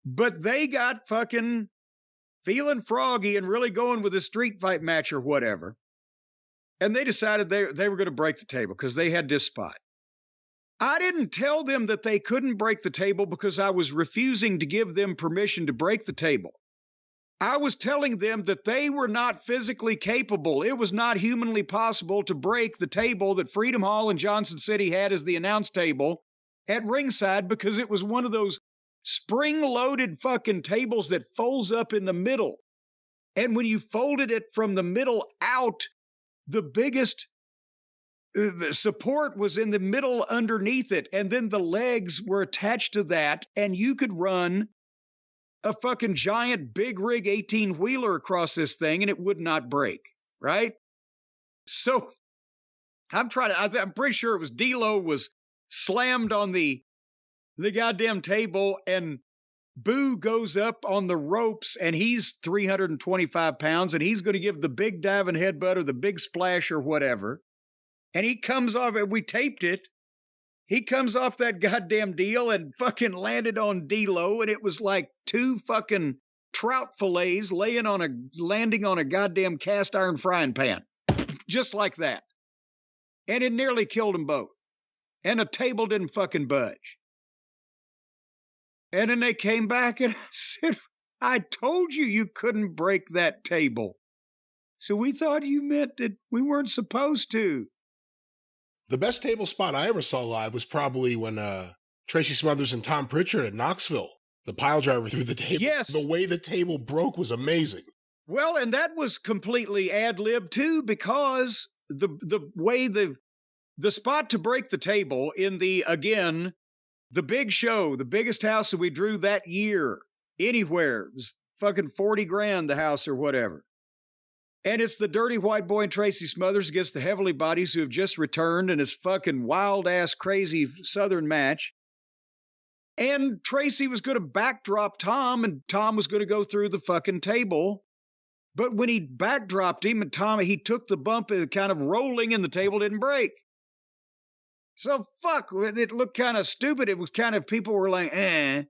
But they got fucking feeling froggy and really going with a street fight match or whatever. And they decided they were going to break the table because they had this spot. I didn't tell them that they couldn't break the table because I was refusing to give them permission to break the table. I was telling them that they were not physically capable. It was not humanly possible to break the table that Freedom Hall in Johnson City had as the announce table at ringside because it was one of those spring-loaded fucking tables that folds up in the middle. And when you folded it from the middle out, the biggest the support was in the middle underneath it, and then the legs were attached to that, and you could run a fucking giant big rig 18-wheeler across this thing, and it would not break, right? So I'm pretty sure it was D'Lo was slammed on the goddamn table, and Boo goes up on the ropes, and he's 325 pounds, and he's going to give the big diving headbutt or the big splash or whatever. And he comes off, and we taped it. He comes off that goddamn deal and fucking landed on D'Lo, and it was like two fucking trout fillets landing on a goddamn cast iron frying pan. Just like that. And it nearly killed them both. And the table didn't fucking budge. And then they came back and I said, I told you couldn't break that table. So we thought you meant that we weren't supposed to. The best table spot I ever saw live was probably when Tracy Smothers and Tom Pritchard at Knoxville The pile driver through the table. Yes. The way the table broke was amazing. Well, and that was completely ad-lib too, because the way the spot to break the table in the big show, the biggest house that we drew that year anywhere, it was fucking $40,000 the house or whatever. And it's the Dirty White Boy and Tracy Smothers against the Heavenly Bodies who have just returned in this fucking wild-ass crazy Southern match. And Tracy was going to backdrop Tom, and Tom was going to go through the fucking table. But when he backdropped him, and Tom, he took the bump and kind of rolling, and the table didn't break. So, fuck, it looked kind of stupid. It was kind of, people were like, eh.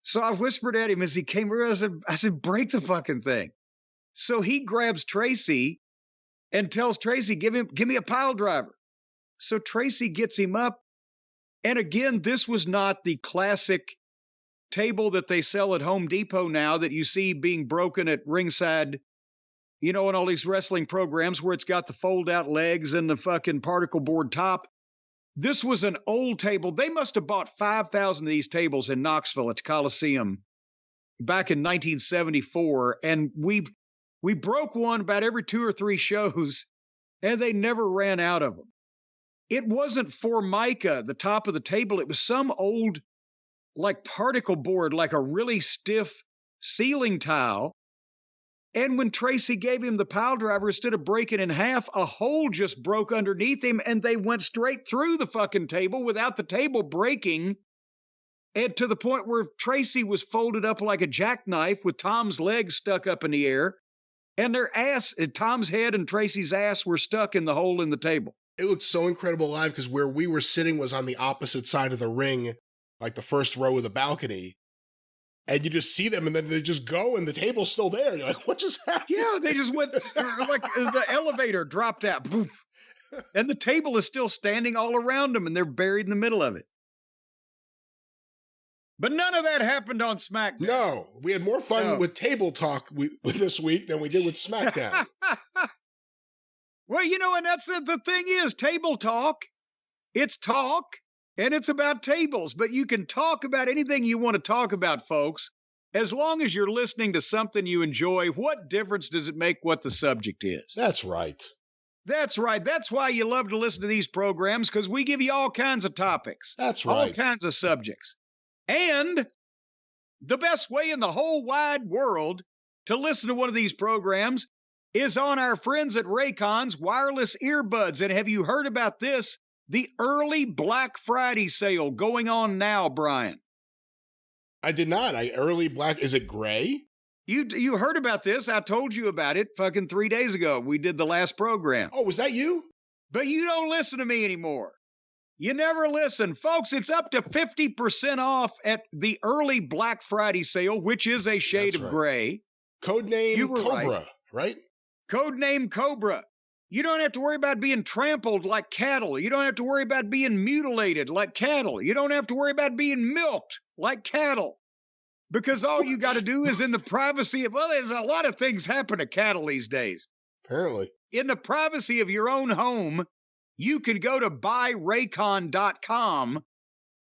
So I whispered at him as he came over, I said, break the fucking thing. So he grabs Tracy and tells Tracy, give me a pile driver. So Tracy gets him up. And again, this was not the classic table that they sell at Home Depot now that you see being broken at ringside, in all these wrestling programs where it's got the fold out legs and the fucking particle board top. This was an old table. They must have bought 5,000 of these tables in Knoxville at the Coliseum back in 1974. And we broke one about every 2 or 3 shows, and they never ran out of them. It wasn't Formica, the top of the table. It was some old, like, particle board, like a really stiff ceiling tile. And when Tracy gave him the pile driver, instead of breaking in half, a hole just broke underneath him, and they went straight through the fucking table without the table breaking. And to the point where Tracy was folded up like a jackknife with Tom's legs stuck up in the air. And their ass, Tom's head and Tracy's ass were stuck in the hole in the table. It looked so incredible live because where we were sitting was on the opposite side of the ring, like the first row of the balcony. And you just see them and then they just go and the table's still there. You're like, what just happened? Yeah, they just went, like the elevator dropped out. Poof. And the table is still standing all around them and they're buried in the middle of it. But none of that happened on SmackDown. No, we had more fun with Table Talk with this week than we did with SmackDown. Well, and that's the thing is, Table Talk, it's talk, and it's about tables. But you can talk about anything you want to talk about, folks, as long as you're listening to something you enjoy. What difference does it make what the subject is? That's right. That's right. That's why you love to listen to these programs, because we give you all kinds of topics. That's right. All kinds of subjects. And the best way in the whole wide world to listen to one of these programs is on our friends at Raycon's wireless earbuds. And have you heard about this? The early Black Friday sale going on now, Brian. I did not. Early black. Is it gray? You heard about this. I told you about it fucking 3 days ago. We did the last program. Oh, was that you? But you don't listen to me anymore. You never listen. Folks, it's up to 50% off at the early Black Friday sale, which is a shade of gray. Codename Cobra, right? Codename Cobra. You don't have to worry about being trampled like cattle. You don't have to worry about being mutilated like cattle. You don't have to worry about being milked like cattle. Because all you got to do is in the privacy of, there's a lot of things happen to cattle these days. Apparently. In the privacy of your own home, you can go to buyraycon.com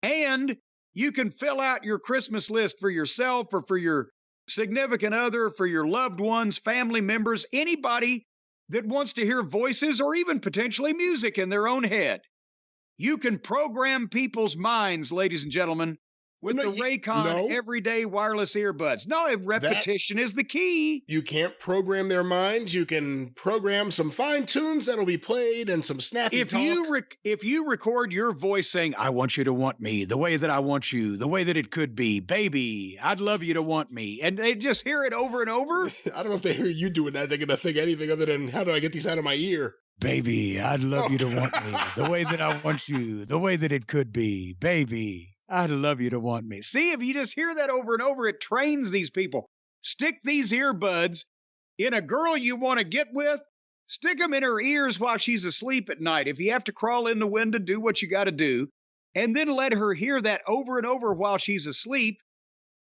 and you can fill out your Christmas list for yourself or for your significant other, for your loved ones, family members, anybody that wants to hear voices or even potentially music in their own head. You can program people's minds, ladies and gentlemen, with the Raycon everyday wireless earbuds. No, repetition is the key. You can't program their minds. You can program some fine tunes that'll be played and some snappy talk. If you record your voice saying, I want you to want me, the way that I want you, the way that it could be, baby, I'd love you to want me, and they just hear it over and over. I don't know if they hear you doing that. They're going to think anything other than, how do I get these out of my ear? Baby, I'd love you to want me, the way that I want you, the way that it could be, baby. I'd love you to want me. See, if you just hear that over and over, it trains these people. Stick these earbuds in a girl you want to get with. Stick them in her ears while she's asleep at night. If you have to crawl in the window, do what you got to do. And then let her hear that over and over while she's asleep.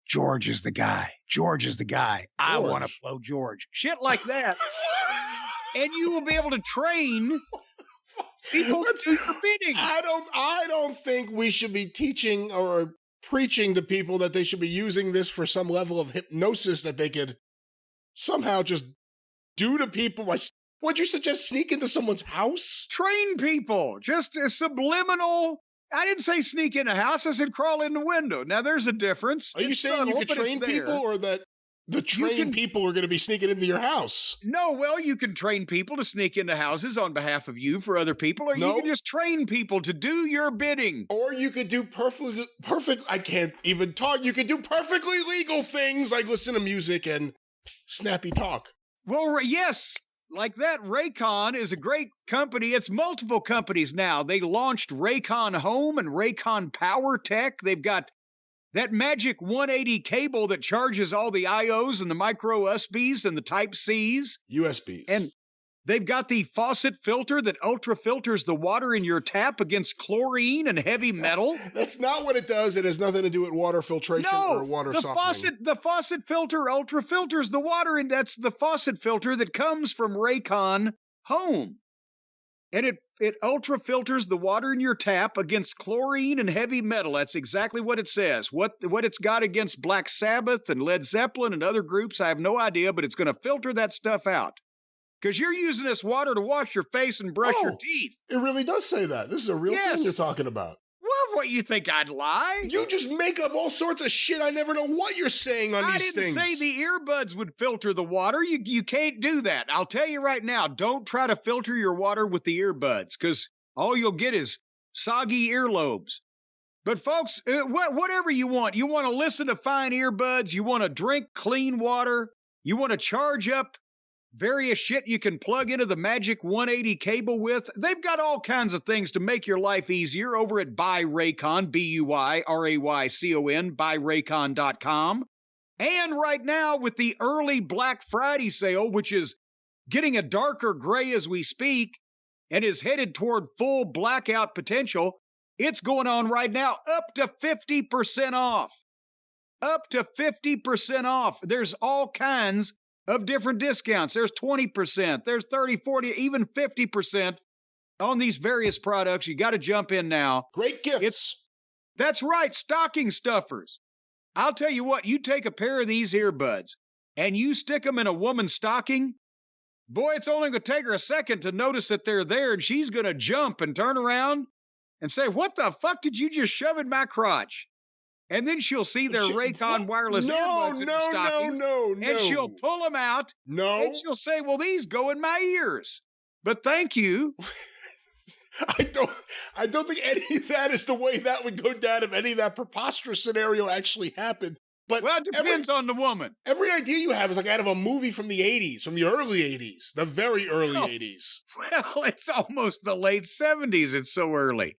George is the guy. George is the guy. I want to blow George. Shit like that. And you will be able to train people to do your bidding. I don't think we should be teaching or preaching to people that they should be using this for some level of hypnosis that they could somehow just do to people. Would you suggest sneak into someone's house? Train people. Just a subliminal. I didn't say sneak in a house. I said crawl in the window. Now, there's a difference. Are you saying you could train people, or that the trained people are going to be sneaking into your house? No, well, you can train people to sneak into houses on behalf of you for other people, or you can just train people to do your bidding. Or you could do I can't even talk. You could do perfectly legal things like listen to music and snappy talk. Well, yes, like that. Raycon is a great company. It's multiple companies now. They launched Raycon Home and Raycon Power Tech. They've got that magic 180 cable that charges all the IOs and the micro USBs and the Type-Cs. USBs. And they've got the faucet filter that ultra filters the water in your tap against chlorine and heavy metal. That's not what it does. It has nothing to do with water filtration or water softening. The faucet filter ultra filters the water, and that's the faucet filter that comes from Raycon Home. And it ultra filters the water in your tap against chlorine and heavy metal. That's exactly what it says. What it's got against Black Sabbath and Led Zeppelin and other groups, I have no idea, but it's going to filter that stuff out. Because you're using this water to wash your face and brush your teeth. It really does say that. This is a real thing you're talking about. Well, what, you think I'd lie? You just make up all sorts of shit. I never know what you're saying on these things. I didn't say the earbuds would filter the water. You can't do that. I'll tell you right now, don't try to filter your water with the earbuds, because all you'll get is soggy earlobes. But folks, whatever you want to listen to fine earbuds, you want to drink clean water, you want to charge up various shit you can plug into the magic 180 cable with. They've got all kinds of things to make your life easier over at Buy Raycon, BUYRAYCON, buyraycon.com. And right now with the early Black Friday sale, which is getting a darker gray as we speak and is headed toward full blackout potential, it's going on right now up to 50% off. Up to 50% off. There's all kinds of different discounts. There's 20%, there's 30, 40, even 50% on these various products. You got to jump in now. Great gifts. That's right, stocking stuffers. I'll tell you what, you take a pair of these earbuds and you stick them in a woman's stocking, boy, it's only going to take her a second to notice that they're there, and she's going to jump and turn around and say, what the fuck did you just shove in my crotch? And then she'll see their Raycon wireless earbuds in her stockings, and she'll pull them out, and she'll say, well, these go in my ears. But thank you. I don't think any of that is the way that would go down if any of that preposterous scenario actually happened. But well, it depends on the woman. Every idea you have is like out of a movie from the 80s, from the early 80s, the very early 80s. Well, it's almost the late 70s. It's so early.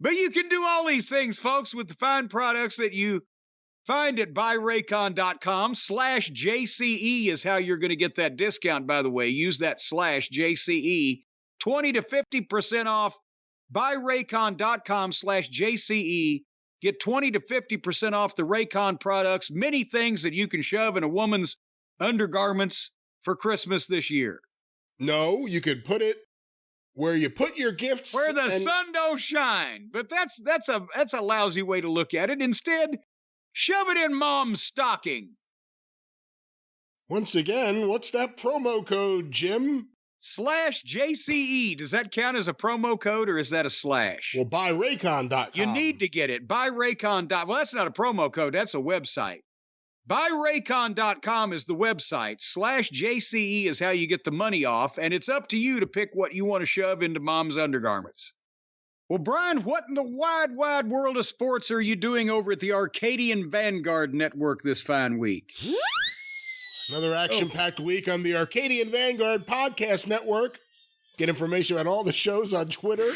But you can do all these things, folks, with the fine products that you find at buyraycon.com. /JCE is how you're going to get that discount, by the way. Use that /JCE. 20 to 50% off. Buyraycon.com /JCE. Get 20 to 50% off the Raycon products. Many things that you can shove in a woman's undergarments for Christmas this year. No, you could put it where you put your gifts, where the sun don't shine. But that's a lousy way to look at it. Instead, shove it in mom's stocking. Once again, what's that promo code, Jim? /JCE. Does that count as a promo code, or is that a slash? Well, buyraycon.com. You need to get it. Buyraycon.com. Well, that's not a promo code. That's a website. Buyraycon.com is the website. /JCE is how you get the money off, and it's up to you to pick what you want to shove into mom's undergarments. Well, Brian, what in the wide, wide world of sports are you doing over at the Arcadian Vanguard Network this fine week? Another action-packed week on the Arcadian Vanguard Podcast Network. Get information about all the shows on Twitter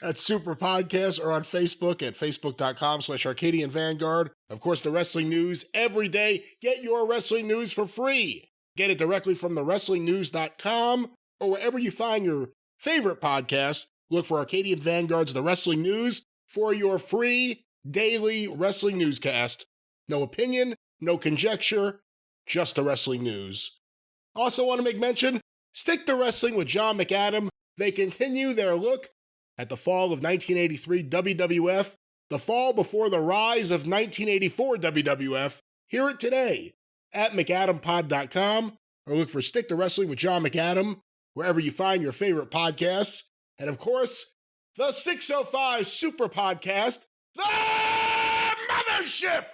at Superpodcast or on Facebook at facebook.com/Arcadian Vanguard. Of course, the wrestling news every day. Get your wrestling news for free. Get it directly from thewrestlingnews.com or wherever you find your favorite podcast. Look for Arcadian Vanguard's The Wrestling News for your free daily wrestling newscast. No opinion, no conjecture, just the wrestling news. Also want to make mention, Stick to Wrestling with John McAdam. They continue their look at the fall of 1983 WWF The fall before the rise of 1984 WWF. Hear it today at McAdamPod.com or look for Stick to Wrestling with John McAdam wherever you find your favorite podcasts. And of course, the 605 Superpodcast, the Mothership!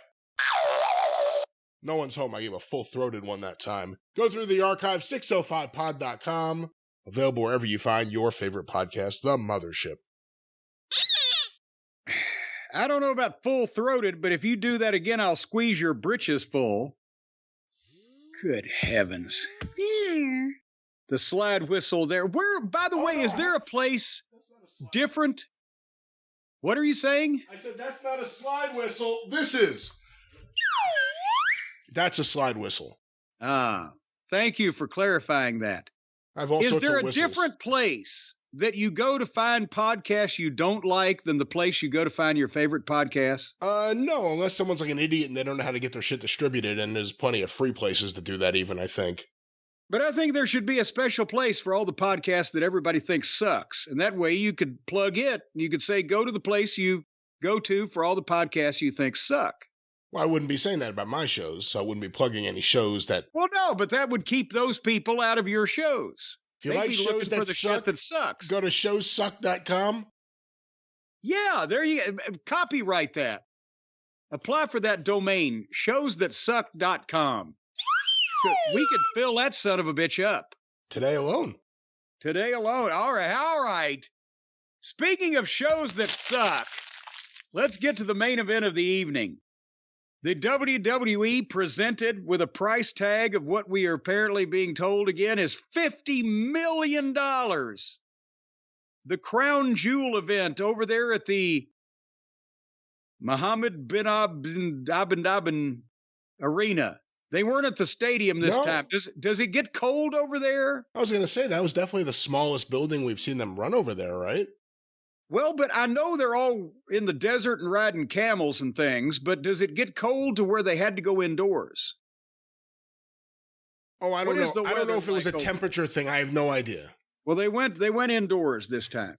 No one's home. I gave a full-throated one that time. Go through the archive, 605pod.com. Available wherever you find your favorite podcast, the Mothership. I don't know about full-throated, but if you do that again, I'll squeeze your britches full. Good heavens. The slide whistle there. Where, by the way, is there a place different? What are you saying? I said that's not a slide whistle. This is. That's a slide whistle. Ah, thank you for clarifying that. I've all sorts of whistles. Is there a different place that you go to find podcasts you don't like than the place you go to find your favorite podcasts? No, unless someone's like an idiot and they don't know how to get their shit distributed, and there's plenty of free places to do that even, I think. But I think there should be a special place for all the podcasts that everybody thinks sucks. And that way you could plug it. You could say, go to the place you go to for all the podcasts you think suck. Well, I wouldn't be saying that about my shows, so I wouldn't be plugging any shows that... Well, no, but that would keep those people out of your shows. If you like shows that suck, that sucks. Go to showsuck.com. Yeah, there you go. Copyright that. Apply for that domain, showsthatsuck.com. We could fill that son of a bitch up. Today alone. Today alone. All right. Speaking of shows that suck, let's get to the main event of the evening. The WWE presented with a price tag of what we are apparently being told again is $50 million. The Crown Jewel event over there at the Mohammed bin Abin Arena. They weren't at the stadium this time. Does it get cold over there? I was going to say, that was definitely the smallest building we've seen them run over there, right? Well, but I know they're all in the desert and riding camels and things, but does it get cold to where they had to go indoors? Oh, I don't know. I don't know if it was a temperature thing. I have no idea. Well, they went indoors this time.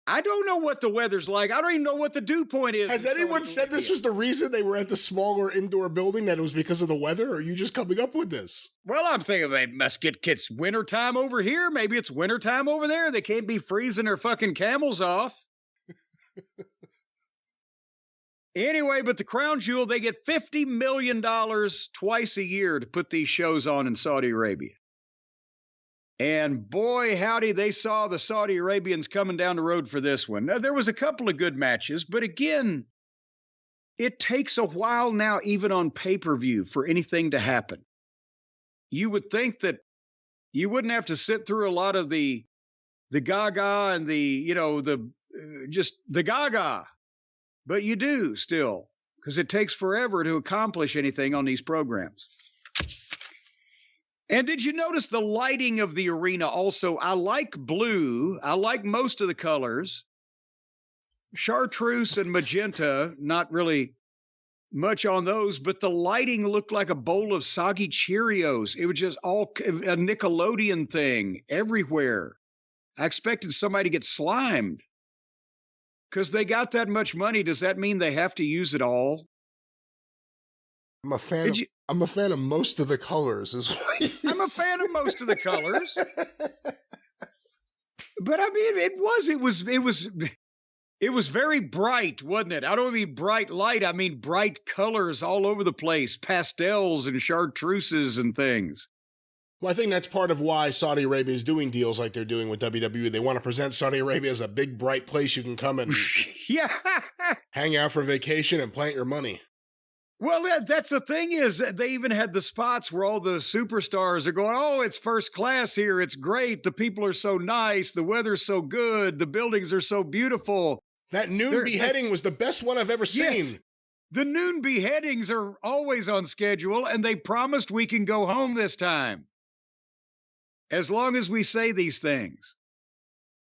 I don't know what the weather's like. I don't even know what the dew point is. Has anyone said this was the reason they were at the smaller indoor building, that it was because of the weather? Or are you just coming up with this? Well, I'm thinking they must get kids wintertime over here. Maybe it's wintertime over there. They can't be freezing their fucking camels off. Anyway, but the Crown Jewel, they get $50 million twice a year to put these shows on in Saudi Arabia. And boy, howdy, they saw the Saudi Arabians coming down the road for this one. Now, there was a couple of good matches, but again, it takes a while now, even on pay-per-view, for anything to happen. You would think that you wouldn't have to sit through a lot of the gaga and just the gaga, but you do still, because it takes forever to accomplish anything on these programs. And did you notice the lighting of the arena also? I like blue. I like most of the colors. Chartreuse and magenta, not really much on those, but the lighting looked like a bowl of soggy Cheerios. It was just all a Nickelodeon thing everywhere. I expected somebody to get slimed. Because they got that much money, does that mean they have to use it all? I'm a fan of most of the colors as well. I'm a fan of most of the colors. But I mean, it was very bright, wasn't it? I don't mean bright light. I mean bright colors all over the place, pastels and chartreuses and things. Well, I think that's part of why Saudi Arabia is doing deals like they're doing with WWE. They want to present Saudi Arabia as a big, bright place you can come and hang out for vacation and plant your money. Well, that's the thing is they even had the spots where all the superstars are going, oh, it's first class here. It's great. The people are so nice. The weather's so good. The buildings are so beautiful. That noon beheading was the best one I've ever seen. Yes, the noon beheadings are always on schedule, and they promised we can go home this time. As long as we say these things.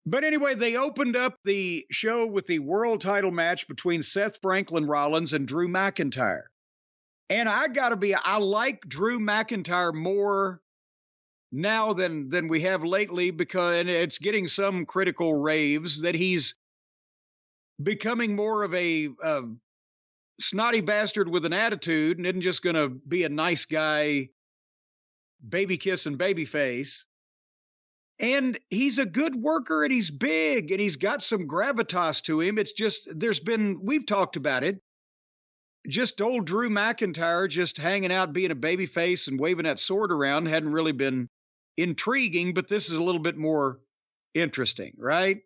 But anyway, they opened up the show with the world title match between Seth Franklin Rollins and Drew McIntyre. And I like Drew McIntyre more now than we have lately, because it's getting some critical raves that he's becoming more of a snotty bastard with an attitude and isn't just going to be a nice guy, baby kissing baby face. And he's a good worker and he's big and he's got some gravitas to him. It's just, we've talked about it. Just old Drew McIntyre just hanging out, being a baby face and waving that sword around hadn't really been intriguing, but this is a little bit more interesting, right?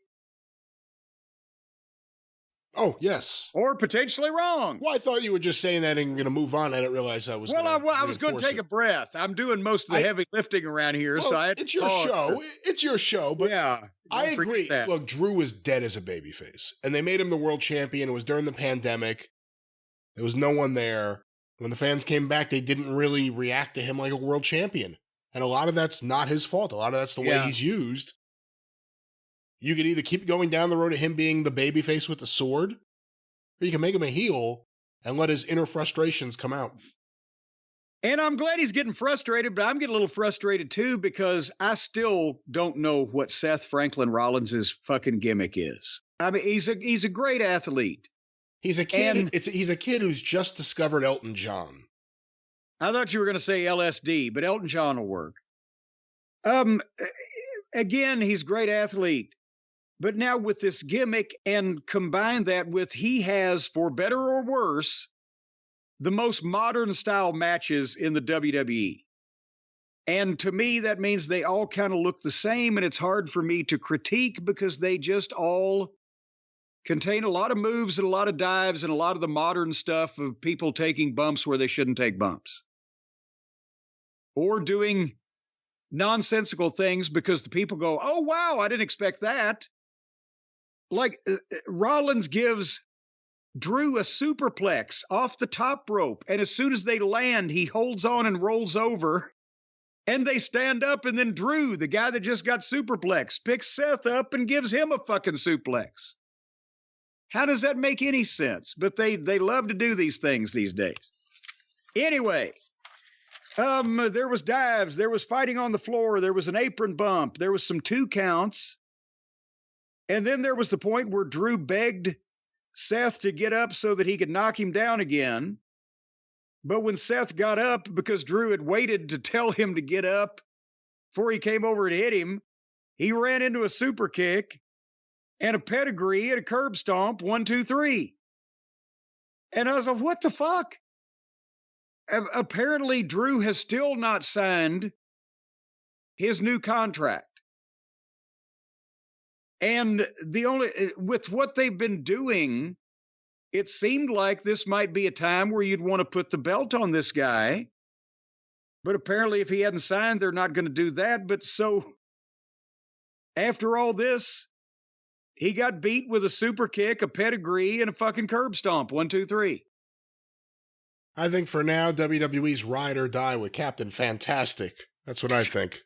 Oh, yes. Or potentially wrong. Well, I thought you were just saying that and going to move on. I didn't realize I was I was going to take a breath. I'm doing most of the heavy lifting around here, so I had it's your show. It's your show, but yeah, I agree. Look, Drew was dead as a babyface, and they made him the world champion. It was during the pandemic. There was no one there. When the fans came back, they didn't really react to him like a world champion. And a lot of that's not his fault. A lot of that's the way he's used. You could either keep going down the road of him being the babyface with the sword, or you can make him a heel and let his inner frustrations come out. And I'm glad he's getting frustrated, but I'm getting a little frustrated too because I still don't know what Seth Franklin Rollins' fucking gimmick is. I mean, he's a great athlete. He's a kid. He's a kid who's just discovered Elton John. I thought you were going to say LSD, but Elton John will work. Again, he's a great athlete. But now with this gimmick and combine that with he has, for better or worse, the most modern style matches in the WWE. And to me, that means they all kind of look the same, and it's hard for me to critique because they just all contain a lot of moves and a lot of dives and a lot of the modern stuff of people taking bumps where they shouldn't take bumps. Or doing nonsensical things because the people go, oh, wow, I didn't expect that. Like Rollins gives Drew a superplex off the top rope. And as soon as they land, he holds on and rolls over. And they stand up. And then Drew, the guy that just got superplex, picks Seth up and gives him a fucking suplex. How does that make any sense? But they love to do these things these days. Anyway, there was dives. There was fighting on the floor. There was an apron bump. There was some 2 counts. And then there was the point where Drew begged Seth to get up so that he could knock him down again. But when Seth got up, because Drew had waited to tell him to get up before he came over and hit him, he ran into a super kick and a pedigree and a curb stomp, 1, 2, 3. And I was like, what the fuck? Apparently, Drew has still not signed his new contract. And with what they've been doing, it seemed like this might be a time where you'd want to put the belt on this guy. But apparently, if he hadn't signed, they're not going to do that. But so, after all this, he got beat with a super kick, a pedigree, and a fucking curb stomp, 1, 2, 3. I think for now, WWE's ride or die with Captain Fantastic. That's what I think.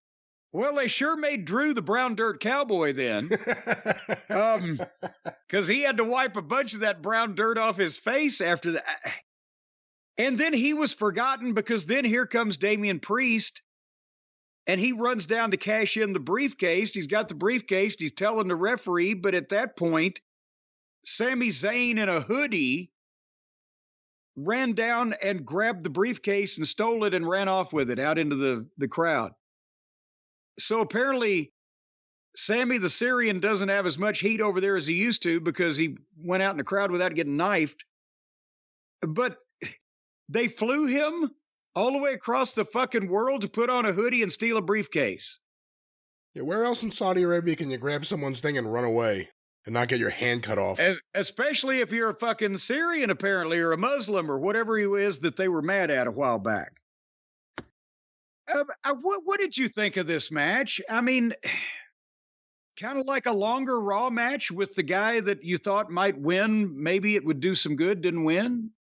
Well, they sure made Drew the brown dirt cowboy then. Because he had to wipe a bunch of that brown dirt off his face after that. And then he was forgotten because then here comes Damian Priest and he runs down to cash in the briefcase. He's got the briefcase. He's telling the referee. But at that point, Sami Zayn in a hoodie ran down and grabbed the briefcase and stole it and ran off with it out into the crowd. So apparently, Sammy the Syrian doesn't have as much heat over there as he used to because he went out in the crowd without getting knifed. But they flew him all the way across the fucking world to put on a hoodie and steal a briefcase. Yeah, where else in Saudi Arabia can you grab someone's thing and run away and not get your hand cut off? Especially if you're a fucking Syrian, apparently, or a Muslim, or whatever he is that they were mad at a while back. What did you think of this match? I mean, kind of like a longer Raw match with the guy that you thought might win. Maybe it would do some good, didn't win.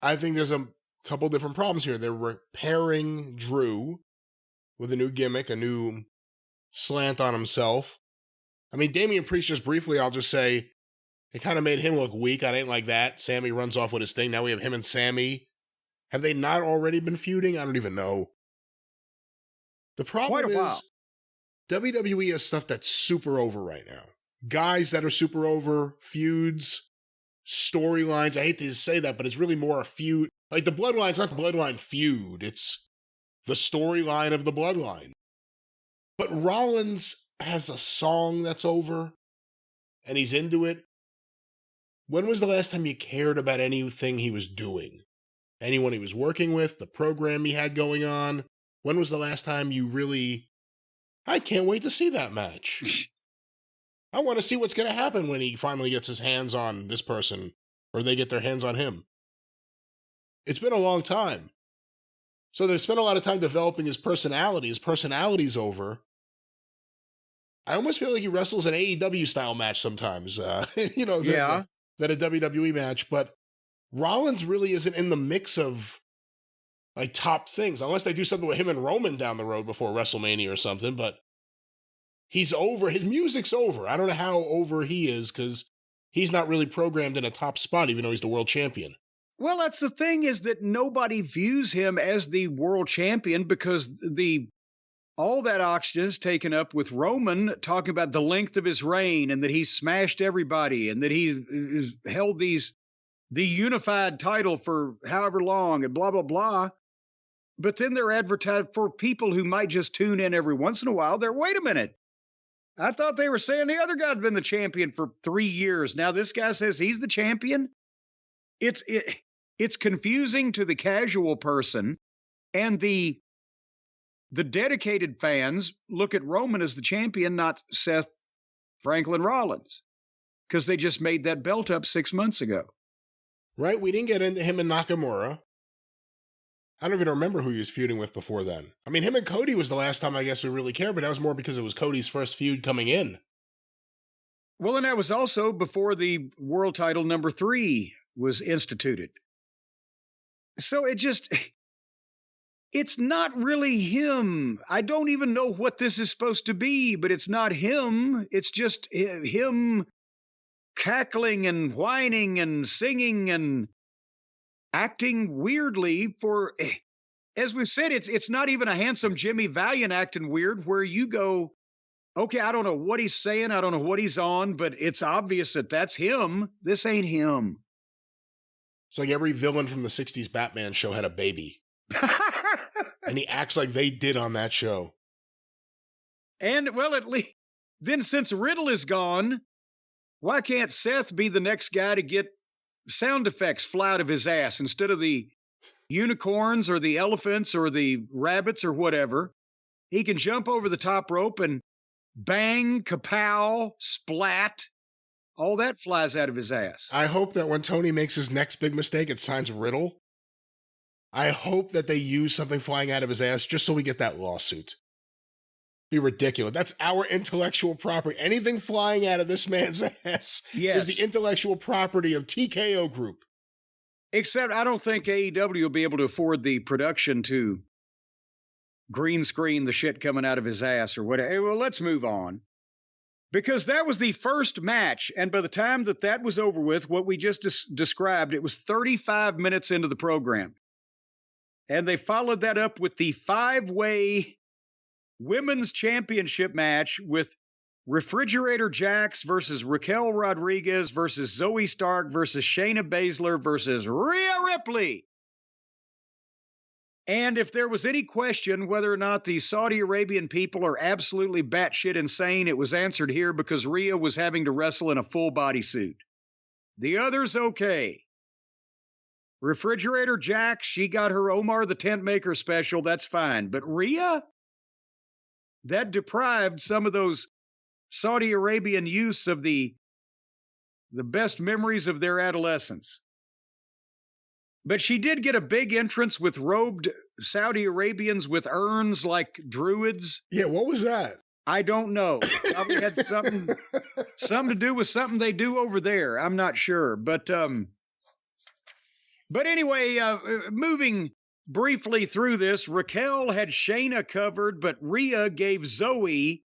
I think there's a couple different problems here. They're repairing Drew with a new gimmick, a new slant on himself. I mean, Damian Priest, just briefly, I'll just say, it kind of made him look weak. I ain't like that. Sammy runs off with his thing. Now we have him and Sammy. Have they not already been feuding? I don't even know. The problem is WWE has stuff that's super over right now. Guys that are super over, feuds. storylines. I hate to say that, but it's really more a feud. Like the Bloodline's not the Bloodline feud. It's the storyline of the Bloodline. But Rollins has a song that's over, and he's into it. When was the last time you cared about anything he was doing? Anyone he was working with, the program he had going on? When was the last time you really... I can't wait to see that match. I want to see what's going to happen when he finally gets his hands on this person, or they get their hands on him. It's been a long time. So they've spent a lot of time developing his personality. His personality's over. I almost feel like he wrestles an AEW style match sometimes, than a WWE match. But Rollins really isn't in the mix of like top things, unless they do something with him and Roman down the road before WrestleMania or something. But he's over. His music's over. I don't know how over he is because he's not really programmed in a top spot, even though he's the world champion. Well, that's the thing, is that nobody views him as the world champion because all that oxygen is taken up with Roman talking about the length of his reign and that he smashed everybody and that he held the unified title for however long and blah, blah, blah. But then they're advertised for people who might just tune in every once in a while. Wait a minute. I thought they were saying the other guy's been the champion for 3 years. Now this guy says he's the champion. It's confusing to the casual person, and the dedicated fans look at Roman as the champion, not Seth Franklin Rollins, because they just made that belt up 6 months ago. Right? We didn't get into him and Nakamura. I don't even remember who he was feuding with before then. I mean, him and Cody was the last time I guess we really cared, but that was more because it was Cody's first feud coming in. Well, and that was also before the world title number 3 was instituted. So it's not really him. I don't even know what this is supposed to be, but it's not him. It's just him cackling and whining and singing and acting weirdly for, as we've said, it's not even a handsome Jimmy Valiant acting weird where you go, okay, I don't know what he's saying. I don't know what he's on, but it's obvious that that's him. This ain't him. It's like every villain from the 60s Batman show had a baby. And he acts like they did on that show. And, well, at least, then since Riddle is gone, why can't Seth be the next guy to get sound effects fly out of his ass instead of the unicorns or the elephants or the rabbits or whatever? He can jump over the top rope and bang, kapow, splat. All that flies out of his ass. I hope that when Tony makes his next big mistake, it signs Riddle. I hope that they use something flying out of his ass just so we get that lawsuit. Be ridiculous. That's our intellectual property. Anything flying out of this man's ass is the intellectual property of TKO Group. Except I don't think AEW will be able to afford the production to green screen the shit coming out of his ass or whatever. Well, let's move on. Because that was the first match, and by the time that was over with, what we just described, it was 35 minutes into the program. And they followed that up with the 5-way women's championship match with Refrigerator Jax versus Raquel Rodriguez versus Zoe Stark versus Shayna Baszler versus Rhea Ripley. And if there was any question whether or not the Saudi Arabian people are absolutely batshit insane, it was answered here because Rhea was having to wrestle in a full bodysuit. The others, okay. Refrigerator Jack, she got her Omar the Tent Maker special, that's fine. But Rhea? That deprived some of those Saudi Arabian youths of the best memories of their adolescence. But she did get a big entrance with robed Saudi Arabians with urns like druids. Yeah, what was that? I don't know. Probably had something to do with something they do over there. I'm not sure. But anyway, moving briefly through this, Raquel had Shayna covered, but Rhea gave Zoe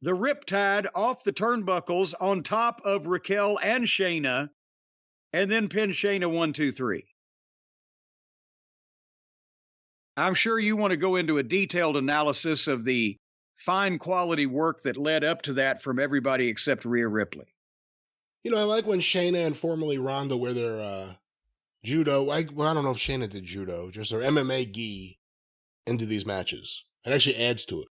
the riptide off the turnbuckles on top of Raquel and Shayna, and then pin Shayna 1, 2, 3. I'm sure you want to go into a detailed analysis of the fine quality work that led up to that from everybody except Rhea Ripley. You know, I like when Shayna and formerly Ronda wear their judo. I don't know if Shayna did judo, just their MMA gi into these matches. It actually adds to it.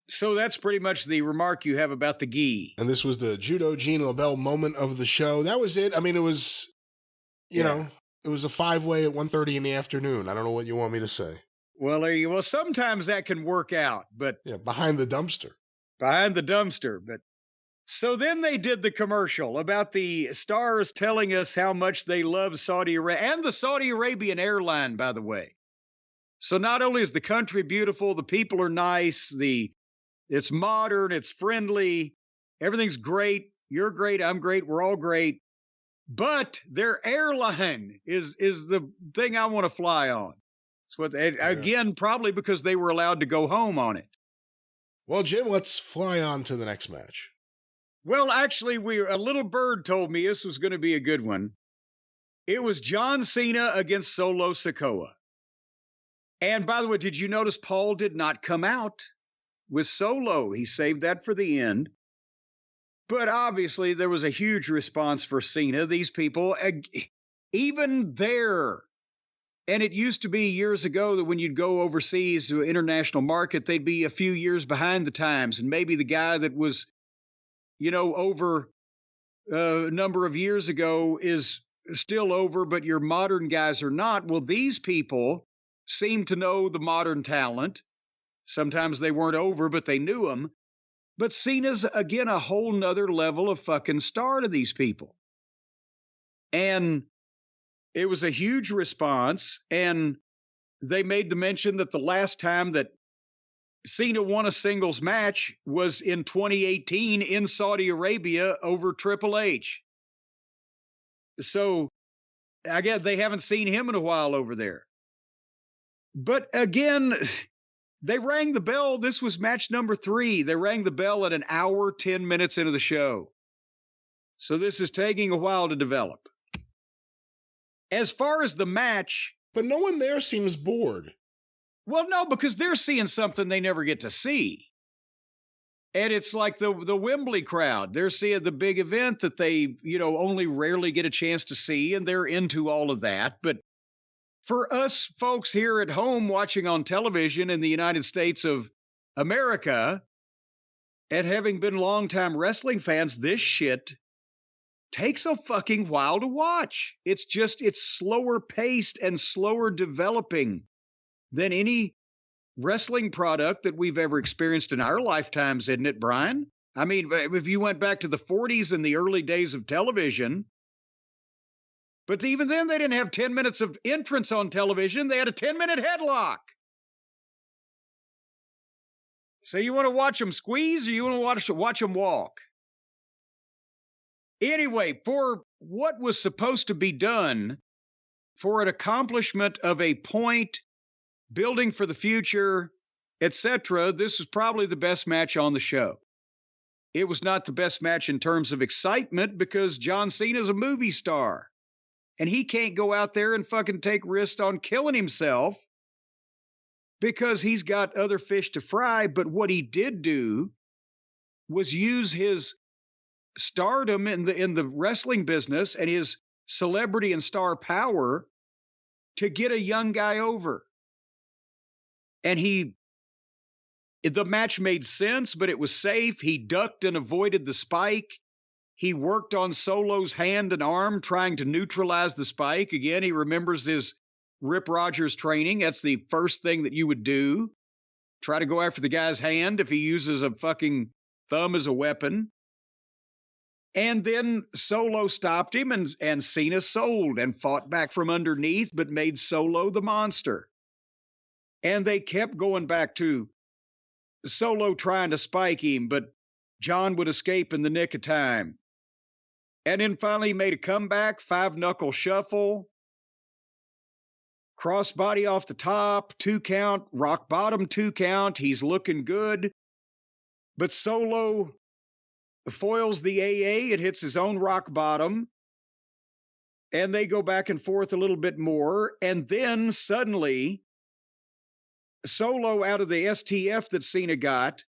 So that's pretty much the remark you have about the gi. And this was the Judo Gene LaBelle moment of the show. That was it. I mean, it was, you know, it was a 5-way at 1:30 in the afternoon. I don't know what you want me to say. Well, there you. Well, sometimes that can work out, but yeah, behind the dumpster. But so then they did the commercial about the stars telling us how much they love Saudi Arabia and the Saudi Arabian airline, by the way. So not only is the country beautiful, the people are nice, it's modern, it's friendly, everything's great. You're great, I'm great, we're all great. But their airline is the thing I want to fly on. It's what again, probably because they were allowed to go home on it. Well, Jim, let's fly on to the next match. Well, actually, a little bird told me this was going to be a good one. It was John Cena against Solo Sikoa. And by the way, did you notice Paul did not come out with Solo? He saved that for the end. But obviously, there was a huge response for Cena. These people, even there, and it used to be years ago that when you'd go overseas to an international market, they'd be a few years behind the times. And maybe the guy that was, over a number of years ago is still over, but your modern guys are not. Well, these people seem to know the modern talent. Sometimes they weren't over, but they knew them. But Cena's, again, a whole nother level of fucking star to these people. And it was a huge response. And they made the mention that the last time that Cena won a singles match was in 2018 in Saudi Arabia over Triple H. So, I guess they haven't seen him in a while over there. But again, they rang the bell. This was match number 3. They rang the bell at 1 hour, 10 minutes into the show. So this is taking a while to develop. As far as the match... But no one there seems bored. Well, no, because they're seeing something they never get to see. And it's like the Wembley crowd. They're seeing the big event that they, only rarely get a chance to see, and they're into all of that. But for us folks here at home watching on television in the United States of America, and having been longtime wrestling fans, this shit takes a fucking while to watch. It's slower paced and slower developing than any wrestling product that we've ever experienced in our lifetimes, isn't it, Brian? I mean, if you went back to the 40s and the early days of television, but even then they didn't have 10 minutes of entrance on television. They had a 10-minute headlock. So you want to watch them squeeze or you want to watch them walk? Anyway, for what was supposed to be done for an accomplishment of a point, building for the future, etc., this was probably the best match on the show. It was not the best match in terms of excitement because John Cena's a movie star. And he can't go out there and fucking take risks on killing himself because he's got other fish to fry. But what he did do was use his stardom in the wrestling business and his celebrity and star power to get a young guy over. And the match made sense, but it was safe. He ducked and avoided the spike. He worked on Solo's hand and arm, trying to neutralize the spike. Again, he remembers his Rip Rogers training. That's the first thing that you would do. Try to go after the guy's hand if he uses a fucking thumb as a weapon. And then Solo stopped him, and Cena sold and fought back from underneath, but made Solo the monster. And they kept going back to Solo trying to spike him, but John would escape in the nick of time. And then finally he made a comeback, 5-knuckle shuffle, crossbody off the top, 2 count, rock bottom 2 count. He's looking good. But Solo foils the AA. It hits his own rock bottom. And they go back and forth a little bit more. And then suddenly, Solo, out of the STF that Cena got,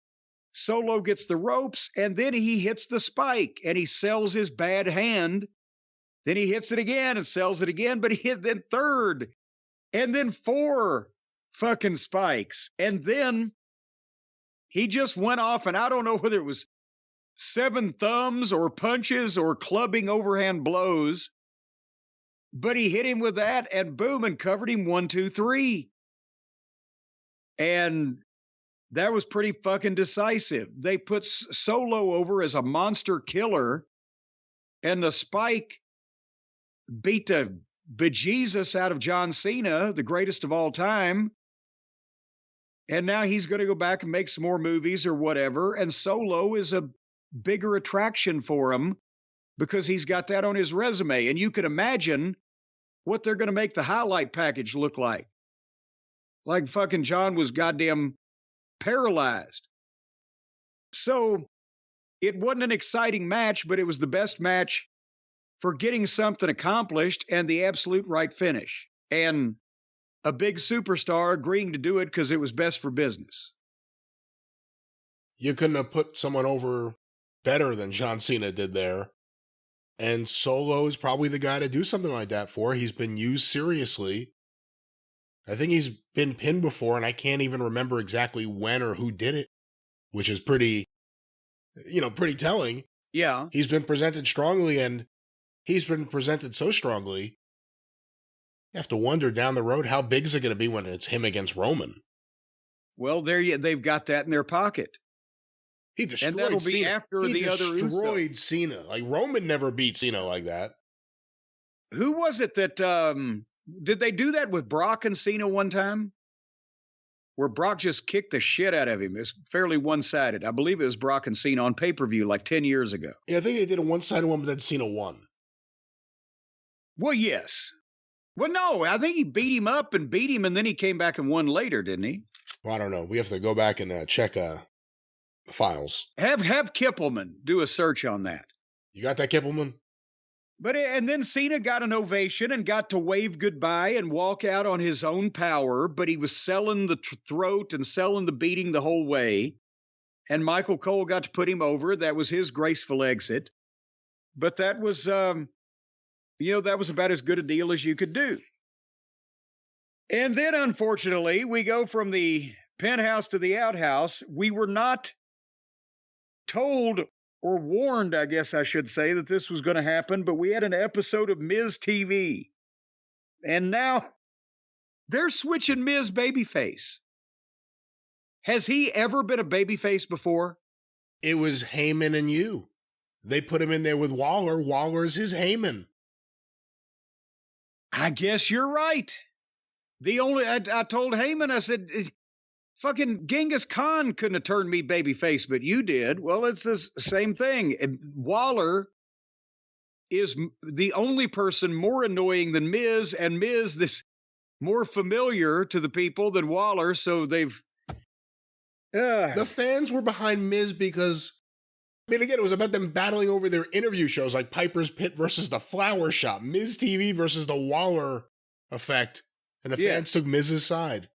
Solo gets the ropes, and then he hits the spike, and he sells his bad hand. Then he hits it again and sells it again, but he hit then third, and then 4 fucking spikes. And then he just went off, and I don't know whether it was 7 thumbs or punches or clubbing overhand blows, but he hit him with that, and boom, and covered him 1, 2, 3. And that was pretty fucking decisive. They put Solo over as a monster killer, and the spike beat the bejesus out of John Cena, the greatest of all time. And now he's going to go back and make some more movies or whatever. And Solo is a bigger attraction for him because he's got that on his resume. And you can imagine what they're going to make the highlight package look like. Like fucking John was goddamn paralyzed. So it wasn't an exciting match, but it was the best match for getting something accomplished and the absolute right finish. And a big superstar agreeing to do it because it was best for business. You couldn't have put someone over better than John Cena did there. And Solo is probably the guy to do something like that for. He's been used seriously. I think he's been pinned before, and I can't even remember exactly when or who did it, which is pretty telling. Yeah. He's been presented strongly, and he's been presented so strongly, you have to wonder down the road, how big is it going to be when it's him against Roman? Well, they've got that in their pocket. He destroyed and that'll be Cena. After he the other destroyed Cena. Like, Roman never beat Cena like that. Who was it that, did they do that with Brock and Cena one time? Where Brock just kicked the shit out of him. It's fairly one-sided. I believe it was Brock and Cena on pay-per-view like 10 years ago. Yeah, I think they did a one-sided one, but then Cena won. Well, yes. Well, no, I think he beat him up and beat him, and then he came back and won later, didn't he? Well, I don't know. We have to go back and check the files. Have Kippelman do a search on that. You got that, Kippelman? And then Cena got an ovation and got to wave goodbye and walk out on his own power, but he was selling the throat and selling the beating the whole way. And Michael Cole got to put him over. That was his graceful exit. But that was, that was about as good a deal as you could do. And then, unfortunately, we go from the penthouse to the outhouse. We were not told or warned, I guess I should say, that this was going to happen, but we had an episode of Miz TV. And now they're switching Miz babyface. Has he ever been a babyface before? It was Heyman and you. They put him in there with Waller. Waller's his Heyman. I guess you're right. I told Heyman, I said, fucking Genghis Khan couldn't have turned me babyface, but you did. Well, it's the same thing. Waller is the only person more annoying than Miz, and Miz this more familiar to the people than Waller, so they've... The fans were behind Miz because, again, it was about them battling over their interview shows like Piper's Pit versus The Flower Shop, Miz TV versus The Waller Effect, and the fans took Miz's side.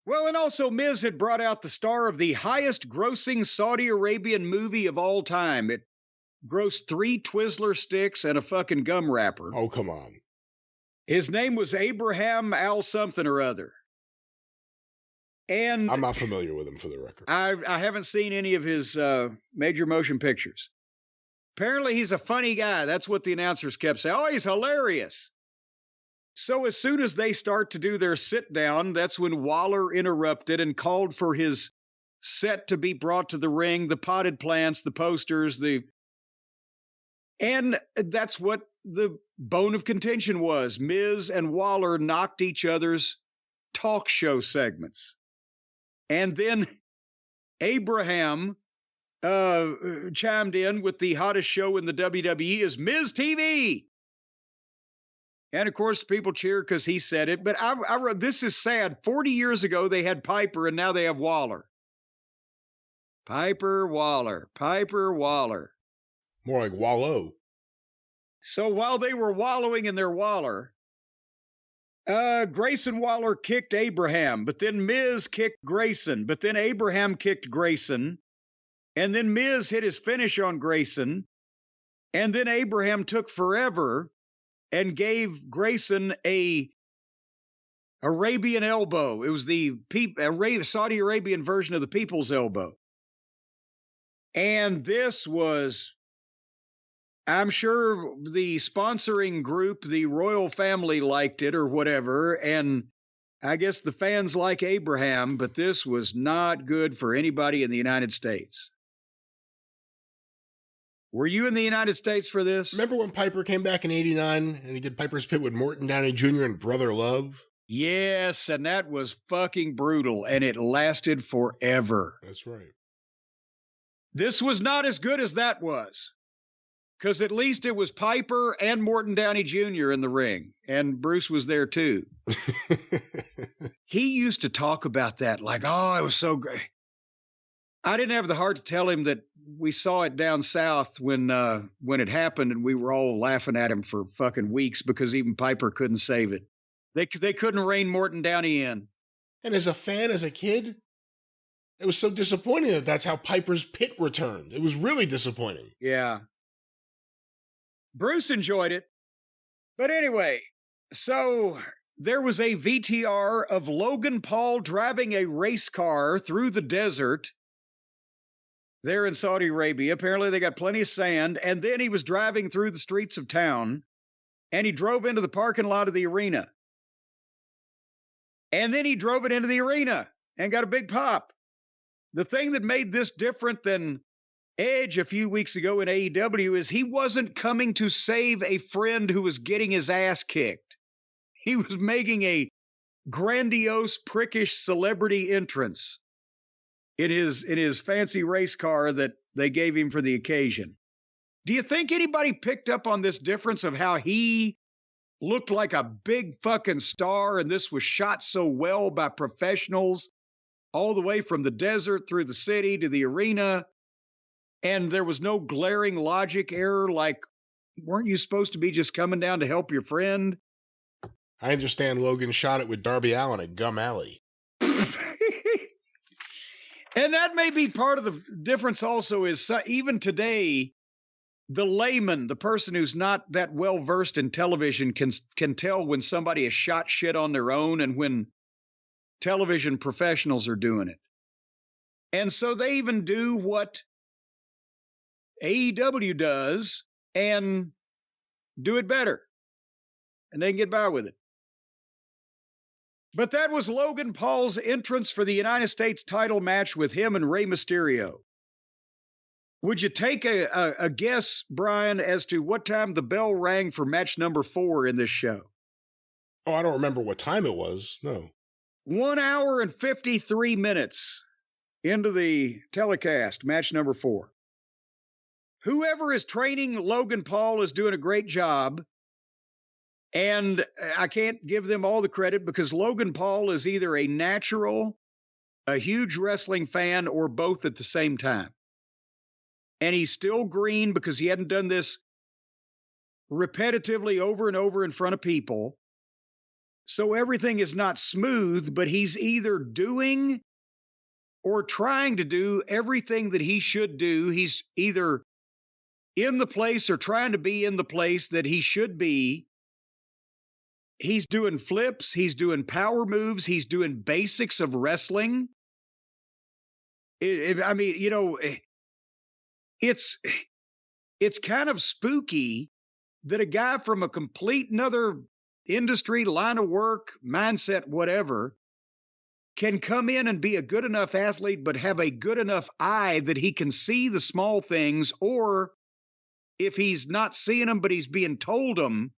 Well, and also Miz had brought out the star of the highest grossing Saudi Arabian movie of all time. It grossed 3 Twizzler sticks and a fucking gum wrapper. Oh, come on. His name was Abraham Al something or other. And I'm not familiar with him, for the record. I haven't seen any of his major motion pictures. Apparently he's a funny guy. That's what the announcers kept saying. Oh, he's hilarious. So as soon as they start to do their sit down, that's when Waller interrupted and called for his set to be brought to the ring, the potted plants, the posters, and that's what the bone of contention was. Miz and Waller knocked each other's talk show segments. And then Abraham chimed in with the hottest show in the WWE is Miz TV. And, of course, people cheer because he said it. But I wrote, this is sad. 40 years ago, they had Piper, and now they have Waller. Piper, Waller. Piper, Waller. More like Wallow. So while they were wallowing in their Waller, Grayson Waller kicked Abraham. But then Miz kicked Grayson. But then Abraham kicked Grayson. And then Miz hit his finish on Grayson. And then Abraham took forever and gave Grayson a Arabian elbow. It was the Saudi Arabian version of the people's elbow. And this was, I'm sure the sponsoring group, the royal family, liked it or whatever. And I guess the fans like Abraham, but this was not good for anybody in the United States. Were you in the United States for this? Remember when Piper came back in 89 and he did Piper's Pit with Morton Downey Jr. and Brother Love? Yes, and that was fucking brutal, and it lasted forever. That's right. This was not as good as that was, because at least it was Piper and Morton Downey Jr. in the ring, and Bruce was there too. He used to talk about that like, oh, it was so great. I didn't have the heart to tell him that we saw it down south when it happened, and we were all laughing at him for fucking weeks because even Piper couldn't save it. They couldn't rein Morton Downey in. And as a fan, as a kid, it was so disappointing that that's how Piper's Pit returned. It was really disappointing. Yeah. Bruce enjoyed it. But anyway, so there was a VTR of Logan Paul driving a race car through the desert there in Saudi Arabia. Apparently they got plenty of sand. And then he was driving through the streets of town, and he drove into the parking lot of the arena. And then he drove it into the arena and got a big pop. The thing that made this different than Edge a few weeks ago in AEW is he wasn't coming to save a friend who was getting his ass kicked. He was making a grandiose, prickish celebrity entrance in his fancy race car that they gave him for the occasion. Do you think anybody picked up on this difference of how he looked like a big fucking star, and this was shot so well by professionals all the way from the desert through the city to the arena, and there was no glaring logic error like, weren't you supposed to be just coming down to help your friend? I understand Logan shot it with Darby Allin at Gum Alley. And that may be part of the difference also is even today, the layman, the person who's not that well-versed in television can tell when somebody has shot shit on their own and when television professionals are doing it. And so they even do what AEW does and do it better. And they can get by with it. But that was Logan Paul's entrance for the United States title match with him and Rey Mysterio. Would you take a guess, Brian, as to what time the bell rang for match number 4 in this show? Oh, I don't remember what time it was. No. 1 hour and 53 minutes into the telecast, match number 4. Whoever is training Logan Paul is doing a great job. And I can't give them all the credit because Logan Paul is either a natural, a huge wrestling fan, or both at the same time. And he's still green because he hadn't done this repetitively over and over in front of people. So everything is not smooth, but he's either doing or trying to do everything that he should do. He's either in the place or trying to be in the place that he should be. He's doing flips. He's doing power moves. He's doing basics of wrestling. I mean, you know, it's kind of spooky that a guy from a complete another industry, line of work, mindset, whatever, can come in and be a good enough athlete, but have a good enough eye that he can see the small things, or if he's not seeing them, but he's being told them,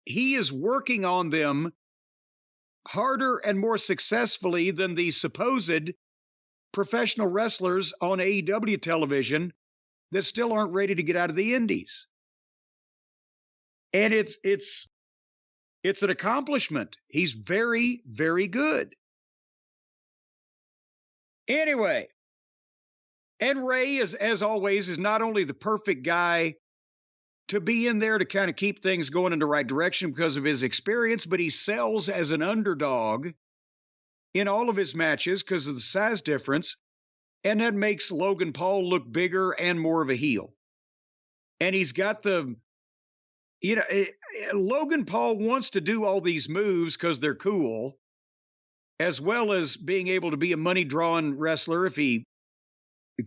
he is working on them harder and more successfully than the supposed professional wrestlers on AEW television that still aren't ready to get out of the indies. And it's an accomplishment. He's very, very good. Anyway, and Ray, as always, is not only the perfect guy to be in there to kind of keep things going in the right direction because of his experience, but he sells as an underdog in all of his matches because of the size difference. And that makes Logan Paul look bigger and more of a heel. And he's got Logan Paul wants to do all these moves because they're cool, as well as being able to be a money-drawing wrestler if he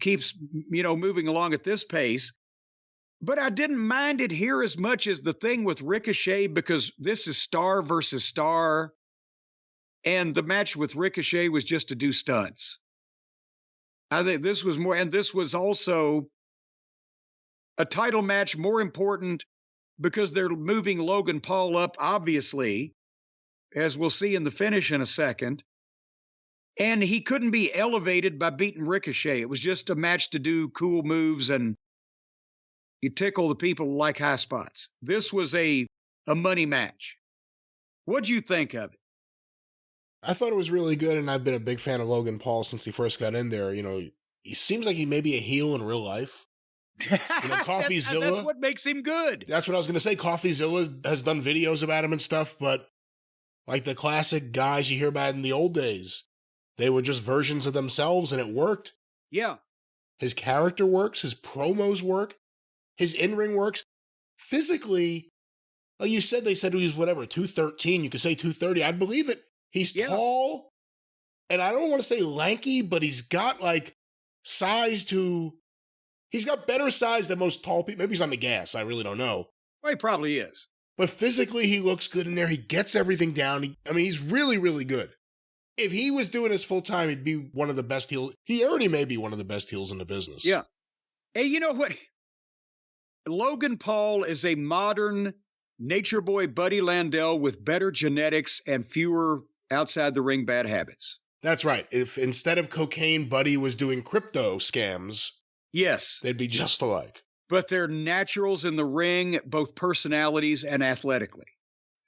keeps, moving along at this pace. But I didn't mind it here as much as the thing with Ricochet, because this is star versus star. And the match with Ricochet was just to do stunts. I think this was more, and this was also a title match, more important because they're moving Logan Paul up, obviously, as we'll see in the finish in a second. And he couldn't be elevated by beating Ricochet. It was just a match to do cool moves and you tickle the people who like high spots. This was a money match. What'd you think of it? I thought it was really good, and I've been a big fan of Logan Paul since he first got in there. He seems like he may be a heel in real life. CoffeeZilla. That's what makes him good. That's what I was going to say. CoffeeZilla has done videos about him and stuff, but like the classic guys you hear about in the old days, they were just versions of themselves, and it worked. Yeah. His character works. His promos work. His in-ring works. Physically, like you said, they said he was 213. You could say 230. I believe it. He's tall, and I don't want to say lanky, but he's got size he's got better size than most tall people. Maybe he's on the gas. I really don't know. Well, he probably is. But physically, he looks good in there. He gets everything down. He's really, really good. If he was doing this full time, he'd be one of the best heels. He already may be one of the best heels in the business. Yeah. Hey, you know what? Logan Paul is a modern Nature Boy Buddy Landel with better genetics and fewer outside the ring bad habits. That's right. If instead of cocaine, Buddy was doing crypto scams, yes, they'd be just alike. But they're naturals in the ring, both personalities and athletically.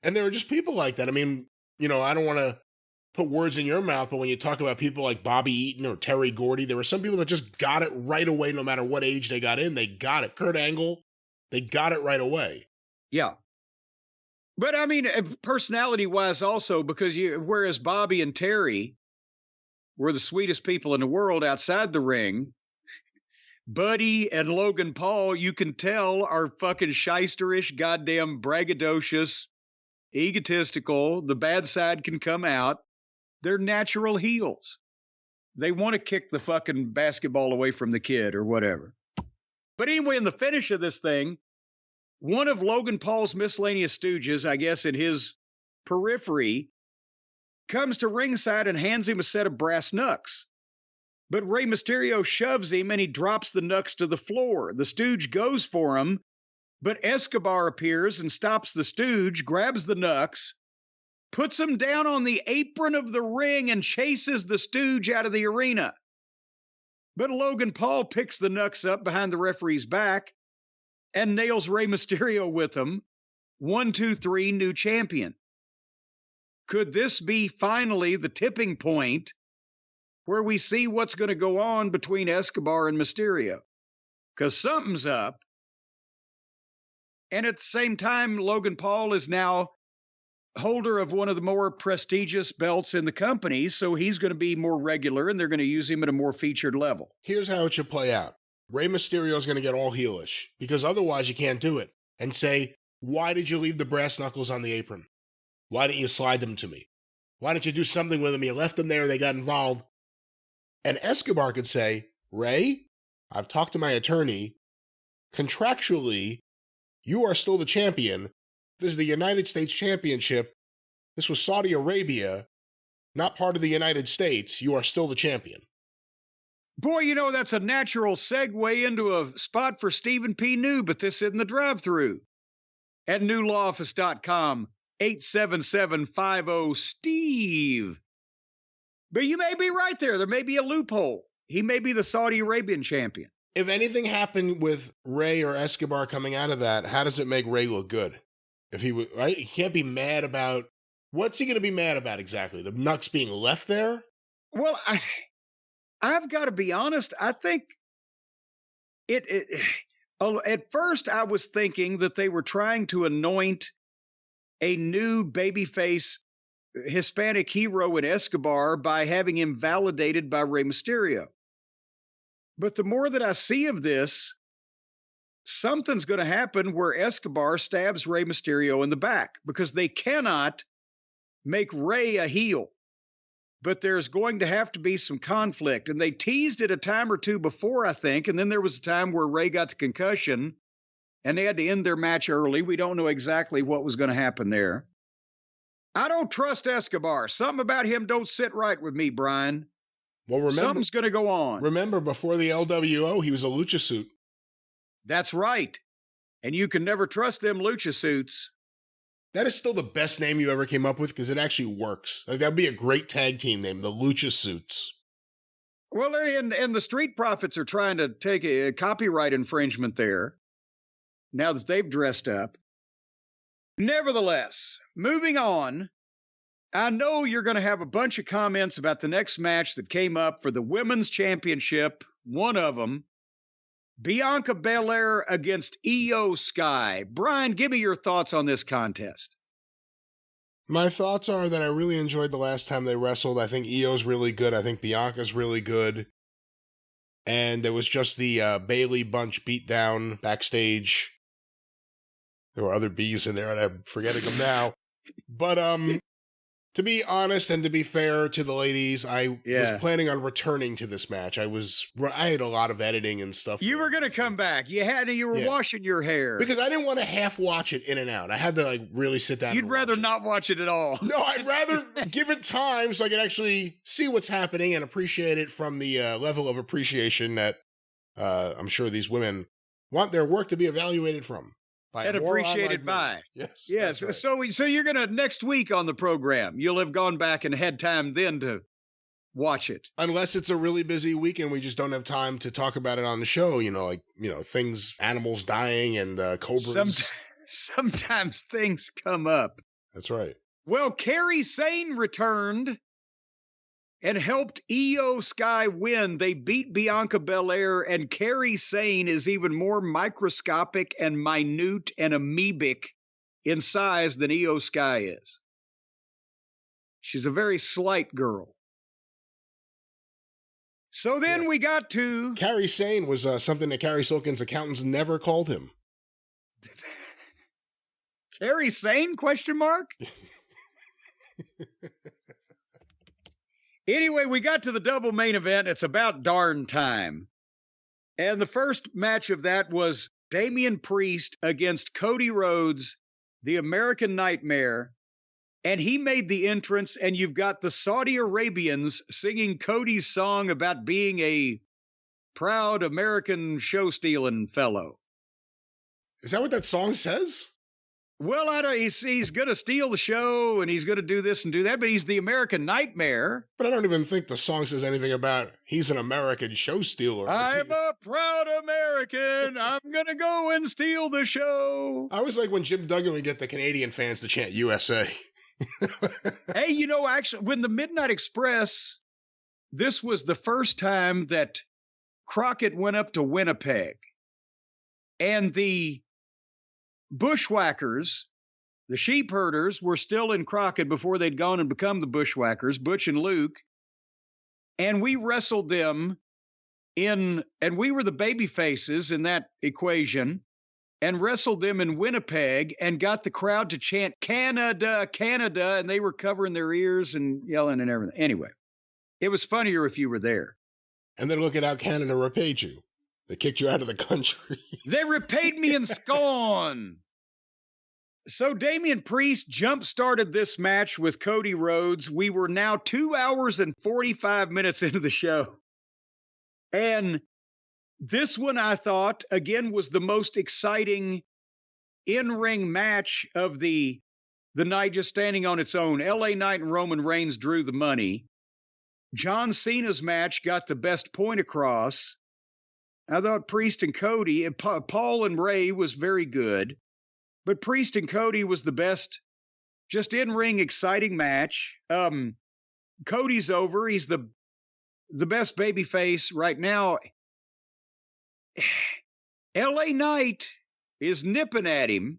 And there are just people like that. I don't want to put words in your mouth, but when you talk about people like Bobby Eaton or Terry Gordy, there were some people that just got it right away, no matter what age they got in. They got it. Kurt Angle, they got it right away. Yeah. But personality-wise also, because whereas Bobby and Terry were the sweetest people in the world outside the ring, Buddy and Logan Paul, you can tell, are fucking shysterish, goddamn braggadocious, egotistical. The bad side can come out. They're natural heels. They want to kick the fucking basketball away from the kid or whatever. But anyway, in the finish of this thing, one of Logan Paul's miscellaneous stooges, I guess in his periphery, comes to ringside and hands him a set of brass knucks. But Rey Mysterio shoves him and he drops the knucks to the floor. The stooge goes for him, but Escobar appears and stops the stooge, grabs the knucks, puts him down on the apron of the ring and chases the stooge out of the arena. But Logan Paul picks the knucks up behind the referee's back and nails Rey Mysterio with them. 1, 2, 3, new champion. Could this be finally the tipping point where we see what's going to go on between Escobar and Mysterio? Because something's up. And at the same time, Logan Paul is now holder of one of the more prestigious belts in the company, so he's going to be more regular and they're going to use him at a more featured level. Here's how it should play out. Rey Mysterio is going to get all heelish, because otherwise you can't do it, and say, why did you leave the brass knuckles on the apron? Why didn't you slide them to me? Why didn't you do something with them? You left them there, they got involved. And Escobar could say, Rey, I've talked to my attorney. Contractually, you are still the champion. This is the United States Championship. This was Saudi Arabia, not part of the United States. You are still the champion. Boy, that's a natural segue into a spot for Stephen P. New, but this isn't the drive-thru. At newlawoffice.com, 877-50-STEVE. But you may be right there. There may be a loophole. He may be the Saudi Arabian champion. If anything happened with Rey or Escobar coming out of that, how does it make Rey look good? If he would, right? He can't be mad about, what's he going to be mad about exactly? The knucks being left there? Well, I've got to be honest. I think at first I was thinking that they were trying to anoint a new babyface Hispanic hero in Escobar by having him validated by Rey Mysterio. But the more that I see of this, something's going to happen where Escobar stabs Rey Mysterio in the back because they cannot make Rey a heel. But there's going to have to be some conflict. And they teased it a time or two before, I think. And then there was a time where Rey got the concussion and they had to end their match early. We don't know exactly what was going to happen there. I don't trust Escobar. Something about him don't sit right with me, Brian. Well, remember, something's going to go on. Remember, before the LWO, he was a lucha suit. That's right. And you can never trust them lucha suits. That is still the best name you ever came up with because it actually works. Like, that'd be a great tag team name, the Lucha Suits. Well, and the Street Profits are trying to take a copyright infringement there now that they've dressed up. Nevertheless, moving on, I know you're going to have a bunch of comments about the next match that came up for the Women's Championship. One of them, Bianca Belair against Io Sky. Brian, give me your thoughts on this contest. My thoughts are that I really enjoyed the last time they wrestled. I think Io's really good. I think Bianca's really good. And there was just the Bailey bunch beatdown backstage. There were other B's in there, and I'm forgetting them now. But to be honest and to be fair to the ladies, I was planning on returning to this match. I had a lot of editing and stuff. You were going to come back. You were washing your hair. Because I didn't want to half watch it in and out. I had to really sit down. You'd rather not watch it at all. No, I'd rather give it time so I can actually see what's happening and appreciate it from the level of appreciation that I'm sure these women want their work to be evaluated from. And appreciated by. Yes. Right. So you're going to, next week on the program, you'll have gone back and had time then to watch it. Unless it's a really busy week and we just don't have time to talk about it on the show, things, animals dying and cobras. Sometimes things come up. That's right. Well, Kairi Sane returned and helped Io Sky win. They beat Bianca Belair, and Kairi Sane is even more microscopic and minute and amoebic in size than Io Sky is. She's a very slight girl. So then we got to... Kairi Sane was something that Carrie Silkin's accountants never called him. Kairi Sane, question mark? Anyway, we got to the double main event. It's about darn time. And the first match of that was Damian Priest against Cody Rhodes, the American Nightmare. And he made the entrance, and you've got the Saudi Arabians singing Cody's song about being a proud American show-stealing fellow. Is that what that song says? Well, he's going to steal the show, and he's going to do this and do that, but he's the American Nightmare. But I don't even think the song says anything about he's an American show stealer. I'm a proud American. I'm going to go and steal the show. I was like when Jim Duggan would get the Canadian fans to chant USA. Hey, actually, when the Midnight Express, this was the first time that Crockett went up to Winnipeg, and the Bushwhackers, the sheep herders, were still in Crockett before they'd gone and become the Bushwhackers, Butch and Luke. And we wrestled them and we were the baby faces in that equation, and wrestled them in Winnipeg and got the crowd to chant Canada, Canada, and they were covering their ears and yelling and everything. Anyway, it was funnier if you were there. And then look at how Canada repaid you. They kicked you out of the country. They repaid me in scorn. So Damian Priest jump-started this match with Cody Rhodes. We were now 2 hours and 45 minutes into the show. And this one, I thought, again, was the most exciting in-ring match of the night, just standing on its own. LA Knight and Roman Reigns drew the money. John Cena's match got the best point across. I thought Priest and Cody, and Paul and Ray was very good, but Priest and Cody was the best, just in-ring exciting match. Cody's over. He's the best babyface right now. LA Knight is nipping at him,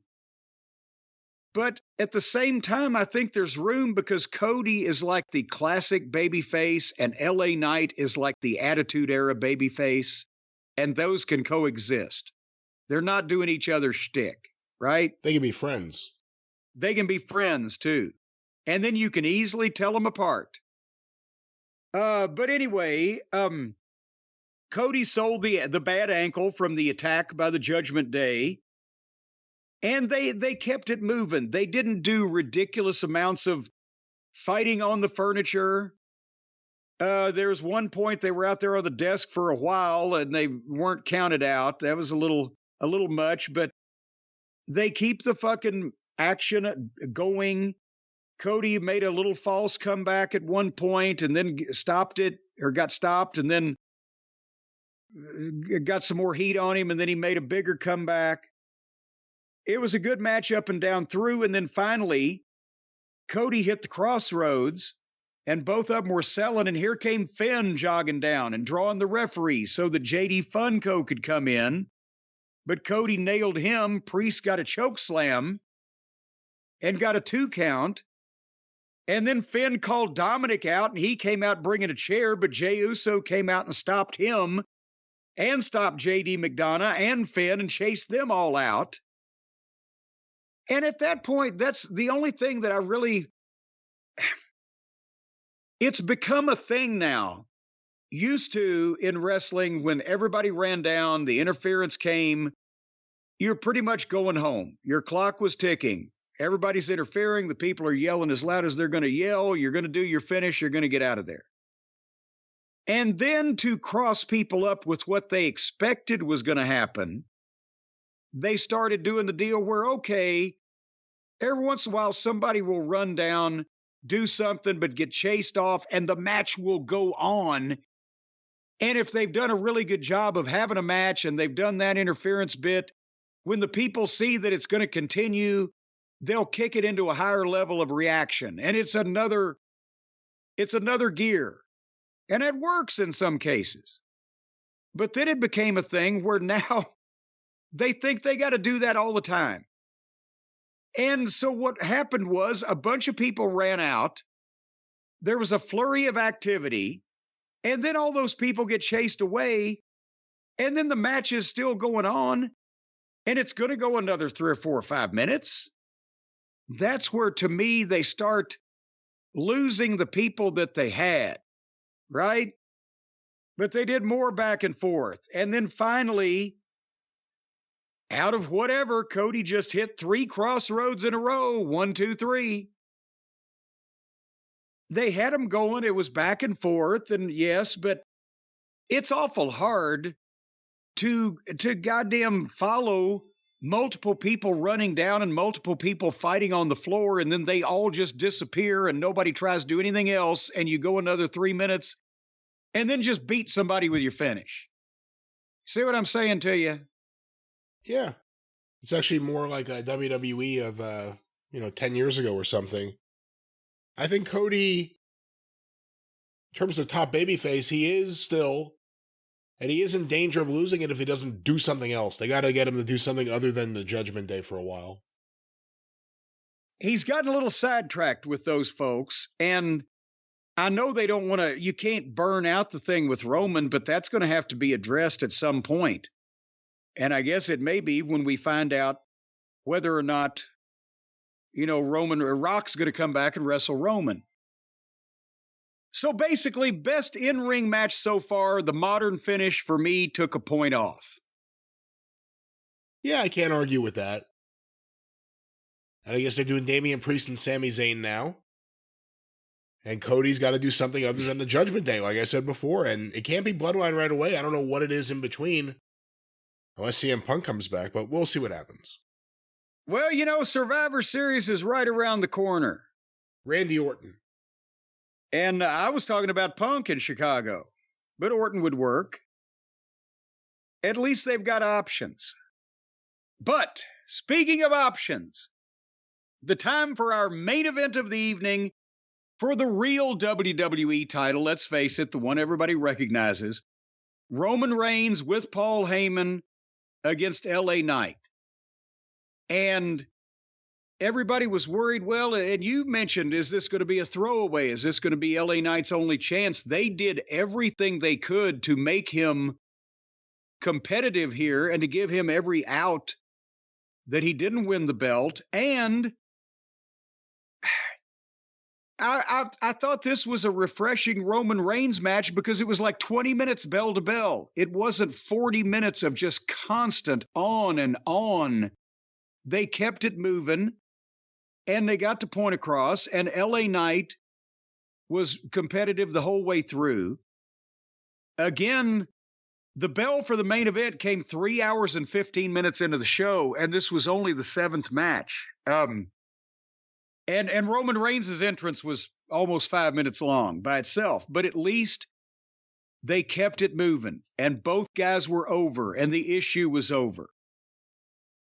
but at the same time, I think there's room because Cody is like the classic babyface and LA Knight is like the Attitude Era babyface. and those can coexist. They're not doing each other's shtick, right? They can be friends. They can be friends too. And then you can easily tell them apart. But anyway, Cody sold the bad ankle from the attack by the Judgment Day. And they kept it moving. They didn't do ridiculous amounts of fighting on the furniture. There's one point they were out there on the desk for a while and they weren't counted out. That was a little much, but they keep the fucking action going. Cody made a little false comeback at one point and then got stopped and then got some more heat on him and then he made a bigger comeback. It was a good match up and down through, and then finally Cody hit the crossroads and both of them were selling, and here came Finn jogging down and drawing the referee so that JD Funko could come in. But Cody nailed him. Priest got a choke slam and got a 2 count. And then Finn called Dominic out, and he came out bringing a chair, but Jey Uso came out and stopped him and stopped JD McDonough and Finn and chased them all out. And at that point, that's the only thing that I really... It's become a thing now. Used to, in wrestling, when everybody ran down, the interference came, you're pretty much going home. Your clock was ticking. Everybody's interfering. The people are yelling as loud as they're going to yell. You're going to do your finish. You're going to get out of there. And then to cross people up with what they expected was going to happen, they started doing the deal where, okay, every once in a while somebody will run down, do something, but get chased off, and the match will go on. And if they've done a really good job of having a match and they've done that interference bit, when the people see that it's going to continue, they'll kick it into a higher level of reaction. And it's another gear. And it works in some cases. But then it became a thing where now they think they got to do that all the time. And so what happened was a bunch of people ran out. There was a flurry of activity. And then all those people get chased away. And then the match is still going on. And it's going to go another 3 or 4 or 5 minutes. That's where, to me, they start losing the people that they had, right? But they did more back and forth. And then finally, out of whatever, Cody just hit 3 crossroads in a row. 1, 2, 3. They had him going. It was back and forth. And yes, but it's awful hard to goddamn follow multiple people running down and multiple people fighting on the floor, and then they all just disappear and nobody tries to do anything else, and you go another 3 minutes and then just beat somebody with your finish. See what I'm saying to you? Yeah. It's actually more like a WWE of, 10 years ago or something. I think Cody, in terms of top babyface, he is still... And he is in danger of losing it if he doesn't do something else. They got to get him to do something other than the Judgment Day for a while. He's gotten a little sidetracked with those folks. And I know they don't want to, you can't burn out the thing with Roman, but that's going to have to be addressed at some point. And I guess it may be when we find out whether or not, Roman or Rock's going to come back and wrestle Roman. So basically, best in-ring match so far, the modern finish for me took a point off. Yeah, I can't argue with that. And I guess they're doing Damian Priest and Sami Zayn now. And Cody's got to do something other than the Judgment Day, like I said before. And it can't be Bloodline right away. I don't know what it is in between. Unless CM Punk comes back, but we'll see what happens. Well, Survivor Series is right around the corner. Randy Orton. And I was talking about Punk in Chicago, but Orton would work. At least they've got options. But speaking of options, the time for our main event of the evening for the real WWE title, let's face it, the one everybody recognizes, Roman Reigns with Paul Heyman against LA Knight. And everybody was worried, well, and you mentioned, is this going to be a throwaway? Is this going to be LA Knight's only chance? They did everything they could to make him competitive here and to give him every out that he didn't win the belt. And I thought this was a refreshing Roman Reigns match because it was like 20 minutes bell to bell. It wasn't 40 minutes of just constant on and on. They kept it moving, and they got the point across, and LA Knight was competitive the whole way through. Again, the bell for the main event came 3 hours and 15 minutes into the show, and this was only the 7th match. And Roman Reigns' entrance was almost 5 minutes long by itself, but at least they kept it moving, and both guys were over, and the issue was over.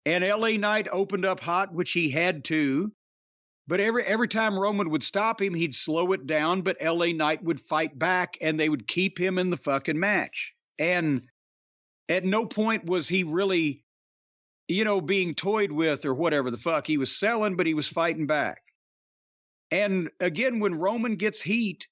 And LA Knight opened up hot, which he had to, but every time Roman would stop him, he'd slow it down, but LA Knight would fight back, and they would keep him in the fucking match. And at no point was he really, being toyed with or whatever the fuck. He was selling, but he was fighting back. And again, when Roman gets heat,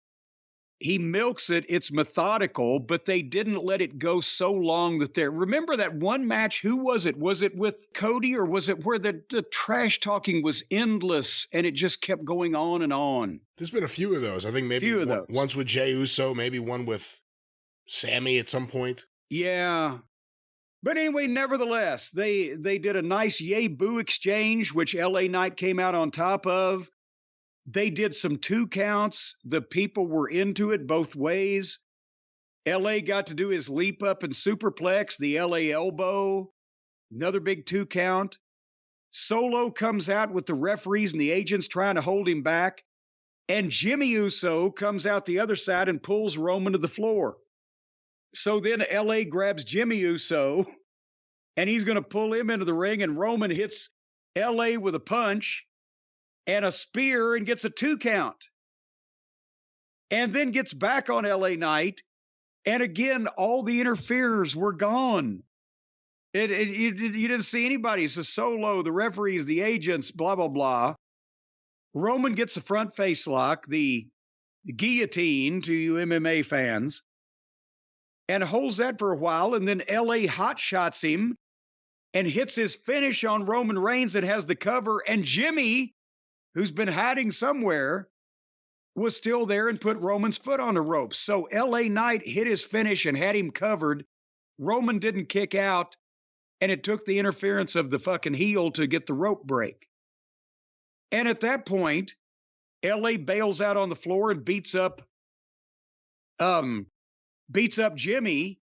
he milks it. It's methodical, but they didn't let it go so long that remember that one match? Who was it? Was it with Cody, or was it where the trash talking was endless and it just kept going on and on? There's been a few of those. I think maybe once with Jey Uso, maybe one with Sammy at some point. Yeah. But anyway, nevertheless, they did a nice yay boo exchange, which LA Knight came out on top of. They did some 2 counts. The people were into it both ways. LA got to do his leap up and superplex, the LA elbow, another big 2 count. Solo comes out with the referees and the agents trying to hold him back. And Jimmy Uso comes out the other side and pulls Roman to the floor. So then LA grabs Jimmy Uso, and he's going to pull him into the ring, and Roman hits LA with a punch and a spear and gets a 2 count. And then gets back on LA Knight, and again, all the interferers were gone. You didn't see anybody. So Solo, the referees, the agents, blah, blah, blah. Roman gets a front face lock, the guillotine to you MMA fans, and holds that for a while, and then LA hot shots him and hits his finish on Roman Reigns and has the cover, and Jimmy, who's been hiding somewhere, was still there and put Roman's foot on the ropes. So LA Knight hit his finish and had him covered. Roman didn't kick out, and it took the interference of the fucking heel to get the rope break. And at that point, LA bails out on the floor and beats up Jimmy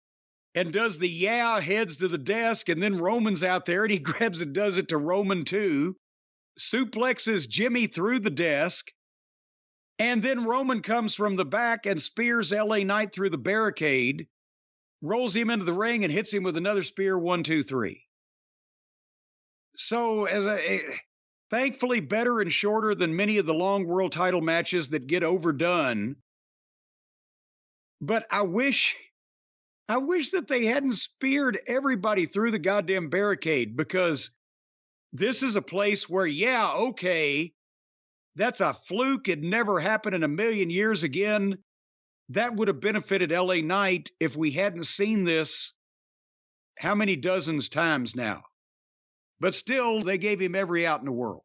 and does the heads to the desk, and then Roman's out there and he grabs and does it to Roman too, suplexes Jimmy through the desk, and then Roman comes from the back and spears LA Knight through the barricade, rolls him into the ring and hits him with another spear, 1, 2, 3. So thankfully better and shorter than many of the long world title matches that get overdone. But I wish that they hadn't speared everybody through the goddamn barricade, because this is a place where, okay, that's a fluke. It never happened in a million years again. That would have benefited LA Knight if we hadn't seen this how many dozens times now. But still, they gave him every out in the world.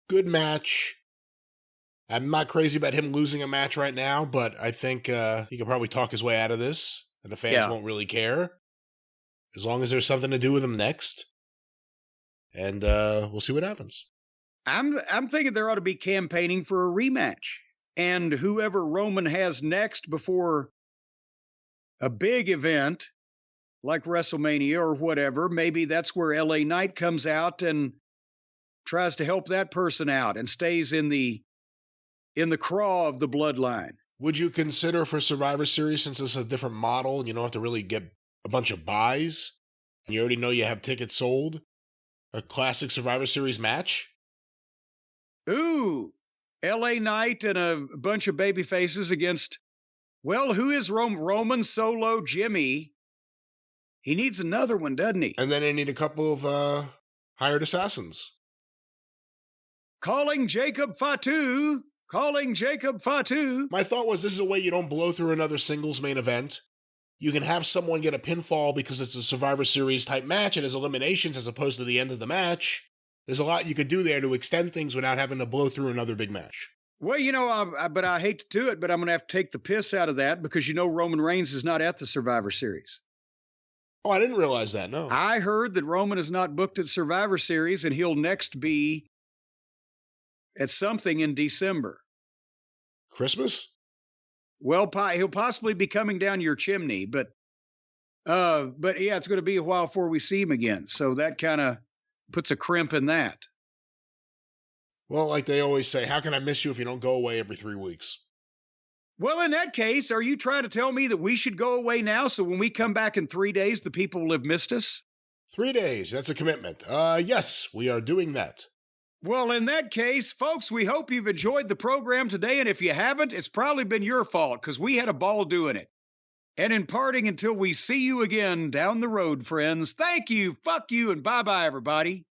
Good match. I'm not crazy about him losing a match right now, but I think he could probably talk his way out of this, and the fans won't really care, as long as there's something to do with him next. And we'll see what happens. I'm thinking there ought to be campaigning for a rematch, and whoever Roman has next before a big event like WrestleMania or whatever, maybe that's where LA Knight comes out and tries to help that person out and stays in the craw of the bloodline. Would you consider for Survivor Series, since it's a different model and you don't have to really get a bunch of buys, and you already know you have tickets sold, a classic Survivor Series match? Ooh, LA Knight and a bunch of baby faces against, well, who is Roman, Solo, Jimmy? He needs another one, doesn't he? And then they need a couple of hired assassins. Calling Jacob Fatu. Calling Jacob Fatu. My thought was, this is a way you don't blow through another singles main event. You can have someone get a pinfall because it's a Survivor Series type match and there's eliminations as opposed to the end of the match. There's a lot you could do there to extend things without having to blow through another big match. Well, but I hate to do it, but I'm going to have to take the piss out of that because Roman Reigns is not at the Survivor Series. Oh, I didn't realize that, no. I heard that Roman is not booked at Survivor Series and he'll next be at something in December. Christmas? Well, he'll possibly be coming down your chimney, but yeah, it's going to be a while before we see him again. So that kind of puts a crimp in that. Well, like they always say, how can I miss you if you don't go away every 3 weeks? Well, in that case, are you trying to tell me that we should go away now so when we come back in 3 days, the people will have missed us? 3 days, that's a commitment. Yes, we are doing that. Well, in that case, folks, we hope you've enjoyed the program today. And if you haven't, it's probably been your fault because we had a ball doing it. And in parting, until we see you again down the road, friends, thank you, fuck you, and bye-bye, everybody.